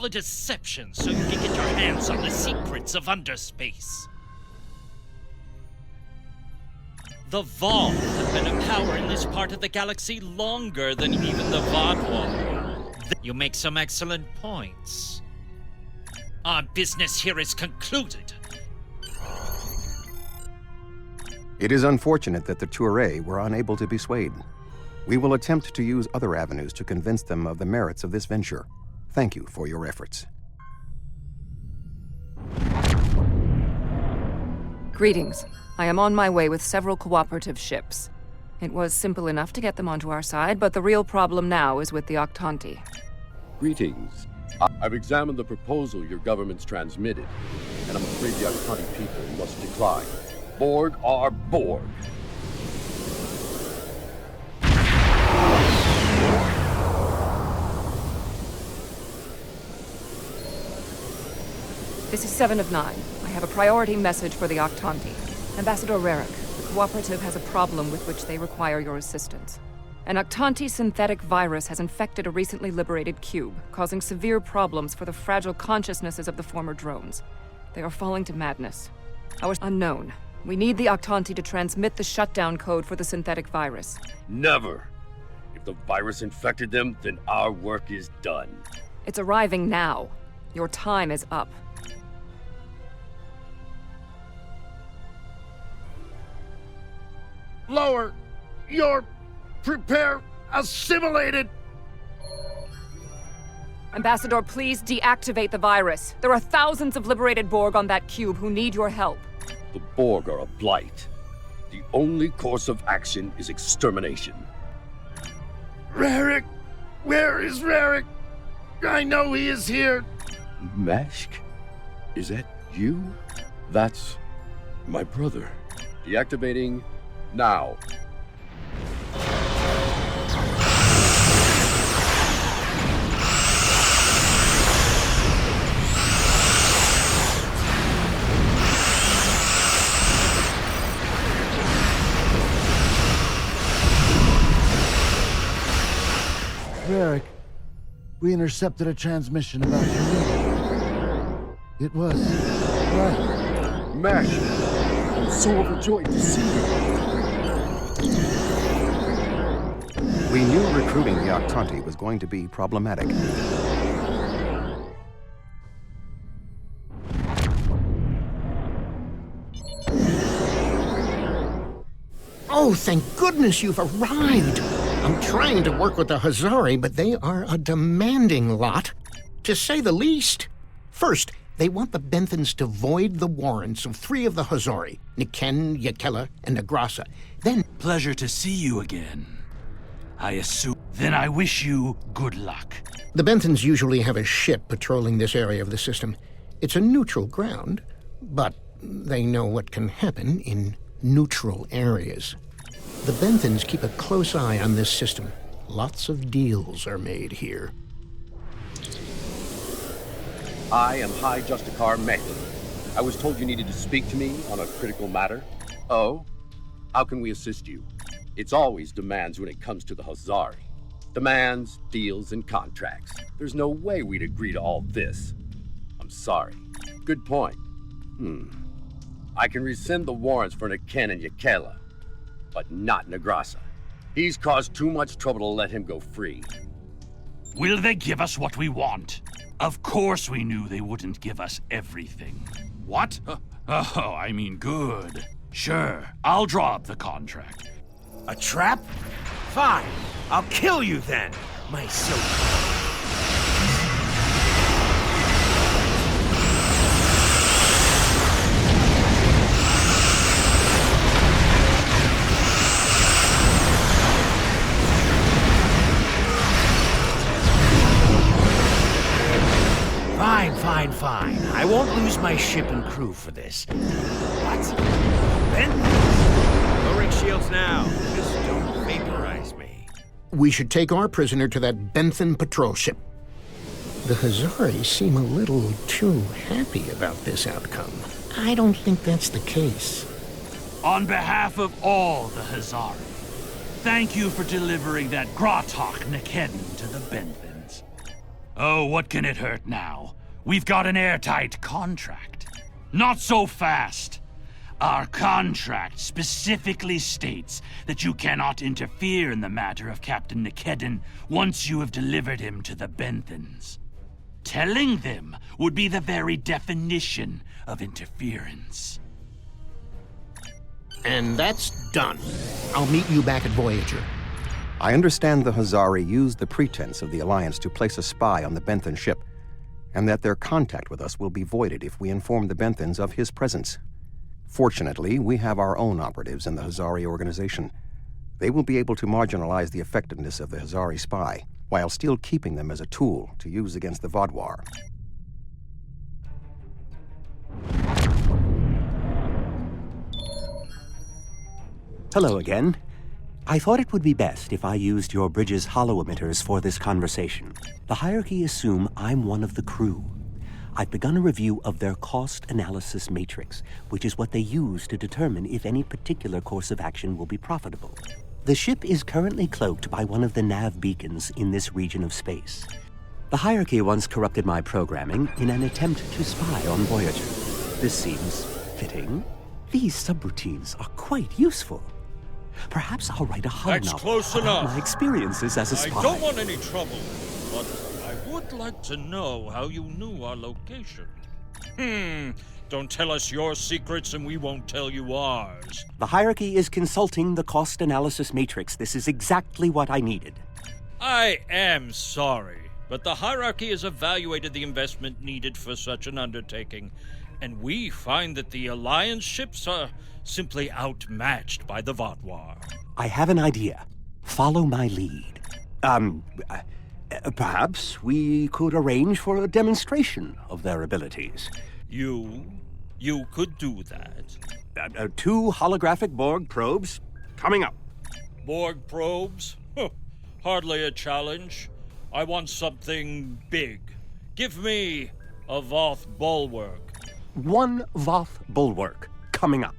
A deception so you can get your hands on the secrets of underspace. The Vaadwaur have been a power in this part of the galaxy longer than even the Vaadwaur. You make some excellent points. Our business here is concluded. It is unfortunate that the Touré were unable to be swayed. We will attempt to use other avenues to convince them of the merits of this venture. Thank you for your efforts. Greetings. I am on my way with several cooperative ships. It was simple enough to get them onto our side, but the real problem now is with the Octanti. Greetings. I've examined the proposal your government's transmitted, and I'm afraid the Octanti people must decline. Borg are Borg. This is 7 of 9. I have a priority message for the Octanti. Ambassador Rarick, the Cooperative has a problem with which they require your assistance. An Octanti synthetic virus has infected a recently liberated cube, causing severe problems for the fragile consciousnesses of the former drones. They are falling to madness. Our unknown. We need the Octanti to transmit the shutdown code for the synthetic virus. Never! If the virus infected them, then our work is done. It's arriving now. Your time is up. Lower! You're... assimilated! Ambassador, please deactivate the virus. There are thousands of liberated Borg on that cube who need your help. The Borg are a blight. The only course of action is extermination. Rarick! Where is Rarick? I know he is here! Mashk? Is that you? That's... my brother. Deactivating... now. we intercepted a transmission about your meeting. It was... right. Mash, I'm so overjoyed to see you. We knew recruiting the Octanti was going to be problematic. Oh, thank goodness you've arrived! I'm trying to work with the Hazari, but they are a demanding lot, to say the least. First, they want the Benthans to void the warrants of 3 of the Hazari, Niken, Yakela, and Agrasa. Then... Pleasure to see you again. I assume... Then I wish you good luck. The Benthans usually have a ship patrolling this area of the system. It's a neutral ground, but they know what can happen in neutral areas. The Benthans keep a close eye on this system. Lots of deals are made here. I am High Justicar Mehdi. I was told you needed to speak to me on a critical matter. Oh? How can we assist you? It's always demands when it comes to the Hazari. Demands, deals, and contracts. There's no way we'd agree to all this. I'm sorry. Good point. I can rescind the warrants for Niken and Yakela, but not Negrasa. He's caused too much trouble to let him go free. Will they give us what we want? Of course we knew they wouldn't give us everything. What? Oh, I mean good. Sure, I'll draw up the contract. A trap? Fine. I'll kill you then, my silver. Fine. I won't lose my ship and crew for this. What? Ben? Lowering shields now. Just don't vaporize me. We should take our prisoner to that Benthan patrol ship. The Hazari seem a little too happy about this outcome. I don't think that's the case. On behalf of all the Hazari, thank you for delivering that Gratok Nikedon to the Benthans. Oh, what can it hurt now? We've got an airtight contract. Not so fast. Our contract specifically states that you cannot interfere in the matter of Captain Nikedon once you have delivered him to the Benthans. Telling them would be the very definition of interference. And that's done. I'll meet you back at Voyager. I understand the Hazari used the pretense of the Alliance to place a spy on the Benthan ship, and that their contact with us will be voided if we inform the Benthans of his presence. Fortunately, we have our own operatives in the Hazari organization. They will be able to marginalize the effectiveness of the Hazari spy, while still keeping them as a tool to use against the Vaadwaur. Hello again. I thought it would be best if I used your bridge's hollow emitters for this conversation. The hierarchy assume I'm one of the crew. I've begun a review of their cost analysis matrix, which is what they use to determine if any particular course of action will be profitable. The ship is currently cloaked by one of the nav beacons in this region of space. The hierarchy once corrupted my programming in an attempt to spy on Voyager. This seems fitting. These subroutines are quite useful. Perhaps I'll write a hub novel close about enough. my experiences as a spy. I don't want any trouble, but I would like to know how you knew our location. Don't tell us your secrets and we won't tell you ours. The hierarchy is consulting the cost analysis matrix. This is exactly what I needed. I am sorry, but the hierarchy has evaluated the investment needed for such an undertaking, and we find that the Alliance ships are simply outmatched by the Vaadwaur. I have an idea. Follow my lead. Perhaps we could arrange for a demonstration of their abilities. You could do that. 2 holographic Borg probes coming up. Borg probes? Hardly a challenge. I want something big. Give me a Voth bulwark. 1 Voth bulwark coming up.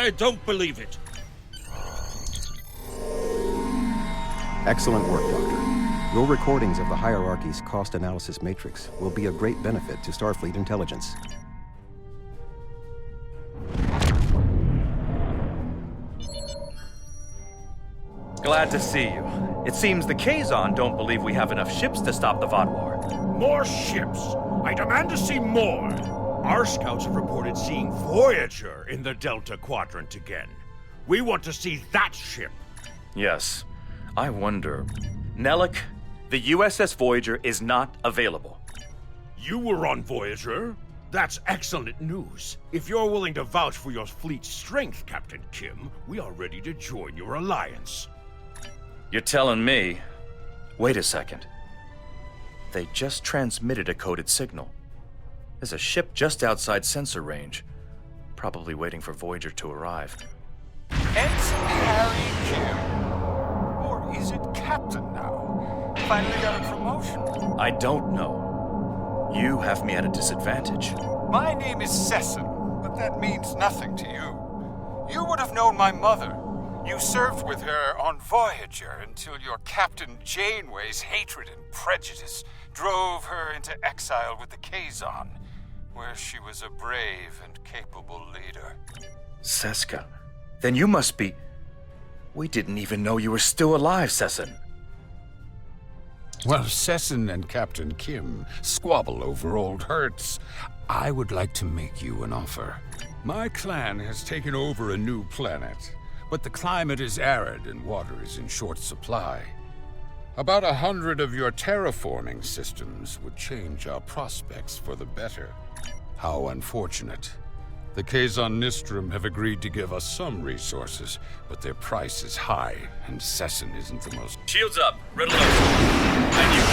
I don't believe it. Excellent work, Doctor. Your recordings of the hierarchy's cost analysis matrix will be a great benefit to Starfleet intelligence. Glad to see you. It seems the Kazon don't believe we have enough ships to stop the Vaadwaur. More ships! I demand to see more! Our scouts have reported seeing Voyager in the Delta Quadrant again. We want to see that ship. Yes. I wonder... Nellick, the USS Voyager is not available. You were on Voyager? That's excellent news. If you're willing to vouch for your fleet's strength, Captain Kim, we are ready to join your alliance. You're telling me... Wait a second. They just transmitted a coded signal. There's a ship just outside sensor range. Probably waiting for Voyager to arrive. Ensign Harry Kim. Or is it Captain now? Finally got a promotion. I don't know. You have me at a disadvantage. My name is Sesson, but that means nothing to you. You would have known my mother. You served with her on Voyager until your Captain Janeway's hatred and prejudice drove her into exile with the Kazon, where she was a brave and capable leader. Seska, then you must be... We didn't even know you were still alive, Sesson. While Sesson and Captain Kim squabble over old hurts, I would like to make you an offer. My clan has taken over a new planet, but the climate is arid and water is in short supply. About 100 of your terraforming systems would change our prospects for the better. How unfortunate. The Kazon Nistrum have agreed to give us some resources, but their price is high, and Sesson isn't the most... Shields up. Red alert. I knew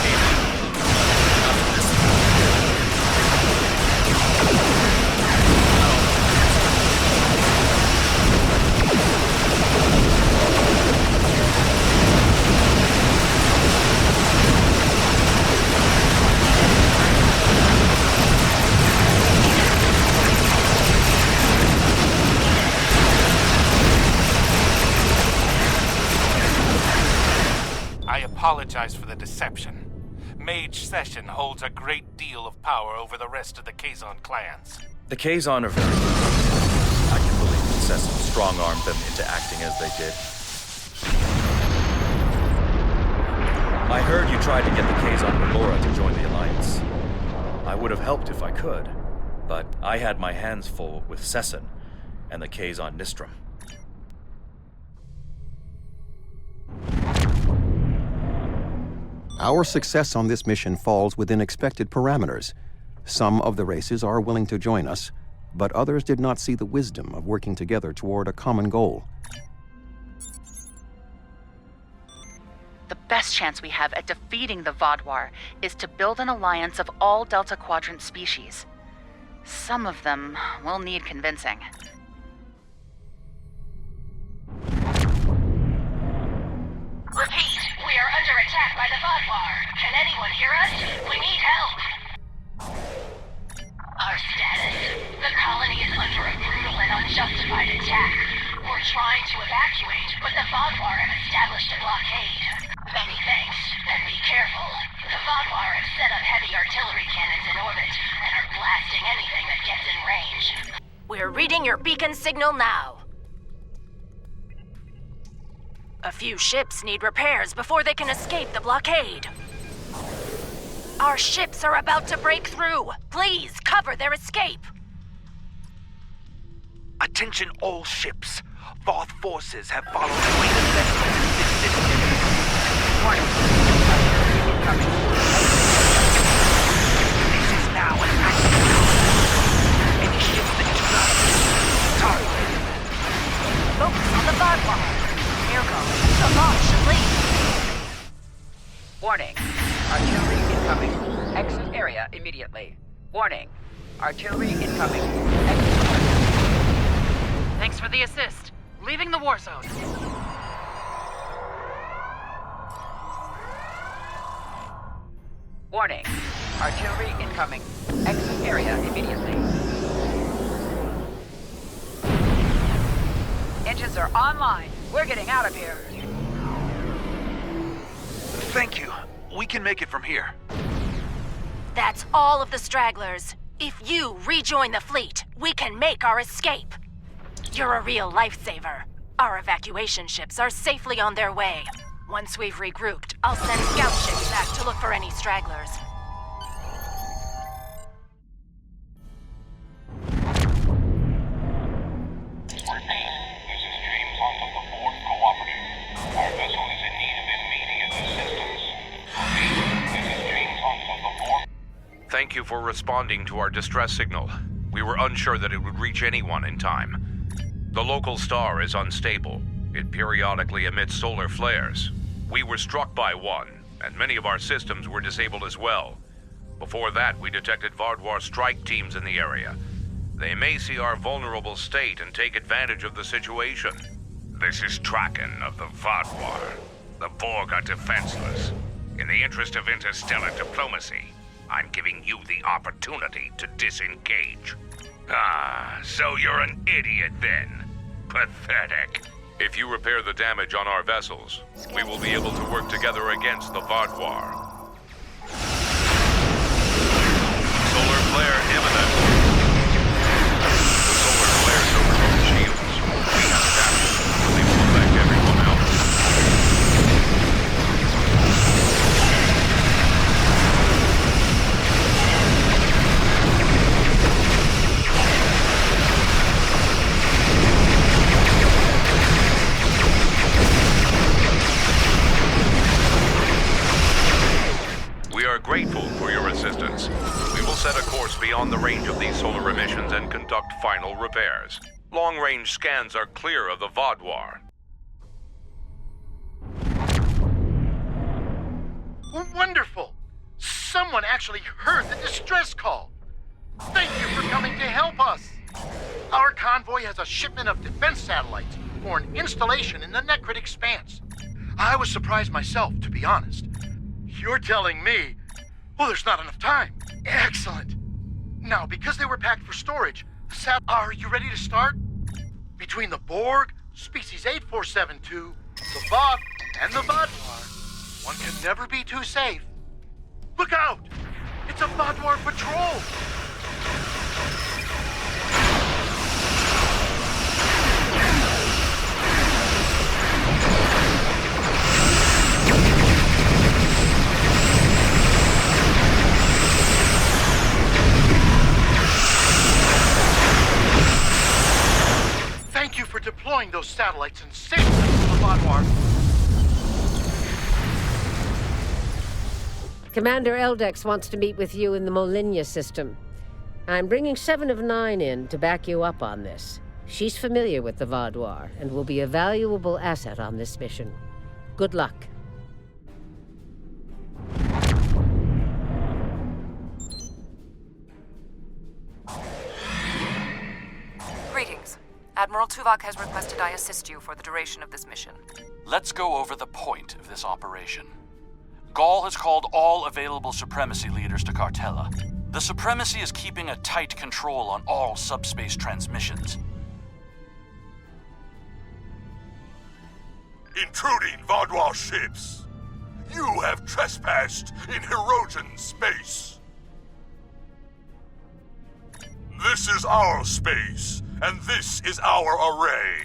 Apologize for the deception. Mage Session holds a great deal of power over the rest of the Kazon clans. The Kazon are very good. I can believe that Sesson strong-armed them into acting as they did. I heard you tried to get the Kazon Melora to join the Alliance. I would have helped if I could, but I had my hands full with Sesson and the Kazon Nistrum. Our success on this mission falls within expected parameters. Some of the races are willing to join us, but others did not see the wisdom of working together toward a common goal. The best chance we have at defeating the Vaadwaur is to build an alliance of all Delta Quadrant species. Some of them will need convincing. Repeat, we are under attack by the Vaadwaur. Can anyone hear us? We need help. Our status. The colony is under a brutal and unjustified attack. We're trying to evacuate, but the Vaadwaur have established a blockade. Many thanks, and be careful. The Vaadwaur have set up heavy artillery cannons in orbit and are blasting anything that gets in range. We're reading your beacon signal now. A few ships need repairs before they can escape the blockade. Our ships are about to break through. Please cover their escape. Attention all ships. Voth forces have followed the latest vessels in this system. Warning. Incoming. This is now an active zone. Any ships that do not target. Focus on the Vaadwaur. Here goes. The launch should leave. Warning. Artillery incoming. Exit area immediately. Warning. Artillery incoming. Exit. Thanks for the assist. Leaving the war zone. Warning. Artillery incoming. Exit area immediately. Engines are online. We're getting out of here. Thank you. We can make it from here. That's all of the stragglers. If you rejoin the fleet, we can make our escape. You're a real lifesaver. Our evacuation ships are safely on their way. Once we've regrouped, I'll send scout ships back to look for any stragglers. Thank you for responding to our distress signal. We were unsure that it would reach anyone in time. The local star is unstable. It periodically emits solar flares. We were struck by one, and many of our systems were disabled as well. Before that, we detected Vaadwaur strike teams in the area. They may see our vulnerable state and take advantage of the situation. This is Traken of the Vaadwaur. The Borg are defenseless. In the interest of interstellar diplomacy, I'm giving you the opportunity to disengage. Ah, so you're an idiot then. Pathetic. If you repair the damage on our vessels, we will be able to work together against the Vaadwaur. Solar flare imminent. The solar flares overload shields. We have adapted, but they will affect everyone else. We are grateful for your assistance. We will set a course beyond the range of these solar emissions and conduct final repairs. Long-range scans are clear of the Vaadwaur. Wonderful! Someone actually heard the distress call. Thank you for coming to help us. Our convoy has a shipment of defense satellites for an installation in the Necrit Expanse. I was surprised myself, to be honest. You're telling me, well, there's not enough time. Excellent. Now, because they were packed for storage, are you ready to start? Between the Borg, Species 8472, the Voth, and the Vaadwaur, one can never be too safe. Look out! It's a Vaadwaur patrol! Thank you for deploying those satellites and saving them from the Vaadwaur. Commander Eldex wants to meet with you in the Molinia system. I'm bringing 7 of 9 in to back you up on this. She's familiar with the Vaadwaur and will be a valuable asset on this mission. Good luck. Greetings. Admiral Tuvok has requested I assist you for the duration of this mission. Let's go over the point of this operation. Gaul has called all available Supremacy leaders to Cartella. The Supremacy is keeping a tight control on all subspace transmissions. Intruding Vaadwaur ships! You have trespassed in Hirogen space! This is our space, and this is our array.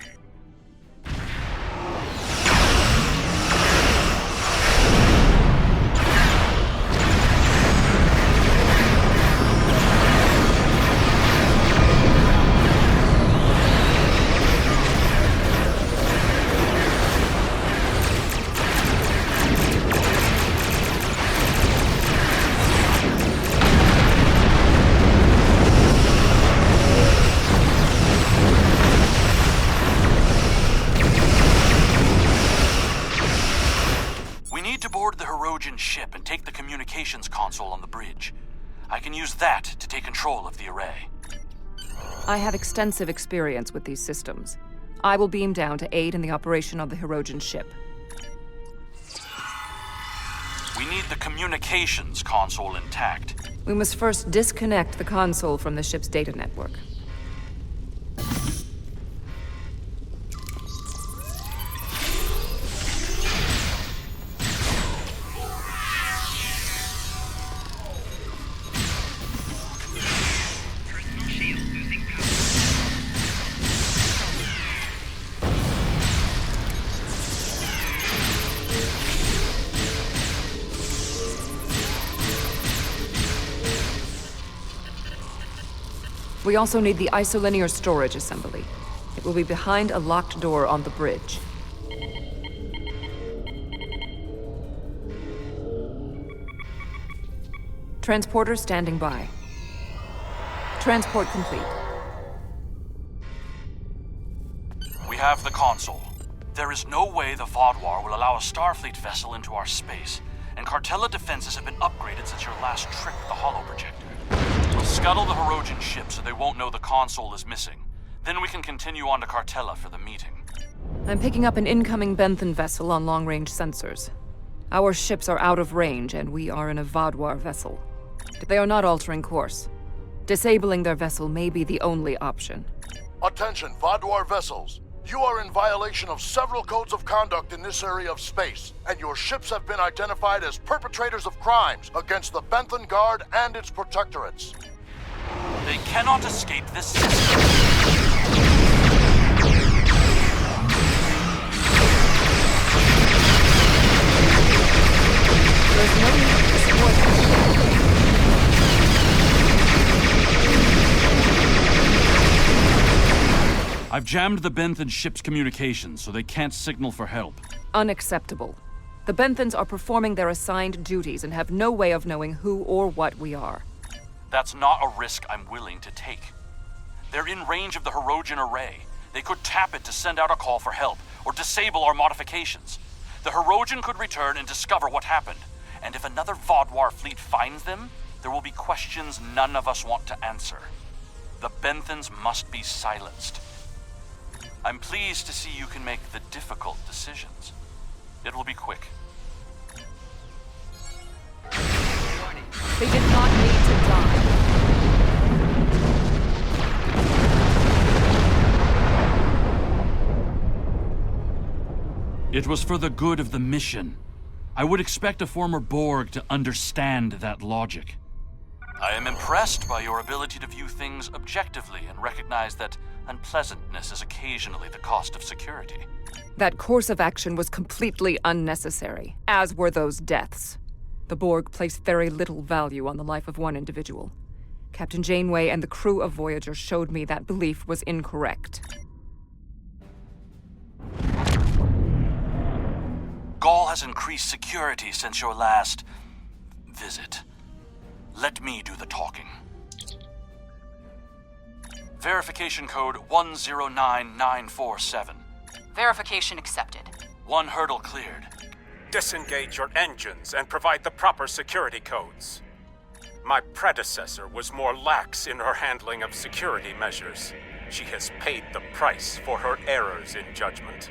Ship and take the communications console on the bridge. I can use that to take control of the array. I have extensive experience with these systems. I will beam down to aid in the operation of the Hirogen ship. We need the communications console intact. We must first disconnect the console from the ship's data network. We also need the isolinear storage assembly. It will be behind a locked door on the bridge. Transporter standing by. Transport complete. We have the console. There is no way the Vaadwaur will allow a Starfleet vessel into our space, and Cartella defenses have been upgraded since your last trip with the holoprojector. We'll scuttle the Hirogen ship so they won't know the console is missing. Then we can continue on to Cartella for the meeting. I'm picking up an incoming Benthan vessel on long-range sensors. Our ships are out of range, and we are in a Vaadwaur vessel. They are not altering course. Disabling their vessel may be the only option. Attention, Vaadwaur vessels. You are in violation of several codes of conduct in this area of space, and your ships have been identified as perpetrators of crimes against the Benthan Guard and its protectorates. They cannot escape this system. There's no need to support them. I've jammed the Benthan ship's communications so they can't signal for help. Unacceptable. The Benthans are performing their assigned duties and have no way of knowing who or what we are. That's not a risk I'm willing to take. They're in range of the Hirogen array. They could tap it to send out a call for help, or disable our modifications. The Hirogen could return and discover what happened. And if another Vaadwaur fleet finds them, there will be questions none of us want to answer. The Benthans must be silenced. I'm pleased to see you can make the difficult decisions. It will be quick. They did not need to die. It was for the good of the mission. I would expect a former Borg to understand that logic. I am impressed by your ability to view things objectively and recognize that unpleasantness is occasionally the cost of security. That course of action was completely unnecessary, as were those deaths. The Borg placed very little value on the life of one individual. Captain Janeway and the crew of Voyager showed me that belief was incorrect. Gall has increased security since your last visit. Let me do the talking. Verification code 109947. Verification accepted. One hurdle cleared. Disengage your engines and provide the proper security codes. My predecessor was more lax in her handling of security measures. She has paid the price for her errors in judgment.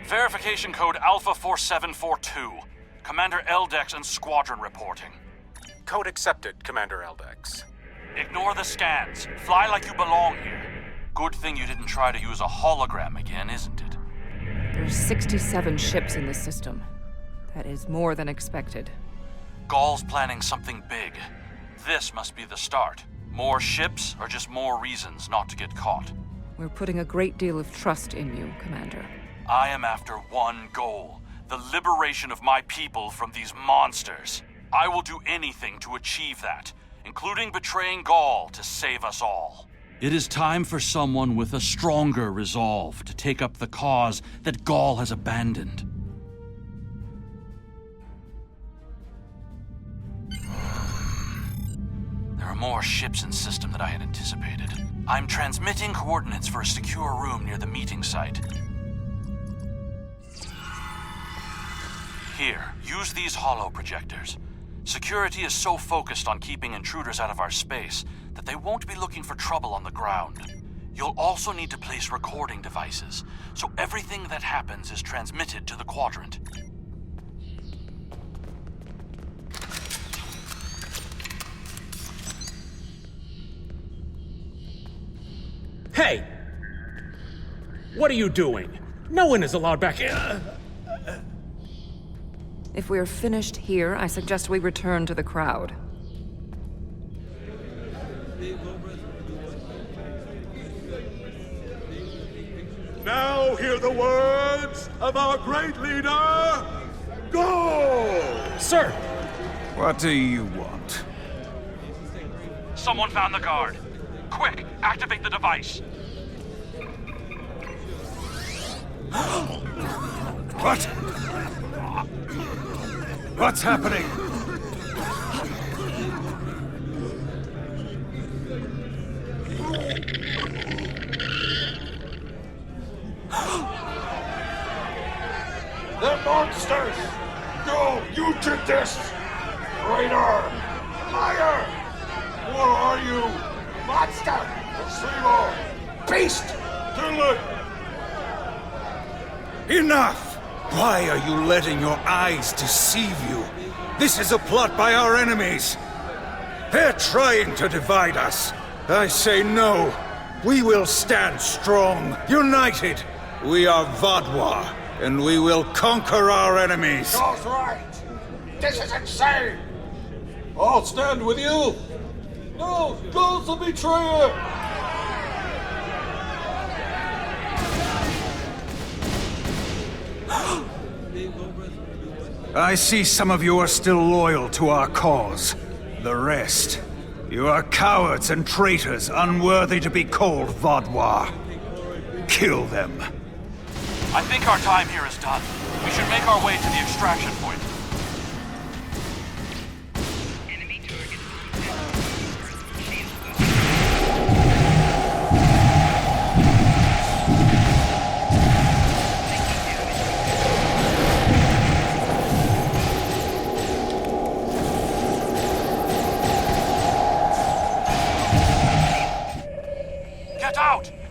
Verification code Alpha 4742. Commander Eldex and Squadron reporting. Code accepted, Commander Eldex. Ignore the scans. Fly like you belong here. Good thing you didn't try to use a hologram again, isn't it? There's 67 ships in this system. That is more than expected. Gall's planning something big. This must be the start. More ships, or just more reasons not to get caught? We're putting a great deal of trust in you, Commander. I am after one goal: the liberation of my people from these monsters. I will do anything to achieve that, including betraying Gaul to save us all. It is time for someone with a stronger resolve to take up the cause that Gaul has abandoned. There are more ships in system than I had anticipated. I'm transmitting coordinates for a secure room near the meeting site. Here, use these holo projectors. Security is so focused on keeping intruders out of our space that they won't be looking for trouble on the ground. You'll also need to place recording devices, so everything that happens is transmitted to the quadrant. Hey! What are you doing? No one is allowed back in. If we're finished here, I suggest we return to the crowd. Now hear the words of our great leader, Go! Sir! What do you want? Someone found the guard. Quick, activate the device. What? What's happening? They're monsters! No, you did this! Traitor! Liar! What are you? Monster! Deceiver! Beast! Kill it! Enough! Why are you letting your eyes deceive you? This is a plot by our enemies. They're trying to divide us. I say no. We will stand strong, united. We are Vaadwaur, and we will conquer our enemies. Go's right! This is insane! I'll stand with you! No! Go's the betrayer! I see some of you are still loyal to our cause. The rest, you are cowards and traitors unworthy to be called Vaadwaur. Kill them. I think our time here is done. We should make our way to the extraction point.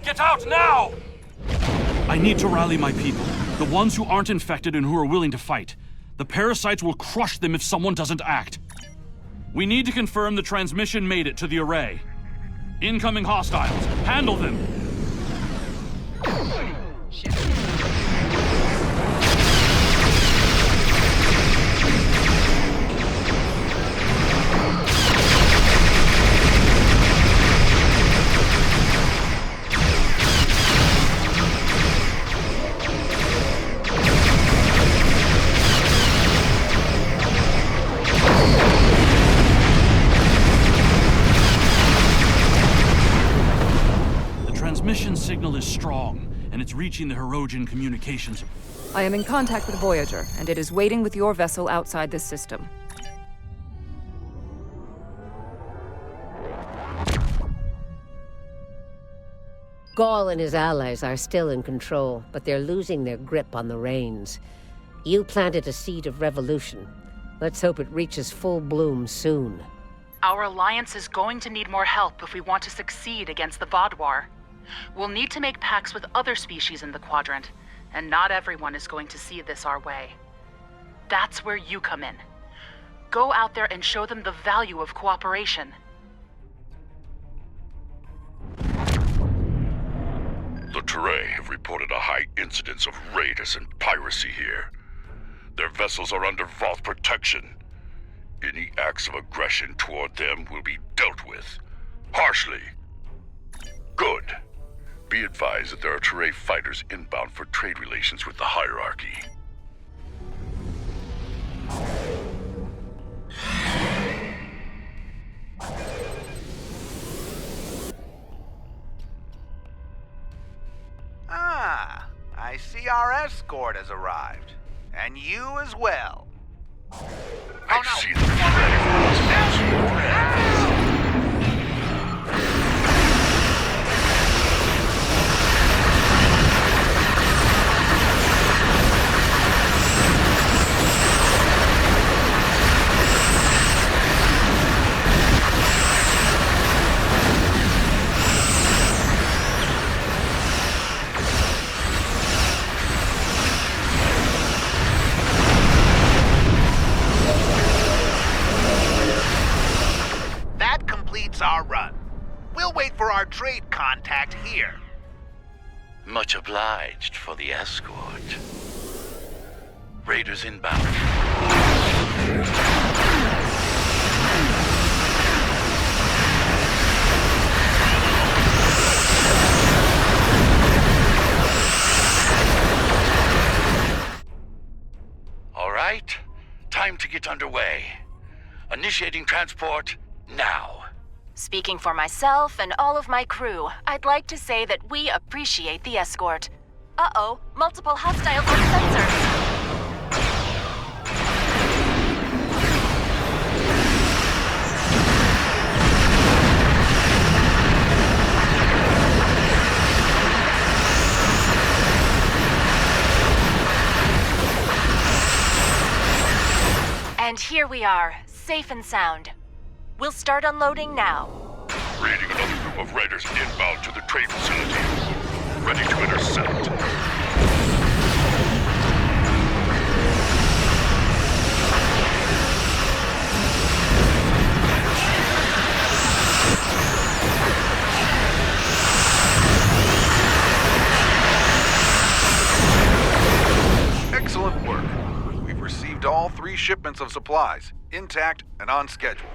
Get out now! I need to rally my people. The ones who aren't infected and who are willing to fight. The parasites will crush them if someone doesn't act. We need to confirm the transmission made it to the array. Incoming hostiles. Handle them! Mission signal is strong, and it's reaching the Hirogen communications. I am in contact with Voyager, and it is waiting with your vessel outside this system. Gaul and his allies are still in control, but they're losing their grip on the reins. You planted a seed of revolution. Let's hope it reaches full bloom soon. Our alliance is going to need more help if we want to succeed against the Vaadwaur. We'll need to make pacts with other species in the Quadrant, and not everyone is going to see this our way. That's where you come in. Go out there and show them the value of cooperation. The Teray have reported a high incidence of raiders and piracy here. Their vessels are under Voth protection. Any acts of aggression toward them will be dealt with harshly. Good. Be advised that there are Teray fighters inbound for trade relations with the hierarchy. Ah, I see our escort has arrived. And you as well. I see them ready for us. Our run. We'll wait for our trade contact here. Much obliged for the escort. Raiders inbound. All right, time to get underway. Initiating transport now. Speaking for myself and all of my crew, I'd like to say that we appreciate the escort. Uh-oh, multiple hostiles on sensors. And here we are, safe and sound. We'll start unloading now. Raiding another group of raiders inbound to the trade facility. Ready to intercept. Excellent work. We've received all 3 shipments of supplies, intact and on schedule.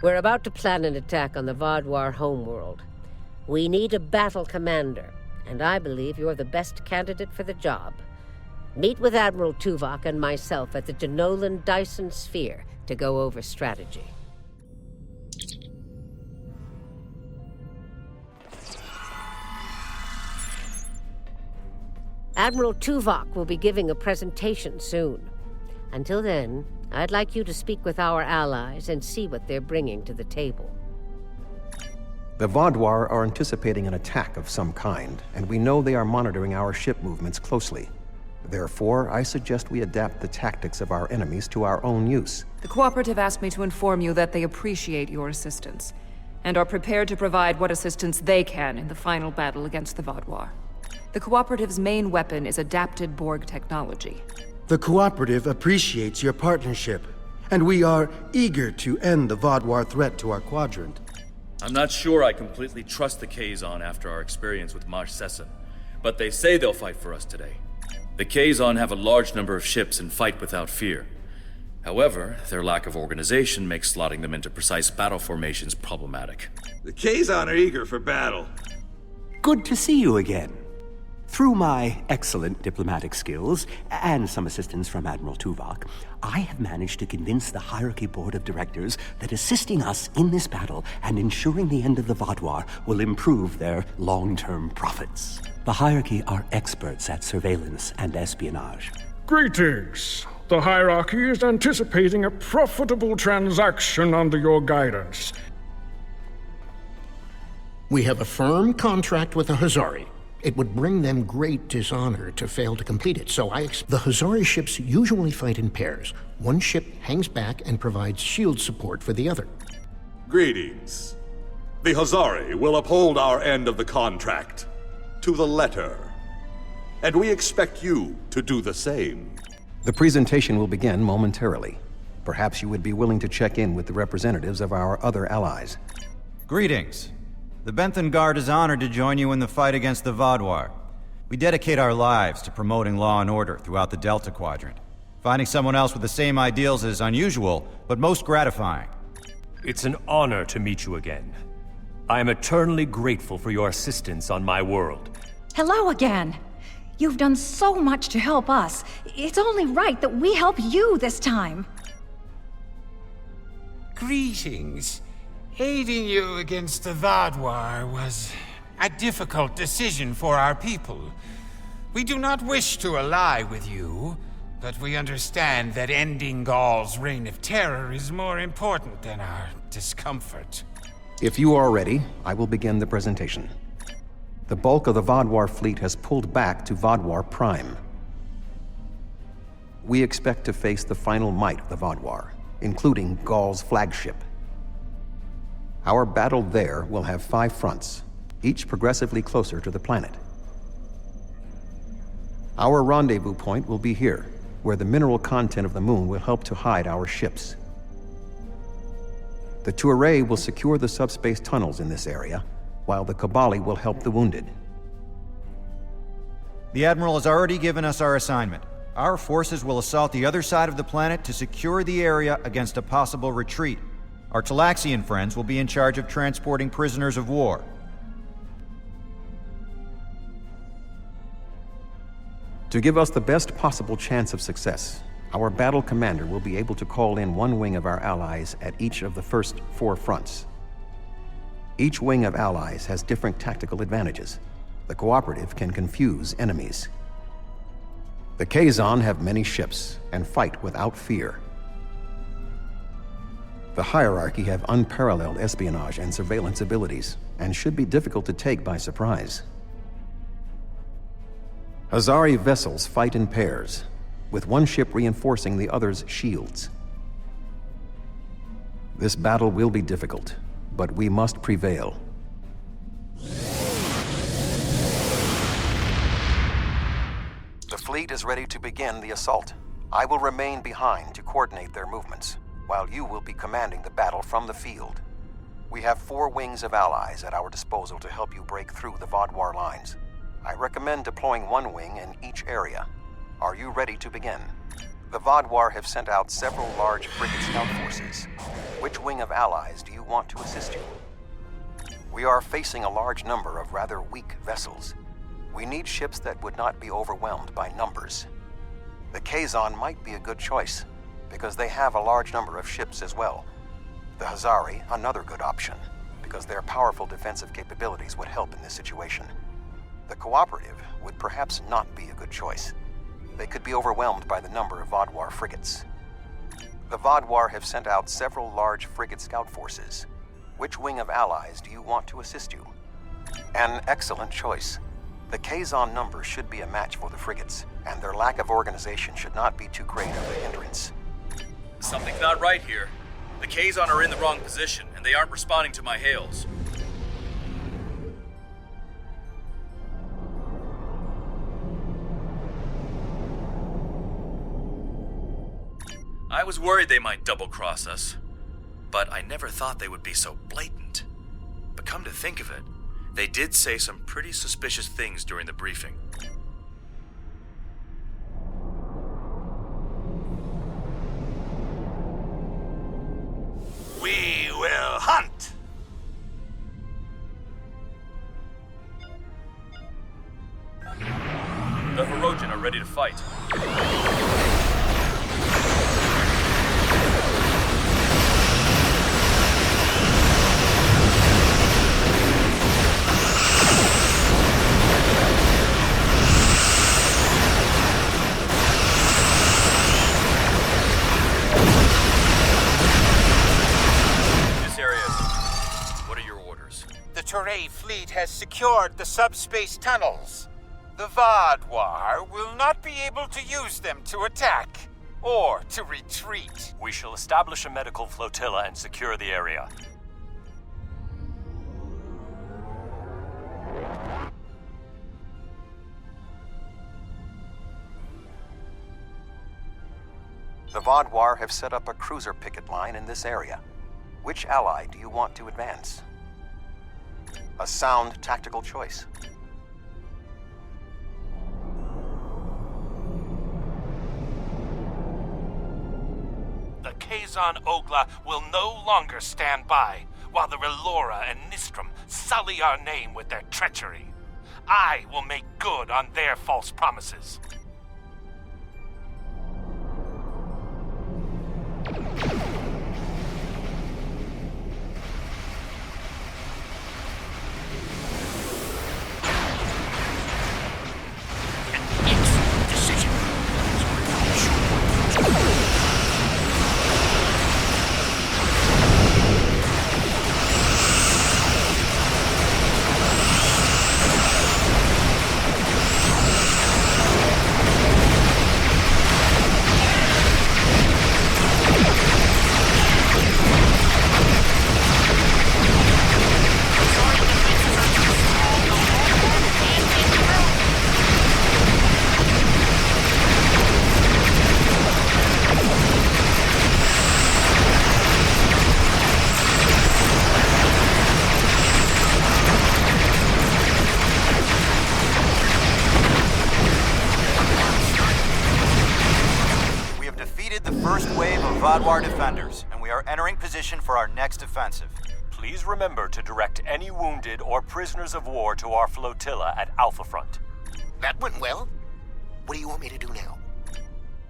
We're about to plan an attack on the Vaadwaur homeworld. We need a battle commander, and I believe you're the best candidate for the job. Meet with Admiral Tuvok and myself at the Denolan Dyson Sphere to go over strategy. Admiral Tuvok will be giving a presentation soon. Until then, I'd like you to speak with our allies and see what they're bringing to the table. The Vaadwaur are anticipating an attack of some kind, and we know they are monitoring our ship movements closely. Therefore, I suggest we adapt the tactics of our enemies to our own use. The Cooperative asked me to inform you that they appreciate your assistance, and are prepared to provide what assistance they can in the final battle against the Vaadwaur. The Cooperative's main weapon is adapted Borg technology. The Cooperative appreciates your partnership, and we are eager to end the Vaadwaur threat to our quadrant. I'm not sure I completely trust the Kazon after our experience with Maj Sesson, but they say they'll fight for us today. The Kazon have a large number of ships and fight without fear. However, their lack of organization makes slotting them into precise battle formations problematic. The Kazon are eager for battle. Good to see you again. Through my excellent diplomatic skills, and some assistance from Admiral Tuvok, I have managed to convince the Hierarchy Board of Directors that assisting us in this battle and ensuring the end of the Vaadwaur will improve their long-term profits. The Hierarchy are experts at surveillance and espionage. Greetings. The Hierarchy is anticipating a profitable transaction under your guidance. We have a firm contract with the Hazari. It would bring them great dishonor to fail to complete it, so the Hazari ships usually fight in pairs. One ship hangs back and provides shield support for the other. Greetings. The Hazari will uphold our end of the contract, to the letter. And we expect you to do the same. The presentation will begin momentarily. Perhaps you would be willing to check in with the representatives of our other allies. Greetings. The Benthan Guard is honored to join you in the fight against the Vaadwaur. We dedicate our lives to promoting law and order throughout the Delta Quadrant. Finding someone else with the same ideals is unusual, but most gratifying. It's an honor to meet you again. I am eternally grateful for your assistance on my world. Hello again. You've done so much to help us. It's only right that we help you this time. Greetings. Aiding you against the Vaadwaur was a difficult decision for our people. We do not wish to ally with you, but we understand that ending Gaul's reign of terror is more important than our discomfort. If you are ready, I will begin the presentation. The bulk of the Vaadwaur fleet has pulled back to Vaadwaur Prime. We expect to face the final might of the Vaadwaur, including Gaul's flagship. Our battle there will have 5 fronts, each progressively closer to the planet. Our rendezvous point will be here, where the mineral content of the moon will help to hide our ships. The Touré will secure the subspace tunnels in this area, while the Kobali will help the wounded. The Admiral has already given us our assignment. Our forces will assault the other side of the planet to secure the area against a possible retreat. Our Talaxian friends will be in charge of transporting prisoners of war. To give us the best possible chance of success, our battle commander will be able to call in one wing of our allies at each of the first 4 fronts. Each wing of allies has different tactical advantages. The cooperative can confuse enemies. The Kazon have many ships and fight without fear. The hierarchy have unparalleled espionage and surveillance abilities, and should be difficult to take by surprise. Hazari vessels fight in pairs, with one ship reinforcing the other's shields. This battle will be difficult, but we must prevail. The fleet is ready to begin the assault. I will remain behind to coordinate their movements, while you will be commanding the battle from the field. We have 4 wings of allies at our disposal to help you break through the Vaadwaur lines. I recommend deploying 1 wing in each area. Are you ready to begin? The Vaadwaur have sent out several large frigate scout forces. Which wing of allies do you want to assist you? We are facing a large number of rather weak vessels. We need ships that would not be overwhelmed by numbers. The Kazon might be a good choice, because they have a large number of ships as well. The Hazari, another good option, because their powerful defensive capabilities would help in this situation. The Cooperative would perhaps not be a good choice. They could be overwhelmed by the number of Vaadwaur frigates. The Vaadwaur have sent out several large frigate scout forces. Which wing of allies do you want to assist you? An excellent choice. The Kazon number should be a match for the frigates, and their lack of organization should not be too great of a hindrance. Something's not right here. The Kazon are in the wrong position, and they aren't responding to my hails. I was worried they might double-cross us, but I never thought they would be so blatant. But come to think of it, they did say some pretty suspicious things during the briefing. We will hunt! The Hirogen are ready to fight. The Touré fleet has secured the subspace tunnels. The Vaadwaur will not be able to use them to attack or to retreat. We shall establish a medical flotilla and secure the area. The Vaadwaur have set up a cruiser picket line in this area. Which ally do you want to advance? A sound tactical choice. The Kazon Ogla will no longer stand by. while the Relora and Nistrum sully our name with their treachery. I will make good on their false promises. Vaadwaur defenders, and we are entering position for our next offensive. Please remember to direct any wounded or prisoners of war to our flotilla at Alpha Front. That went well. What do you want me to do now?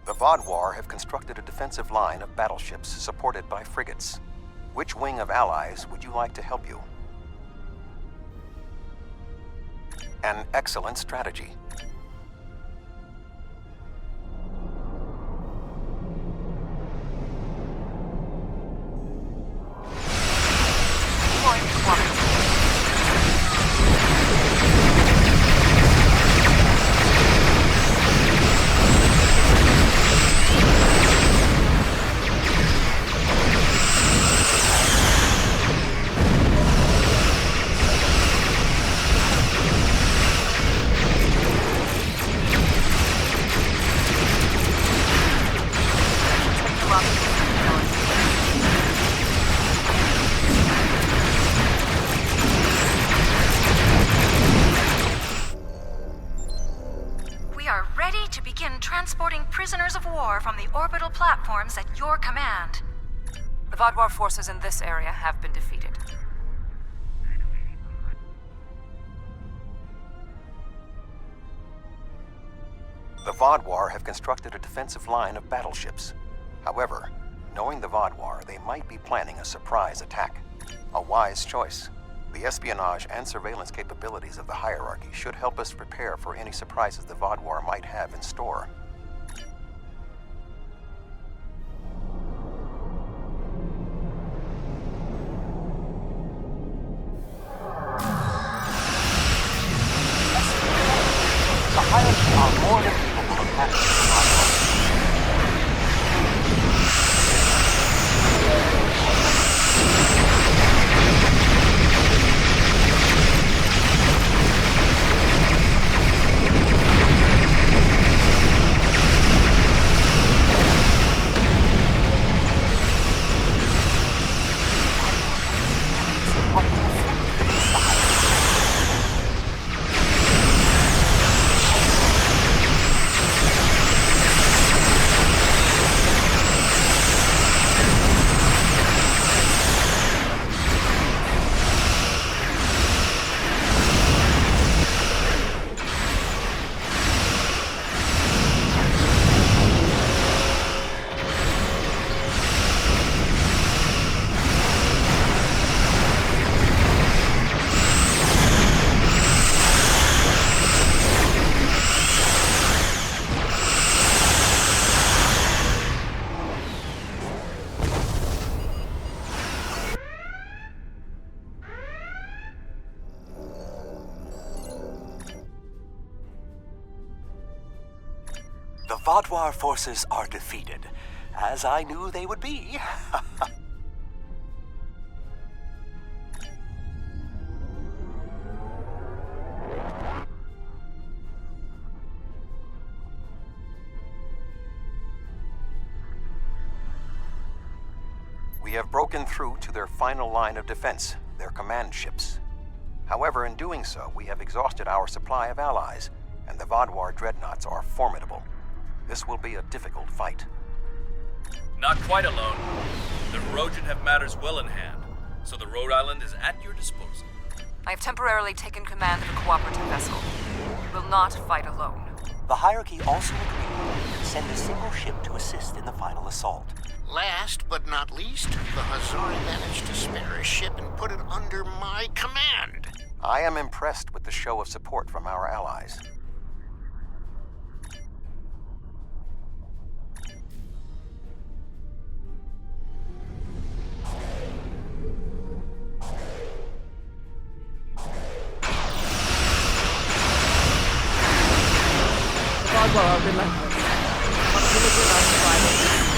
The Vaadwaur have constructed a defensive line of battleships supported by frigates. Which wing of allies would you like to help you? An excellent strategy. Transporting prisoners of war from the orbital platforms at your command. The Vaadwaur forces in this area have been defeated. The Vaadwaur have constructed a defensive line of battleships. However, knowing the Vaadwaur, they might be planning a surprise attack. A wise choice. The espionage and surveillance capabilities of the hierarchy should help us prepare for any surprises the Vaadwaur might have in store. The hierarchy are more than capable of capturing the Vaadwaur. The Vaadwaur forces are defeated, as I knew they would be. We have broken through to their final line of defense, their command ships. However, in doing so, we have exhausted our supply of allies, and the Vaadwaur dreadnoughts are formidable. This will be a difficult fight. Not quite alone. The Hirogen have matters well in hand, so the Rhode Island is at your disposal. I have temporarily taken command of a cooperative vessel. We will not fight alone. The hierarchy also agreed to send a single ship to assist in the final assault. Last but not least, the Hazari managed to spare a ship and put it under my command. I am impressed with the show of support from our allies. Vaadwaur are relentless. Hostility and survival.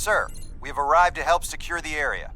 Sir, we have arrived to help secure the area.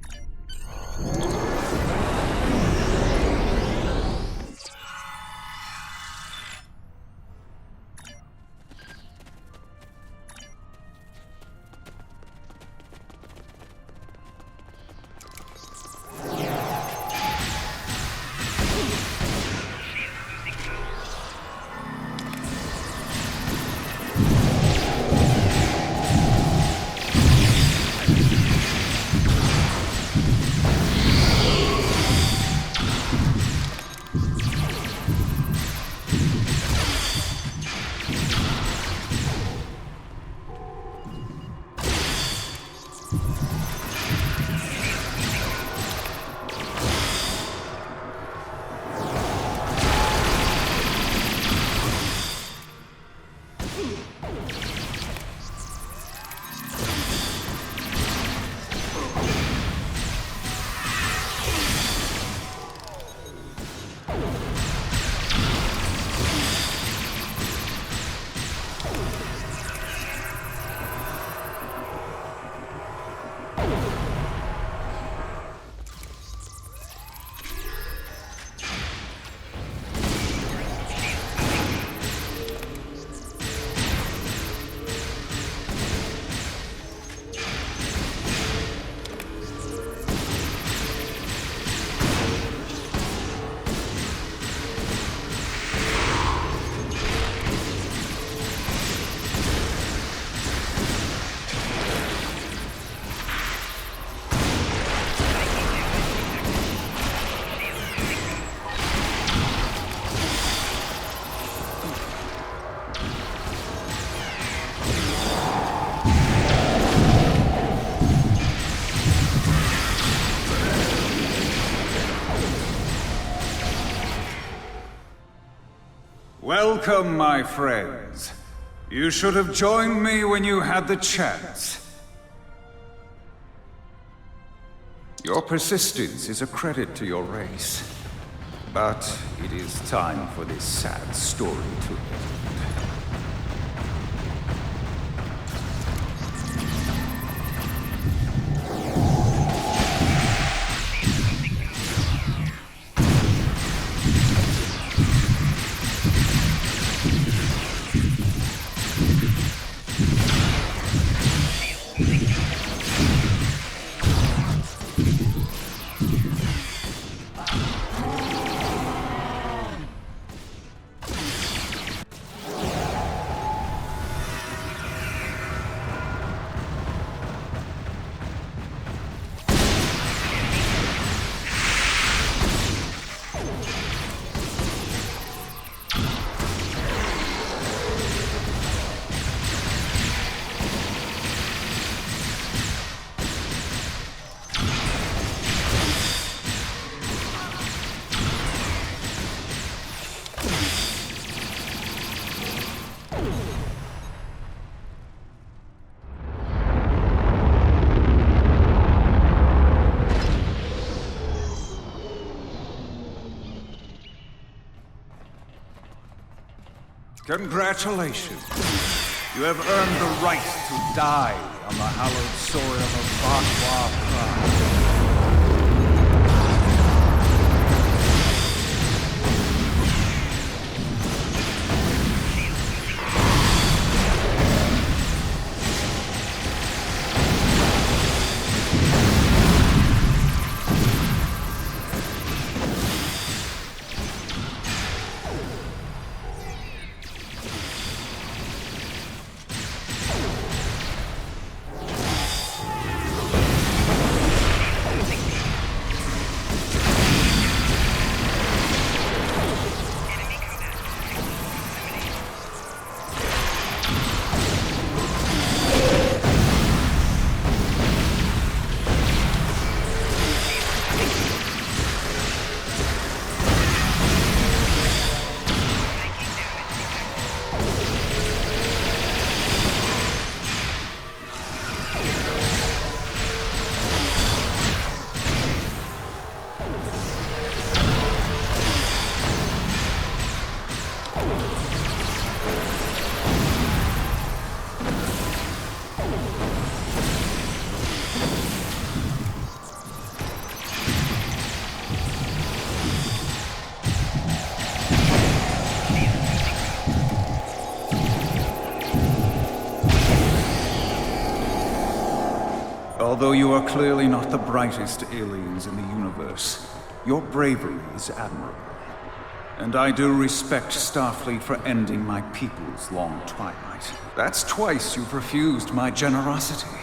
Welcome, my friends. You should have joined me when you had the chance. Your persistence is a credit to your race. But it is time for this sad story to end. Congratulations. You have earned the right to die on the hallowed soil of Vaadwaur. Although you are clearly not the brightest aliens in the universe, your bravery is admirable. And I do respect Starfleet for ending my people's long twilight. That's twice you've refused my generosity.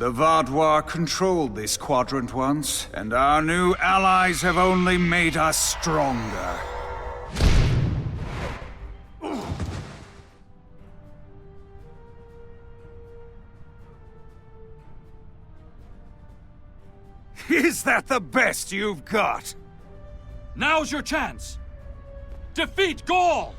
The Vaadwaur controlled this quadrant once, and our new allies have only made us stronger. Is that the best you've got? Now's your chance! Defeat Gaul!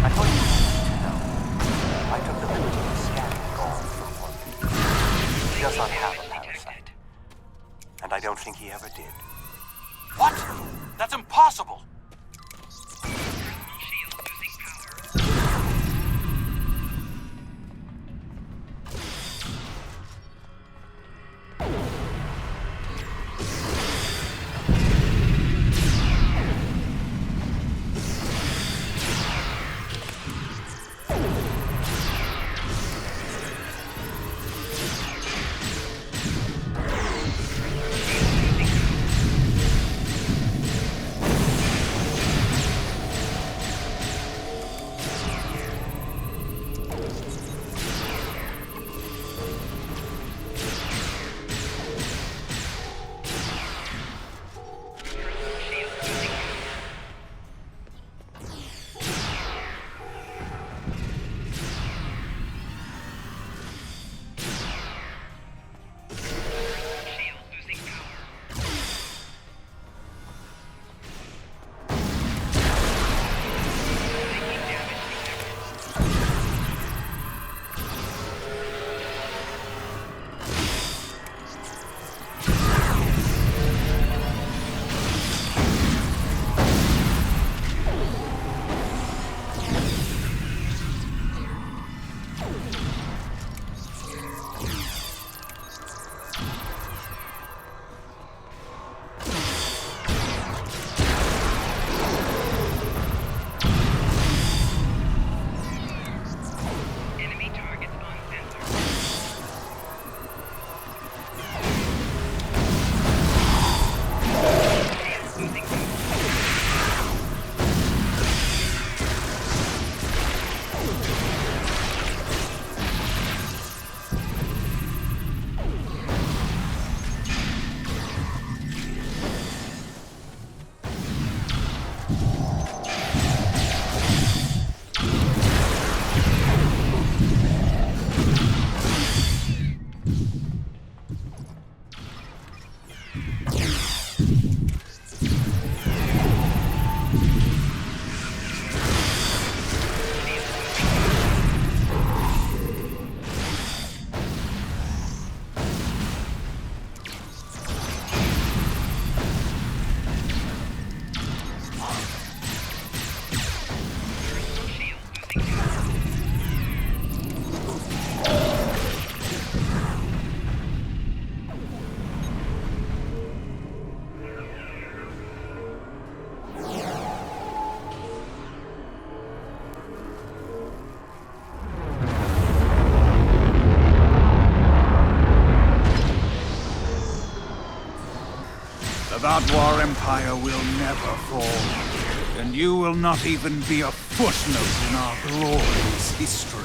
I thought you wanted to know. I took the liberty of scanning Gaul for orbit. He does not have a parasite. And I don't think he ever did. What? That's impossible! The Vaadwaur Empire will never fall, and you will not even be a footnote in our glorious history.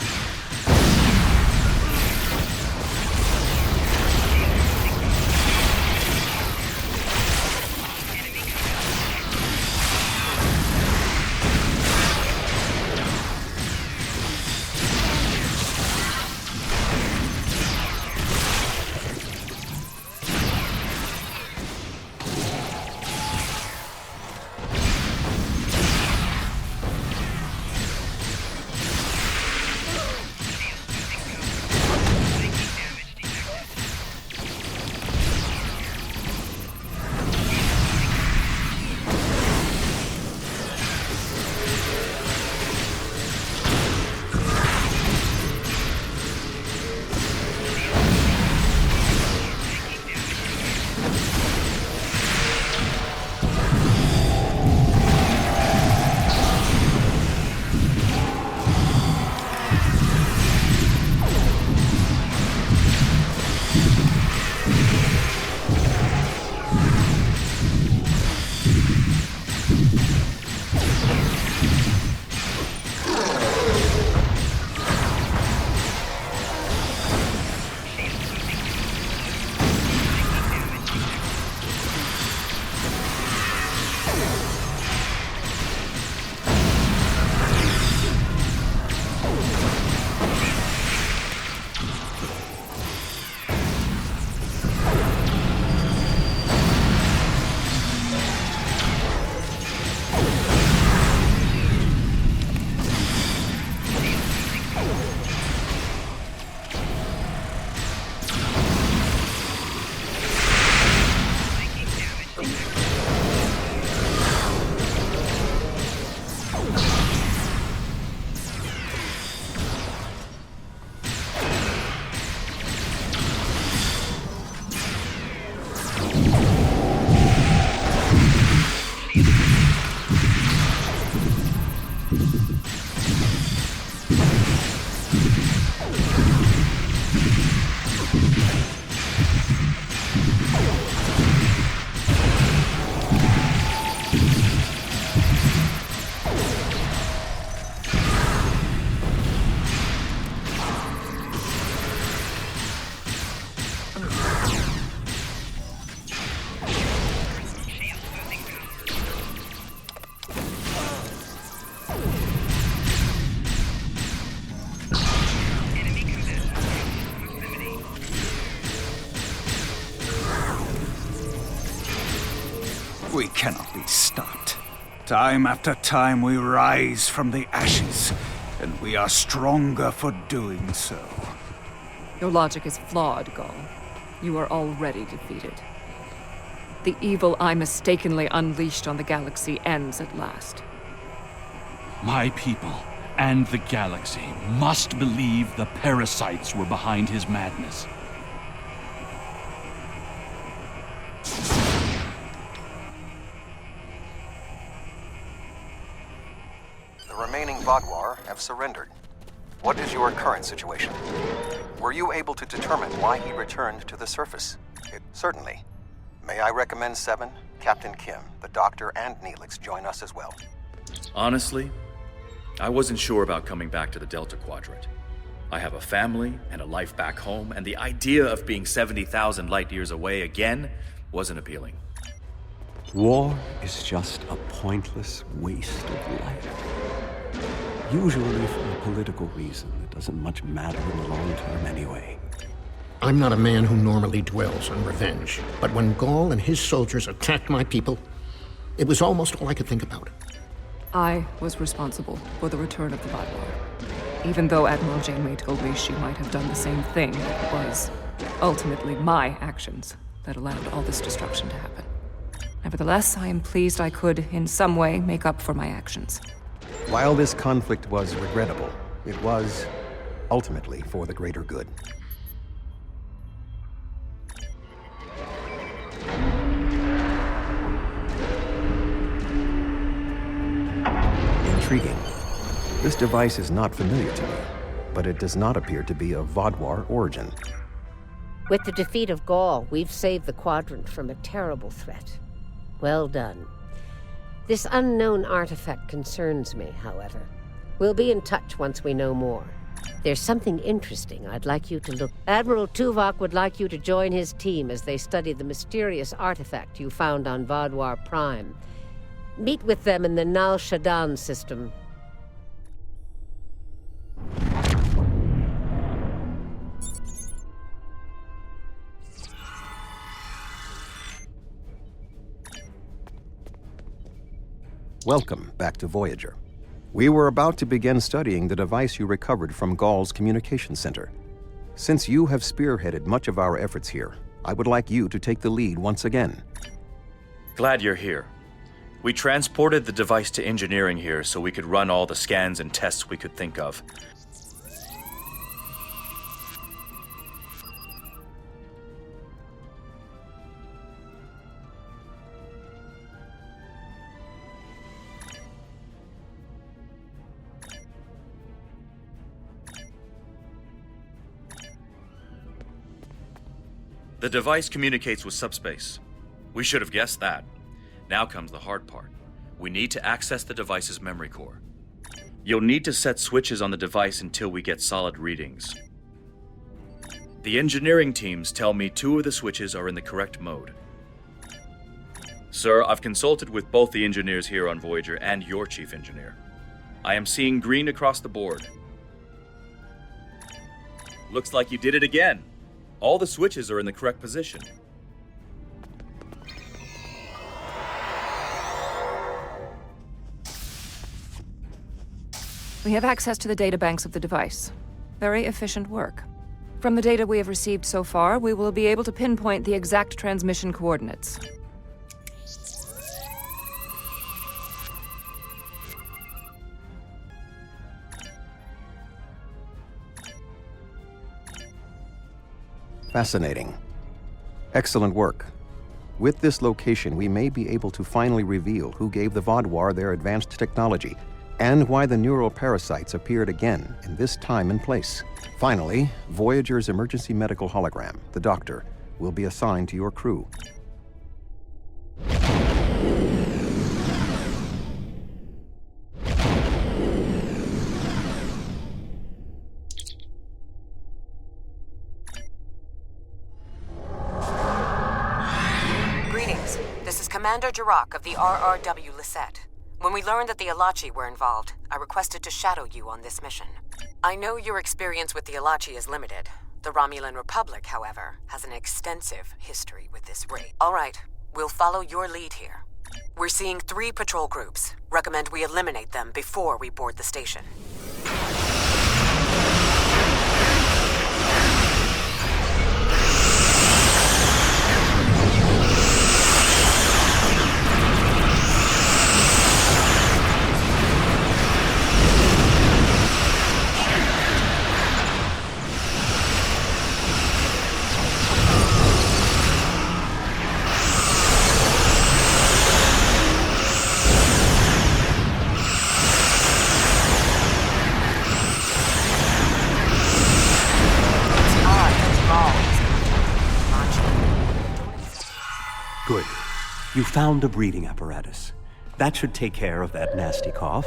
We cannot be stopped. Time after time we rise from the ashes, and we are stronger for doing so. Your logic is flawed, Gaul. You are already defeated. The evil I mistakenly unleashed on the galaxy ends at last. My people and the galaxy must believe the parasites were behind his madness. The remaining Vaadwaur have surrendered. What is your current situation? Were you able to determine why he returned to the surface? Certainly. May I recommend Seven, Captain Kim, the Doctor, and Neelix join us as well? Honestly, I wasn't sure about coming back to the Delta Quadrant. I have a family and a life back home, and the idea of being 70,000 light years away again wasn't appealing. War is just a pointless waste of life. Usually for a political reason that doesn't much matter in the long term anyway. I'm not a man who normally dwells on revenge, but when Gaul and his soldiers attacked my people, it was almost all I could think about. I was responsible for the return of the Vaadwaur. Even though Admiral Janeway told me she might have done the same thing, it was ultimately my actions that allowed all this destruction to happen. Nevertheless, I am pleased I could, in some way, make up for my actions. While this conflict was regrettable, it was ultimately for the greater good. Intriguing. This device is not familiar to me, but it does not appear to be of Vaadwaur origin. With the defeat of Gaul, we've saved the Quadrant from a terrible threat. Well done. This unknown artifact concerns me, however. We'll be in touch once we know more. There's something interesting I'd like you to look. Admiral Tuvok would like you to join his team as they study the mysterious artifact you found on Vaadwaur Prime. Meet with them in the Nal Shadan system. Welcome back to Voyager. We were about to begin studying the device you recovered from Gaul's communication center. Since you have spearheaded much of our efforts here, I would like you to take the lead once again. Glad you're here. We transported the device to engineering here so we could run all the scans and tests we could think of. The device communicates with subspace. We should have guessed that. Now comes the hard part. We need to access the device's memory core. You'll need to set switches on the device until we get solid readings. The engineering teams tell me 2 of the switches are in the correct mode. Sir, I've consulted with both the engineers here on Voyager and your chief engineer. I am seeing green across the board. Looks like you did it again. All the switches are in the correct position. We have access to the databanks of the device. Very efficient work. From the data we have received so far, we will be able to pinpoint the exact transmission coordinates. Fascinating. Excellent work. With this location, we may be able to finally reveal who gave the Vaadwaur their advanced technology and why the neural parasites appeared again in this time and place. Finally, Voyager's emergency medical hologram, the Doctor, will be assigned to your crew. Greetings. This is Commander Jirok of the RRW Lisette. When we learned that the Alachi were involved, I requested to shadow you on this mission. I know your experience with the Alachi is limited. The Romulan Republic, however, has an extensive history with this race. All right, we'll follow your lead here. We're seeing 3 patrol groups. Recommend we eliminate them before we board the station. Good. You found a breathing apparatus. That should take care of that nasty cough.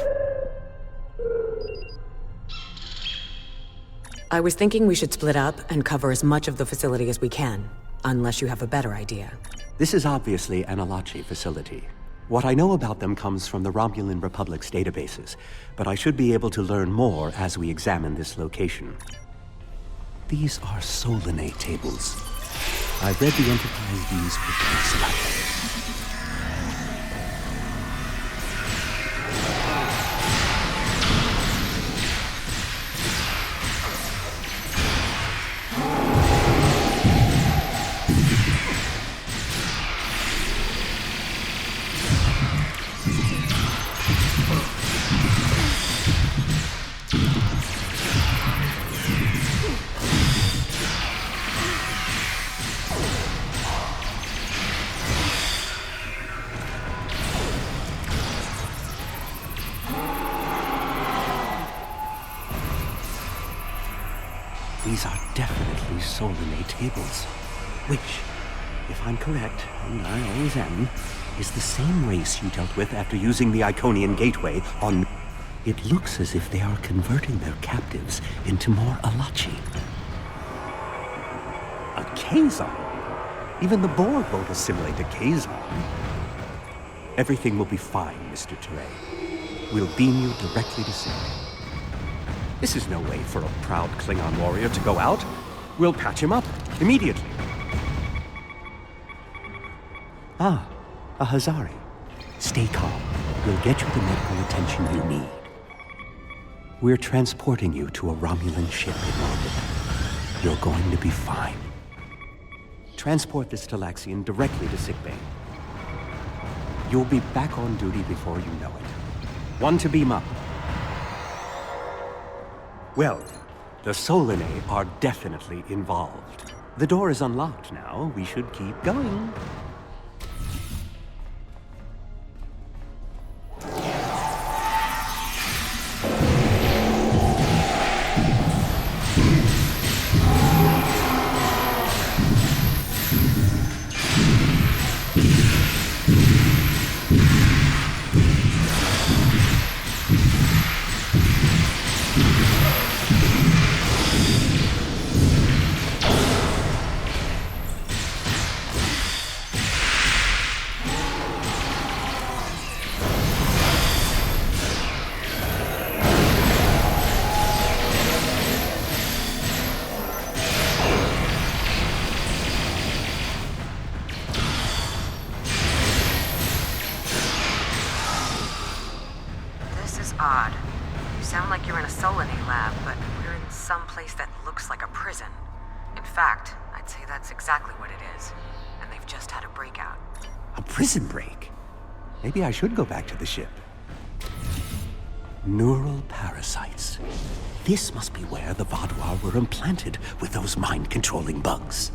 I was thinking we should split up and cover as much of the facility as we can, unless you have a better idea. This is obviously an Alachi facility. What I know about them comes from the Romulan Republic's databases, but I should be able to learn more as we examine this location. These are Solanae tables. I read the Enterprise V's reports about them. These are definitely Solanae tables, which, if I'm correct, and I always am, is the same race you dealt with after using the Iconian Gateway on... It looks as if they are converting their captives into more Alachi. A Kazon? Even the Borg won't assimilate a Kazon. Everything will be fine, Mr. Teray. We'll beam you directly to Sig. This is no way for a proud Klingon warrior to go out. We'll patch him up immediately. Ah, a Hazari. Stay calm. We'll get you the medical attention you need. We're transporting you to a Romulan ship in orbit. You're going to be fine. Transport this Talaxian directly to sickbay. You'll be back on duty before you know it. One to beam up. Well, the Solanae are definitely involved. The door is unlocked now. We should keep going. Odd. You sound like you're in a Solanae lab, but we're in some place that looks like a prison. In fact, I'd say that's exactly what it is. And they've just had a breakout. A prison break? Maybe I should go back to the ship. Neural parasites. This must be where the Vaadwaur were implanted with those mind-controlling bugs.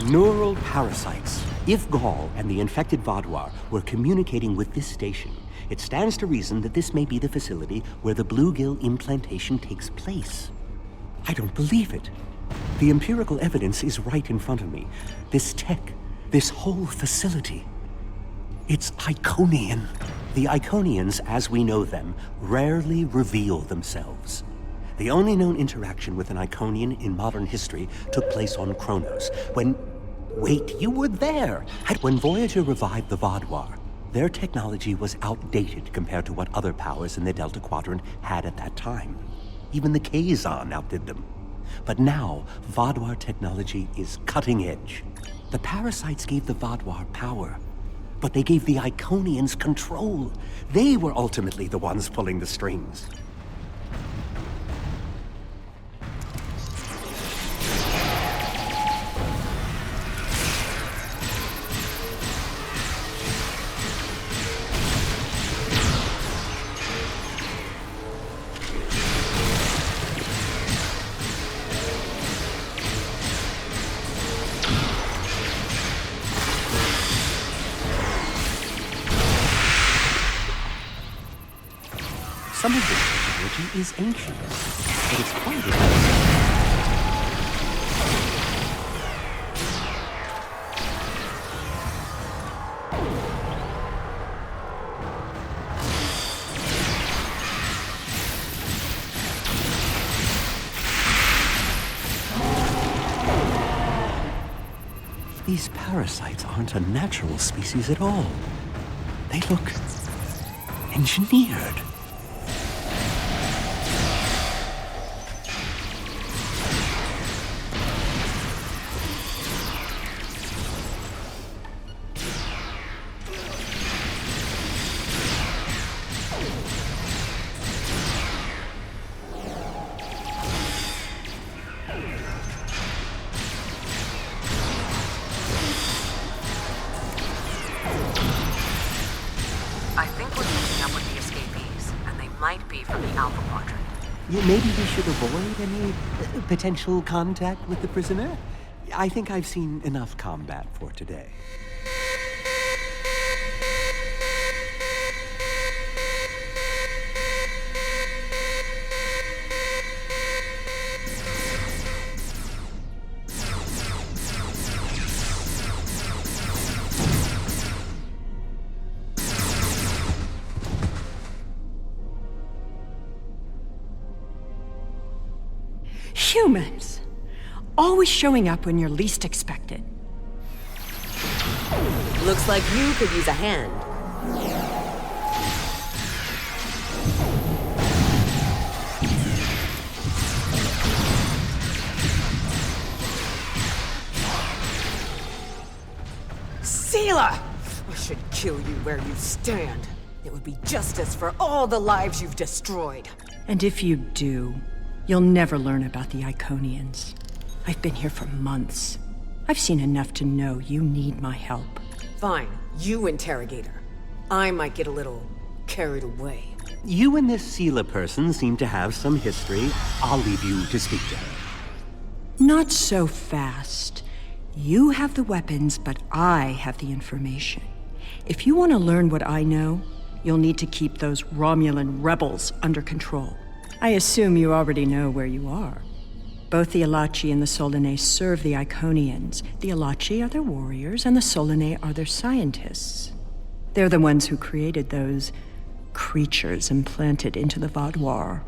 Neural parasites. If Gaul and the infected Vaadwaur were communicating with this station, it stands to reason that this may be the facility where the bluegill implantation takes place. I don't believe it. The empirical evidence is right in front of me. This tech, this whole facility, it's Iconian. The Iconians, as we know them, rarely reveal themselves. The only known interaction with an Iconian in modern history took place on Kronos, when... Wait, you were there! When Voyager revived the Vaadwaur, their technology was outdated compared to what other powers in the Delta Quadrant had at that time. Even the Kazon outdid them. But now, Vaadwaur technology is cutting edge. The parasites gave the Vaadwaur power, but they gave the Iconians control. They were ultimately the ones pulling the strings. Some of this technology is ancient, but it's quite advanced. These parasites aren't a natural species at all. They look engineered. Maybe we should avoid any potential contact with the prisoner? I think I've seen enough combat for today. Humans! Always showing up when you're least expected. Looks like you could use a hand. Seela! I should kill you where you stand. It would be justice for all the lives you've destroyed. And if you do, you'll never learn about the Iconians. I've been here for months. I've seen enough to know you need my help. Fine, you interrogate her. I might get a little carried away. You and this Seela person seem to have some history. I'll leave you to speak to her. Not so fast. You have the weapons, but I have the information. If you want to learn what I know, you'll need to keep those Romulan rebels under control. I assume you already know where you are. Both the Alachi and the Solanae serve the Iconians. The Alachi are their warriors, and the Solanae are their scientists. They're the ones who created those creatures implanted into the Vaadwaur.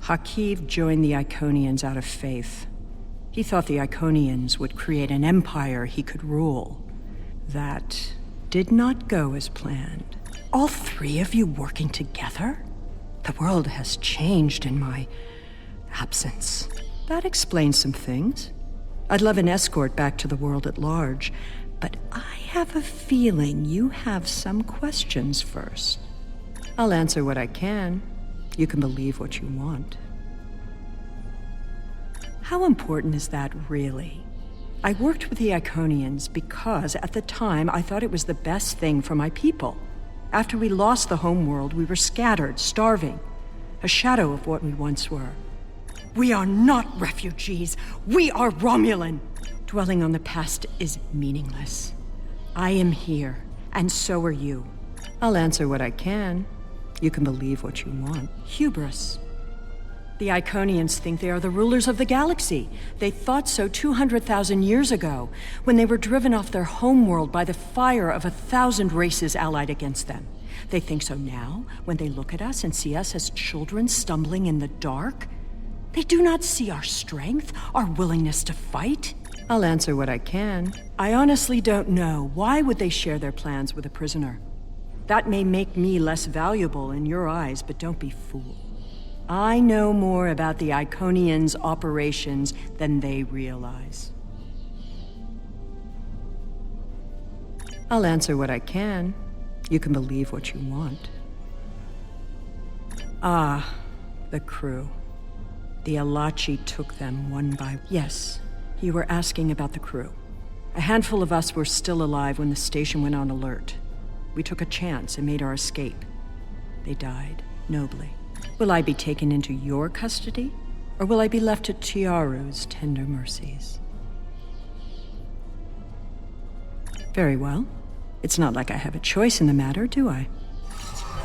Hakiv joined the Iconians out of faith. He thought the Iconians would create an empire he could rule. That did not go as planned. All three of you working together? The world has changed in my absence. That explains some things. I'd love an escort back to the world at large, but I have a feeling you have some questions first. I'll answer what I can. You can believe what you want. How important is that, really? I worked with the Iconians because, at the time, I thought it was the best thing for my people. After we lost the homeworld, we were scattered, starving. A shadow of what we once were. We are not refugees. We are Romulan. Dwelling on the past is meaningless. I am here, and so are you. I'll answer what I can. You can believe what you want. Hubris. The Iconians think they are the rulers of the galaxy. They thought so 200,000 years ago, when they were driven off their homeworld by the fire of 1,000 races allied against them. They think so now, when they look at us and see us as children stumbling in the dark. They do not see our strength, our willingness to fight. I'll answer what I can. I honestly don't know. Why would they share their plans with a prisoner? That may make me less valuable in your eyes, but don't be fooled. I know more about the Iconians' operations than they realize. I'll answer what I can. You can believe what you want. Ah, the crew. The Alachi took them one by one. Yes, you were asking about the crew. A handful of us were still alive when the station went on alert. We took a chance and made our escape. They died, nobly. Will I be taken into your custody, or will I be left to Tiaru's tender mercies? Very well. It's not like I have a choice in the matter, do I?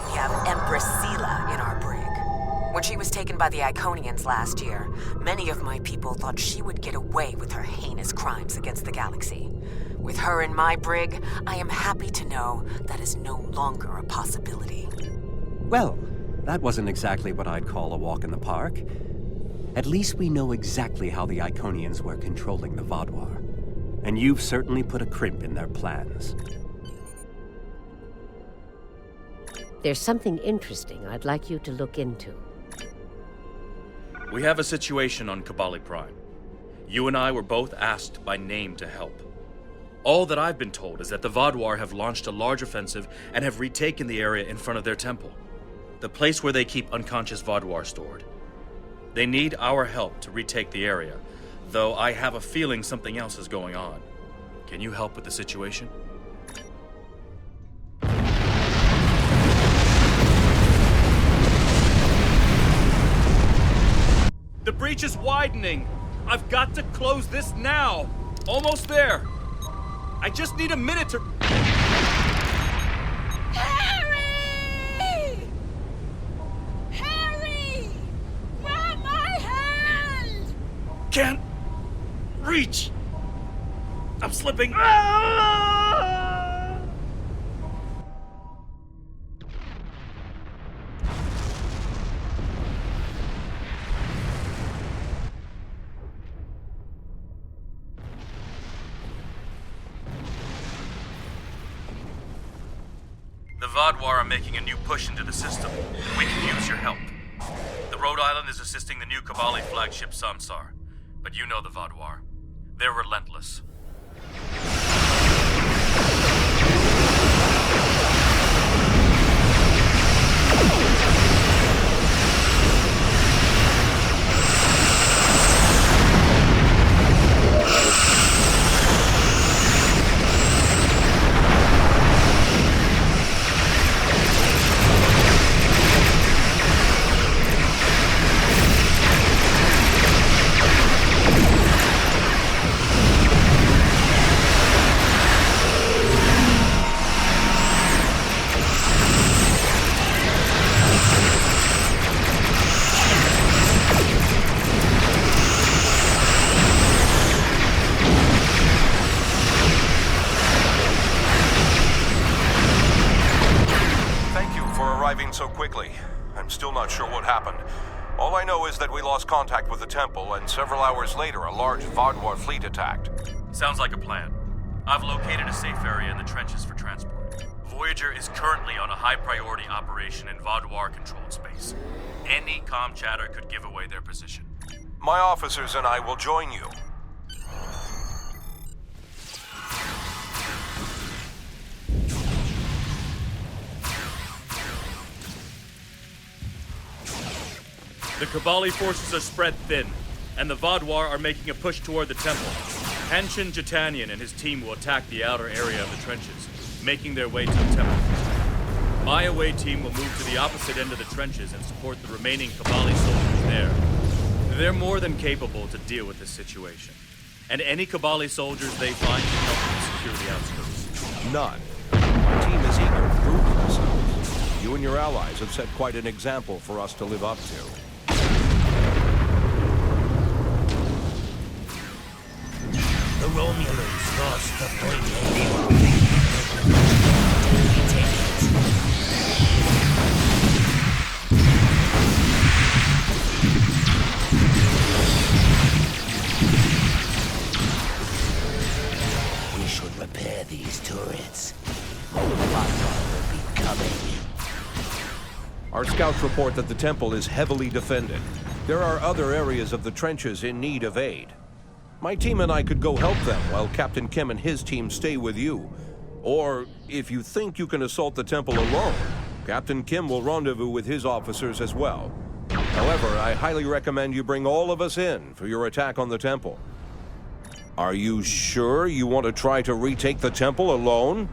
We have Empress Sela in our brig. When she was taken by the Iconians last year, many of my people thought she would get away with her heinous crimes against the galaxy. With her in my brig, I am happy to know that is no longer a possibility. Well, that wasn't exactly what I'd call a walk in the park. At least we know exactly how the Iconians were controlling the Vaadwaur. And you've certainly put a crimp in their plans. There's something interesting I'd like you to look into. We have a situation on Kobali Prime. You and I were both asked by name to help. All that I've been told is that the Vaadwaur have launched a large offensive and have retaken the area in front of their temple, the place where they keep unconscious Vaadwaur stored. They need our help to retake the area, though I have a feeling something else is going on. Can you help with the situation? The breach is widening! I've got to close this now! Almost there! I just need a minute to... Harry! Harry! Grab my hand! Can't reach! I'm slipping! The Vaadwaur are making a new push into the system. We can use your help. The Rhode Island is assisting the new Kobali flagship Samsar. But you know the Vaadwaur. They're relentless. So quickly. I'm still not sure what happened. All I know is that we lost contact with the temple, and several hours later, a large Vaadwaur fleet attacked. Sounds like a plan. I've located a safe area in the trenches for transport. Voyager is currently on a high-priority operation in Vaadwaur-controlled space. Any comm chatter could give away their position. My officers and I will join you. The Kobali forces are spread thin, and the Vaadwaur are making a push toward the temple. Hanshin Jatanian and his team will attack the outer area of the trenches, making their way to the temple. My away team will move to the opposite end of the trenches and support the remaining Kobali soldiers there. They're more than capable to deal with this situation, and any Kobali soldiers they find can help them secure the outskirts. None. My team is eager to prove themselves. You and your allies have set quite an example for us to live up to. The Romulans lost the point. We take it. We should repair these turrets. More Vaadwaur will be coming. Our scouts report that the temple is heavily defended. There are other areas of the trenches in need of aid. My team and I could go help them while Captain Kim and his team stay with you. Or, if you think you can assault the temple alone, Captain Kim will rendezvous with his officers as well. However, I highly recommend you bring all of us in for your attack on the temple. Are you sure you want to try to retake the temple alone?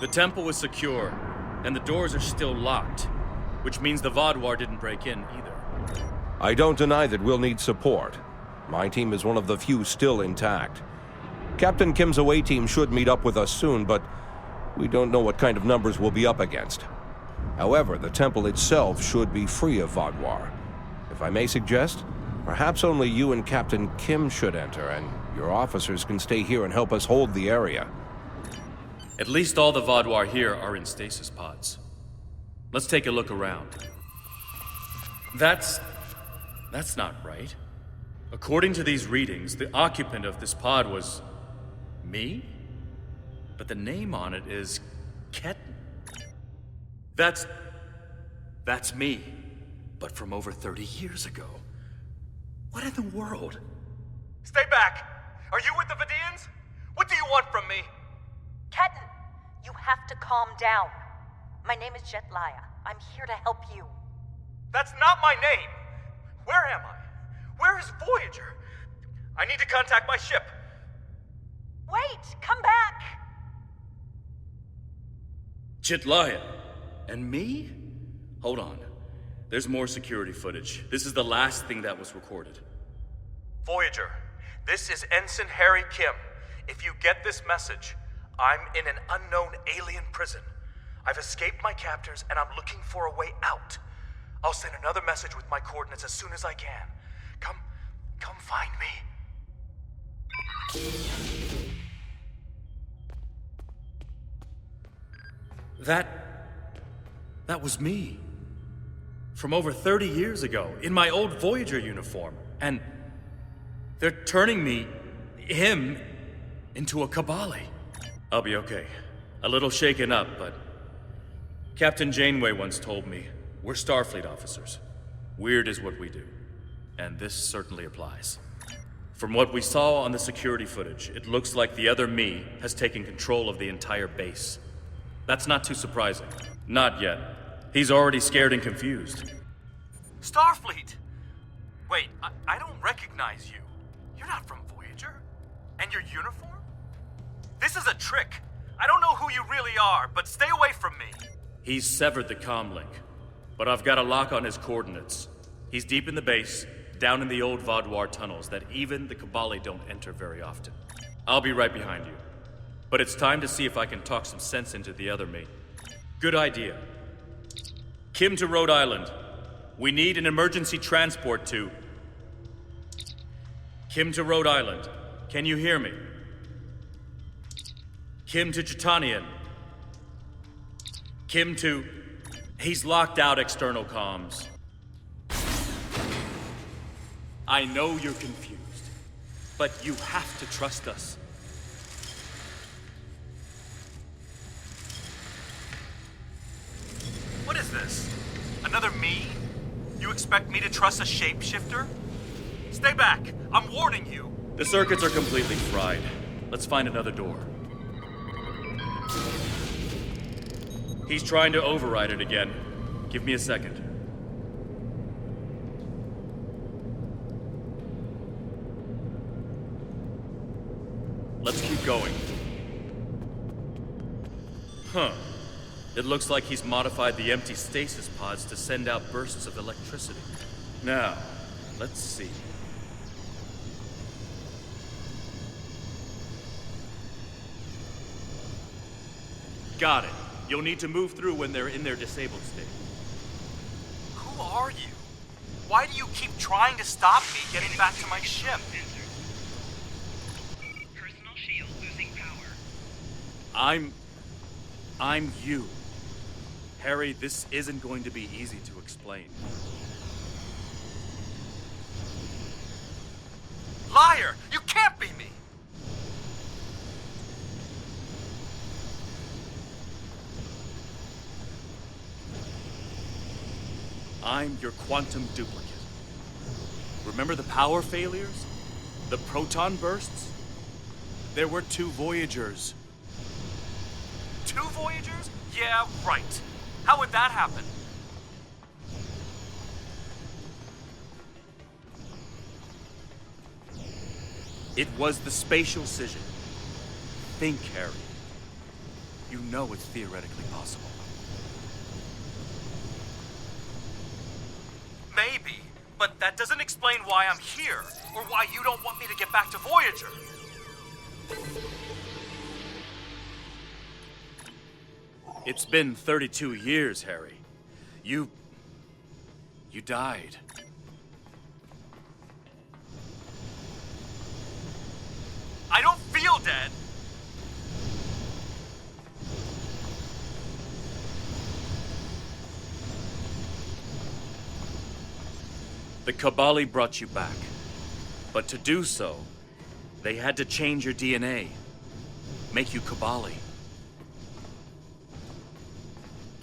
The temple was secure, and the doors are still locked, which means the Vaadwaur didn't break in either. I don't deny that we'll need support. My team is one of the few still intact. Captain Kim's away team should meet up with us soon, but we don't know what kind of numbers we'll be up against. However, the temple itself should be free of Vaadwaur. If I may suggest, perhaps only you and Captain Kim should enter, and your officers can stay here and help us hold the area. At least all the Vaadwaur here are in stasis pods. Let's take a look around. That's not right. According to these readings, the occupant of this pod was me? But the name on it is Ketten. That's me, but from over 30 years ago. What in the world? Stay back! Are you with the Vidians? What do you want from me? Ketten, you have to calm down. My name is Jetlaya. I'm here to help you. That's not my name! Where am I? Where is Voyager? I need to contact my ship. Wait! Come back! Jetlaya? And me? Hold on. There's more security footage. This is the last thing that was recorded. Voyager, this is Ensign Harry Kim. If you get this message, I'm in an unknown alien prison. I've escaped my captors and I'm looking for a way out. I'll send another message with my coordinates as soon as I can. Come find me. That was me. From over 30 years ago, in my old Voyager uniform. And They're turning him, into a Kobali. I'll be okay. A little shaken up, but Captain Janeway once told me, we're Starfleet officers. Weird is what we do. And this certainly applies. From what we saw on the security footage, it looks like the other me has taken control of the entire base. That's not too surprising. Not yet. He's already scared and confused. Starfleet! Wait, I don't recognize you. You're not from Voyager? And your uniform? This is a trick. I don't know who you really are, but stay away from me. He's severed the comm link, but I've got a lock on his coordinates. He's deep in the base, down in the old Vaadwaur tunnels that even the Kobali don't enter very often. I'll be right behind you. But it's time to see if I can talk some sense into the other me. Good idea. Kim to Rhode Island. We need an emergency transport to... Kim to Rhode Island. Can you hear me? Kim to Chitanian. Kim to... He's locked out external comms. I know you're confused, but you have to trust us. What is this? Another me? You expect me to trust a shapeshifter? Stay back! I'm warning you! The circuits are completely fried. Let's find another door. He's trying to override it again. Give me a second. Let's keep going. Huh. It looks like he's modified the empty stasis pods to send out bursts of electricity. Now, let's see. Got it. You'll need to move through when they're in their disabled state. Who are you? Why do you keep trying to stop me getting back to my ship? Personal shield losing power. I'm you. Harry, this isn't going to be easy to explain. Liar! You can't be me! I'm your quantum duplicate. Remember the power failures? The proton bursts? There were 2 Voyagers. 2 Voyagers? Yeah, right. How would that happen? It was the spatial scission. Think, Harry. You know it's theoretically possible. Maybe, but that doesn't explain why I'm here, or why you don't want me to get back to Voyager. It's been 32 years, Harry. You died. I don't feel dead. The Kobali brought you back. But to do so, they had to change your DNA. Make you Kobali.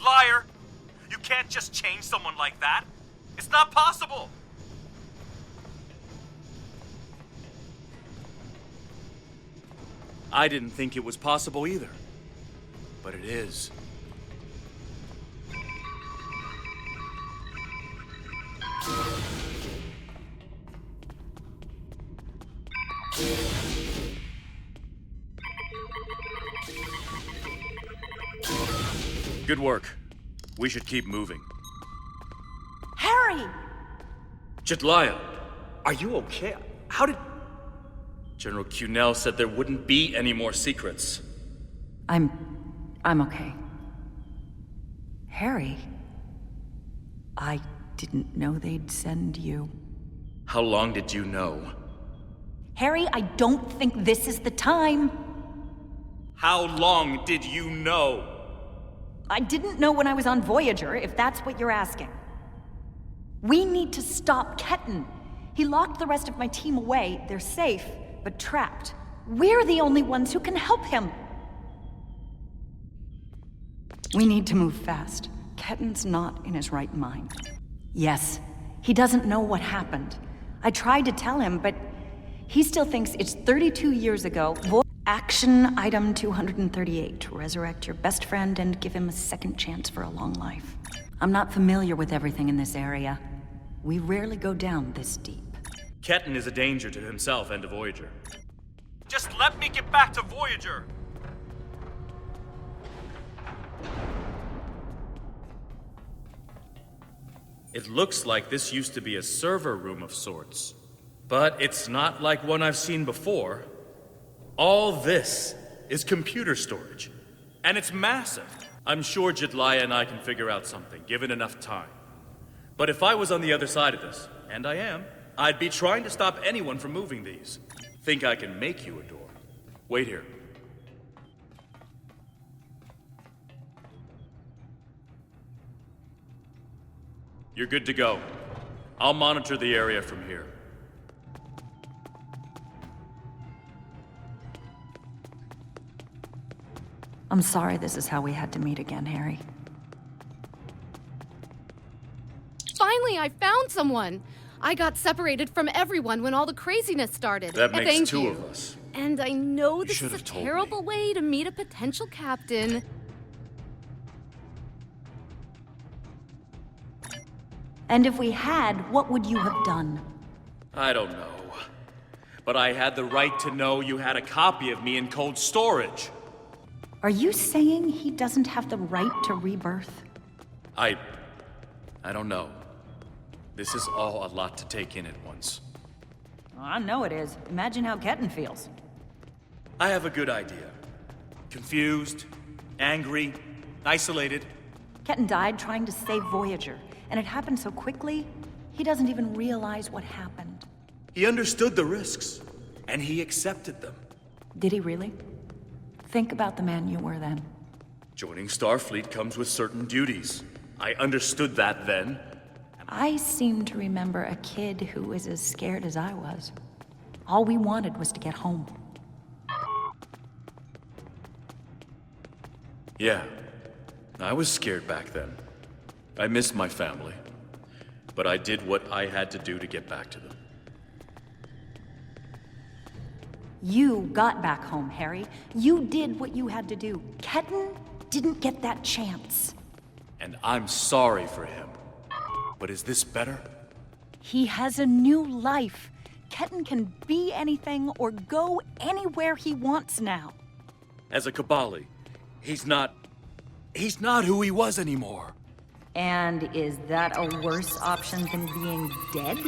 Liar! You can't just change someone like that. It's not possible! I didn't think it was possible either. But it is. Good work. We should keep moving. Harry! Jetlaya, are you okay? How did... General Cunell said there wouldn't be any more secrets. I'm okay. Harry, I didn't know they'd send you. How long did you know? Harry, I don't think this is the time. How long did you know? I didn't know when I was on Voyager, if that's what you're asking. We need to stop Ketan. He locked the rest of my team away. They're safe, but trapped. We're the only ones who can help him. We need to move fast. Ketten's not in his right mind. Yes, he doesn't know what happened. I tried to tell him, but he still thinks it's 32 years ago. Action item 238. Resurrect your best friend and give him a second chance for a long life. I'm not familiar with everything in this area. We rarely go down this deep. Ketten is a danger to himself and to Voyager. Just let me get back to Voyager! It looks like this used to be a server room of sorts. But it's not like one I've seen before. All this is computer storage. And it's massive. I'm sure Jedliah and I can figure out something, given enough time. But if I was on the other side of this, and I am, I'd be trying to stop anyone from moving these. Think I can make you a door? Wait here. You're good to go. I'll monitor the area from here. I'm sorry this is how we had to meet again, Harry. Finally, I found someone! I got separated from everyone when all the craziness started. That makes Thank two you. of us. And I know this should is a have told terrible way to meet a potential captain. And if we had, what would you have done? I don't know. But I had the right to know you had a copy of me in cold storage. Are you saying he doesn't have the right to rebirth? I don't know. This is all a lot to take in at once. I know it is. Imagine how Ketten feels. I have a good idea. Confused, angry, isolated. Ketten died trying to save Voyager, and it happened so quickly, he doesn't even realize what happened. He understood the risks, and he accepted them. Did he really? Think about the man you were then. Joining Starfleet comes with certain duties. I understood that then. I seem to remember a kid who was as scared as I was. All we wanted was to get home. Yeah, I was scared back then. I missed my family. But I did what I had to do to get back to them. You got back home, Harry. You did what you had to do. Ketten didn't get that chance. And I'm sorry for him. But is this better? He has a new life. Ketten can be anything or go anywhere he wants now. As a Kobali, he's not who he was anymore. And is that a worse option than being dead?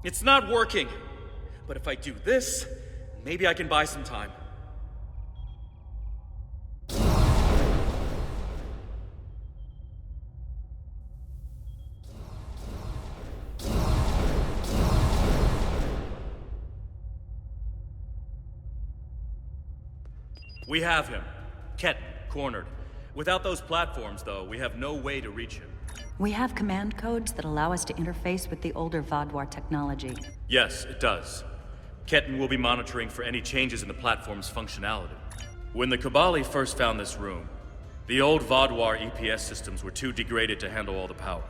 It's not working. But if I do this, maybe I can buy some time. We have him. Ketten, cornered. Without those platforms, though, we have no way to reach him. We have command codes that allow us to interface with the older Vaadwaur technology. Yes, it does. Ketten will be monitoring for any changes in the platform's functionality. When the Kobali first found this room, the old Vaadwaur EPS systems were too degraded to handle all the power.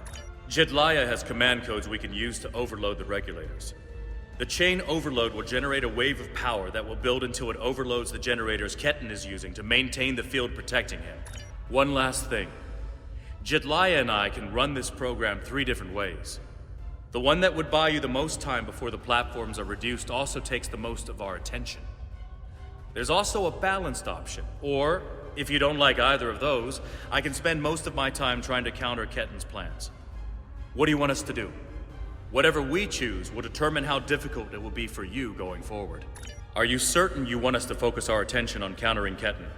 Jedliah has command codes we can use to overload the regulators. The chain overload will generate a wave of power that will build until it overloads the generators Ketten is using to maintain the field protecting him. One last thing. Jedliah and I can run this program 3 different ways. The one that would buy you the most time before the platforms are reduced also takes the most of our attention. There's also a balanced option, or, if you don't like either of those, I can spend most of my time trying to counter Ketten's plans. What do you want us to do? Whatever we choose will determine how difficult it will be for you going forward. Are you certain you want us to focus our attention on countering Ketten?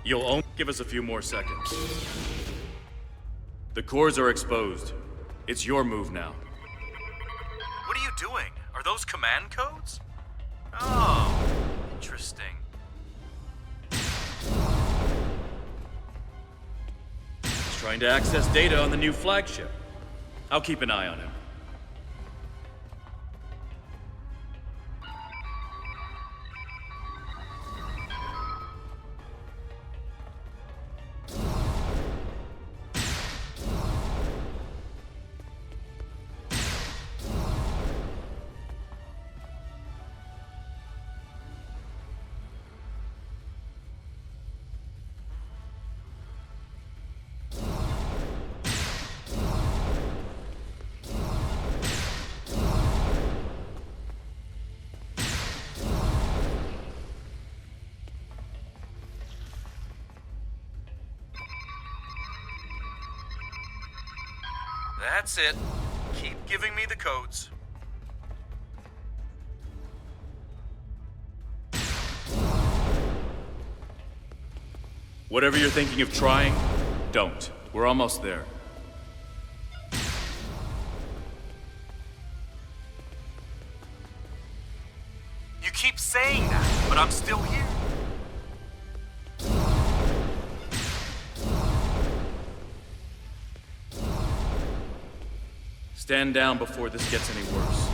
You'll only give us a few more seconds. The cores are exposed. It's your move now. What are you doing? Are those command codes? Oh, interesting. trying to access data on the new flagship. I'll keep an eye on him. That's it. Keep giving me the codes. Whatever you're thinking of trying, don't. We're almost there. You keep saying that, but I'm still here. Stand down before this gets any worse.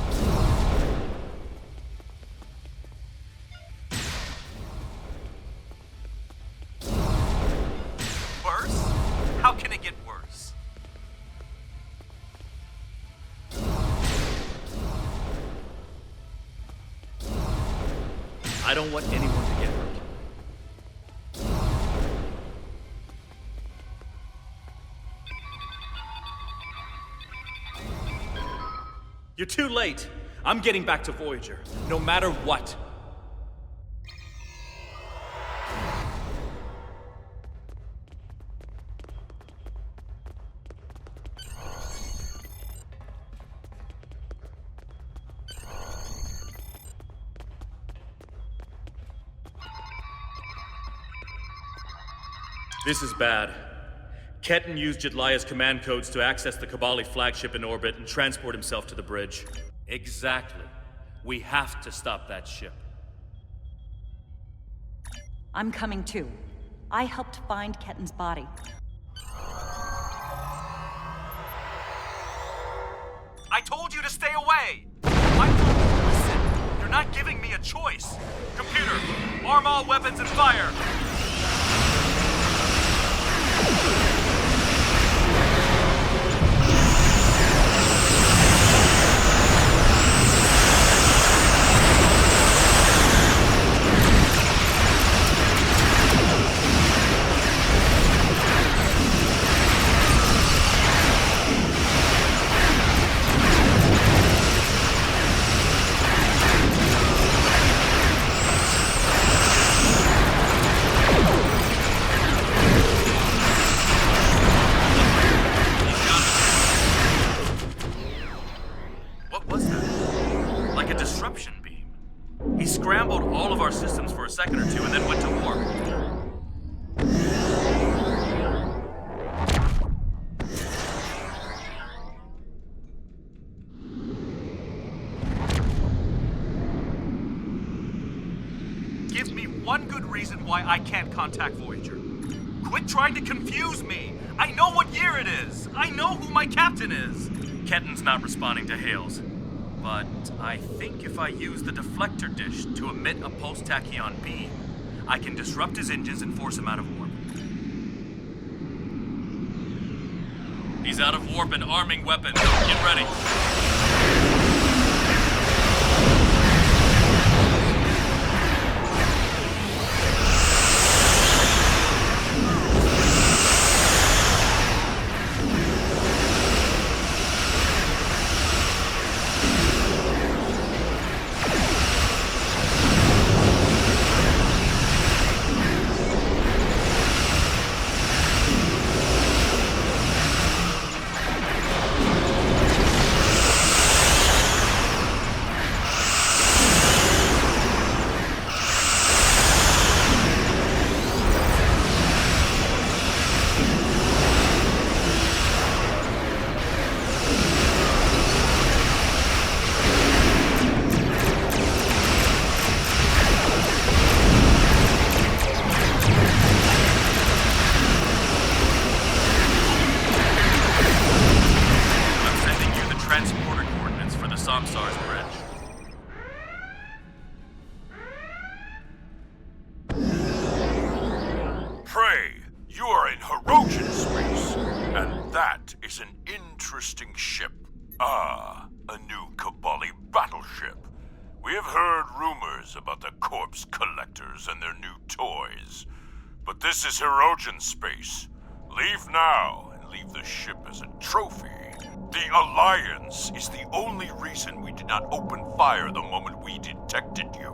Worse? How can it get worse? I don't want anyone to get hurt. You're too late. I'm getting back to Voyager, no matter what. This is bad. Ketan used Jedliah's command codes to access the Kobali flagship in orbit and transport himself to the bridge. Exactly. We have to stop that ship. I'm coming too. I helped find Ketan's body. I told you to stay away! I told you to listen! You're not giving me a choice! Computer, arm all weapons and fire! Second or two and then went to war. Give me one good reason why I can't contact Voyager. Quit trying to confuse me. I know what year it is. I know who my captain is. Ketan's not responding to hails. But I think if I use the deflector dish to emit a post-tachyon beam, I can disrupt his engines and force him out of warp. He's out of warp and arming weapons. Get ready. are in Hirogen space, and that is an interesting ship. Ah, a new Kobali battleship. We have heard rumors about the corpse collectors and their new toys. But this is Hirogen space. Leave now and leave the ship as a trophy. The Alliance is the only reason we did not open fire the moment we detected you.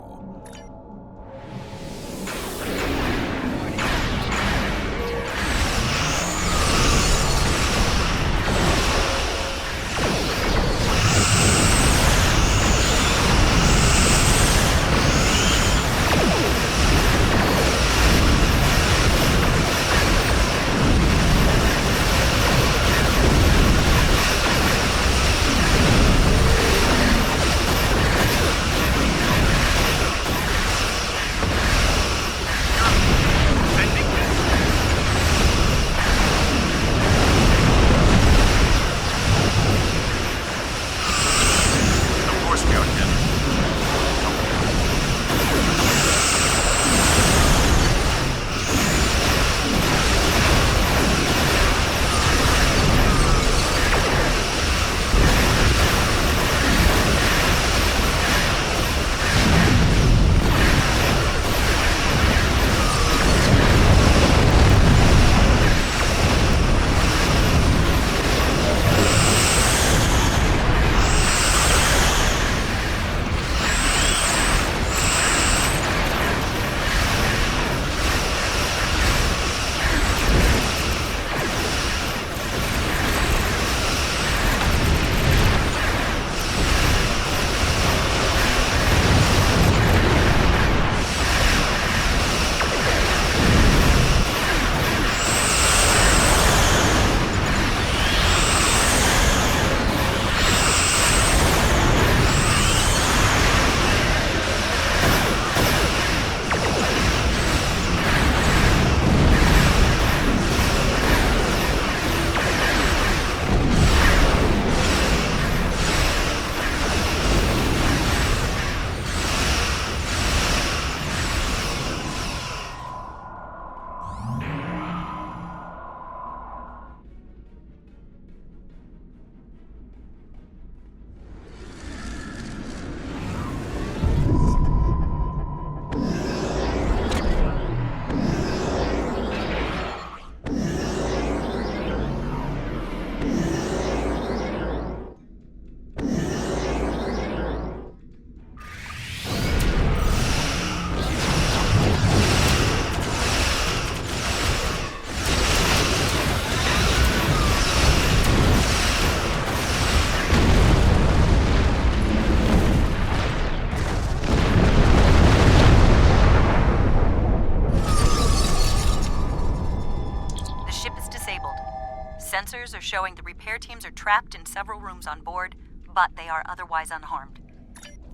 Sensors are showing the repair teams are trapped in several rooms on board, but they are otherwise unharmed.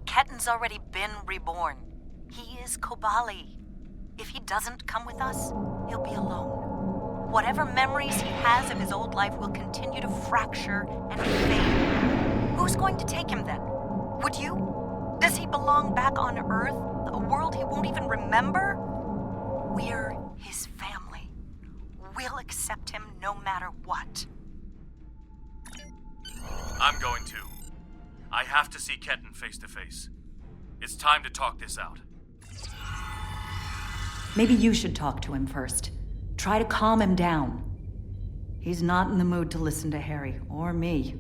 Ketten's already been reborn. He is Kobali. If he doesn't come with us, he'll be alone. Whatever memories he has of his old life will continue to fracture and fade. Who's going to take him then? Would you? Does he belong back on Earth, a world he won't even remember? We're his family. We'll accept him no matter what. I'm going to. I have to see Ketten face to face. It's time to talk this out. Maybe you should talk to him first. Try to calm him down. He's not in the mood to listen to Harry or me.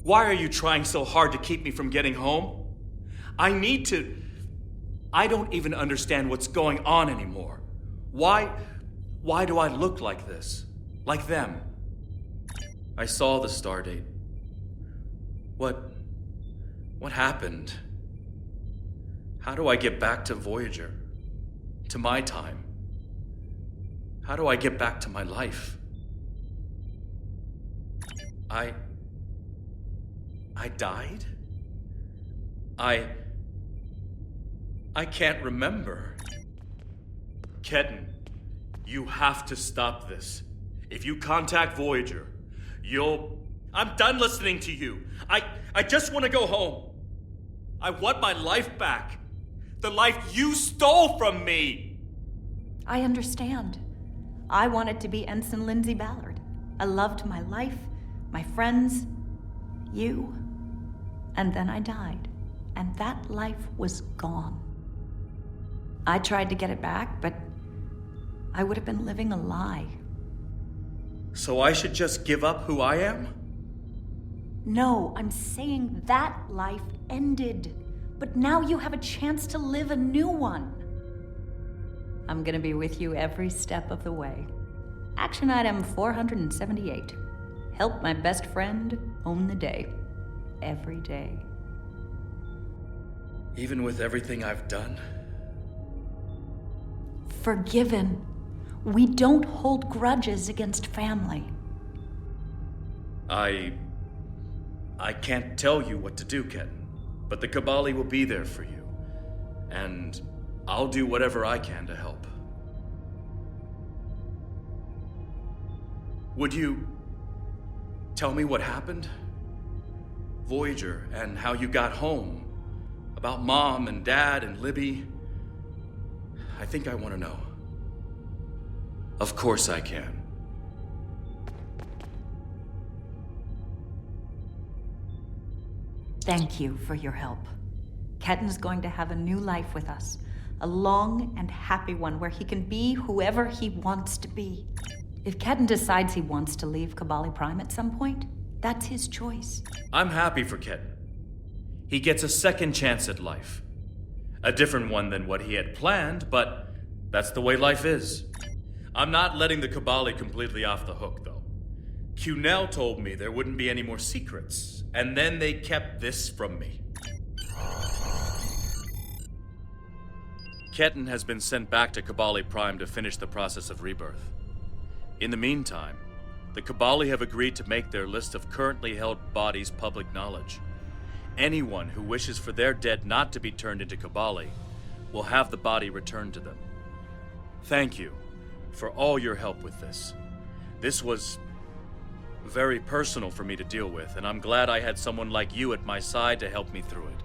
Why are you trying so hard to keep me from getting home? I need to... I don't even understand what's going on anymore. Why do I look like this? Like them? I saw the stardate. What happened? How do I get back to Voyager? To my time? How do I get back to my life? I died? I can't remember. Ketten, you have to stop this. If you contact Voyager, I'm done listening to you. I just want to go home. I want my life back. The life you stole from me! I understand. I wanted to be Ensign Lindsay Ballard. I loved my life, my friends, you. And then I died, and that life was gone. I tried to get it back, but I would have been living a lie. So I should just give up who I am? No, I'm saying that life ended. But now you have a chance to live a new one. I'm gonna be with you every step of the way. Action item 478. Help my best friend own the day. Every day. Even with everything I've done? Forgiven. We don't hold grudges against family. I can't tell you what to do, Ketan, but the Kobali will be there for you. And I'll do whatever I can to help. Would you tell me what happened? Voyager, and how you got home. About Mom and Dad and Libby. I think I want to know. Of course I can. Thank you for your help. Ketan's going to have a new life with us. A long and happy one where he can be whoever he wants to be. If Ketan decides he wants to leave Kobali Prime at some point, that's his choice. I'm happy for Ketan. He gets a second chance at life. A different one than what he had planned, but that's the way life is. I'm not letting the Kobali completely off the hook, though. Cunell told me there wouldn't be any more secrets, and then they kept this from me. Ketan has been sent back to Kobali Prime to finish the process of rebirth. In the meantime, the Kobali have agreed to make their list of currently held bodies public knowledge. Anyone who wishes for their dead not to be turned into Kobali will have the body returned to them. Thank you for all your help with this. This was very personal for me to deal with, and I'm glad I had someone like you at my side to help me through it.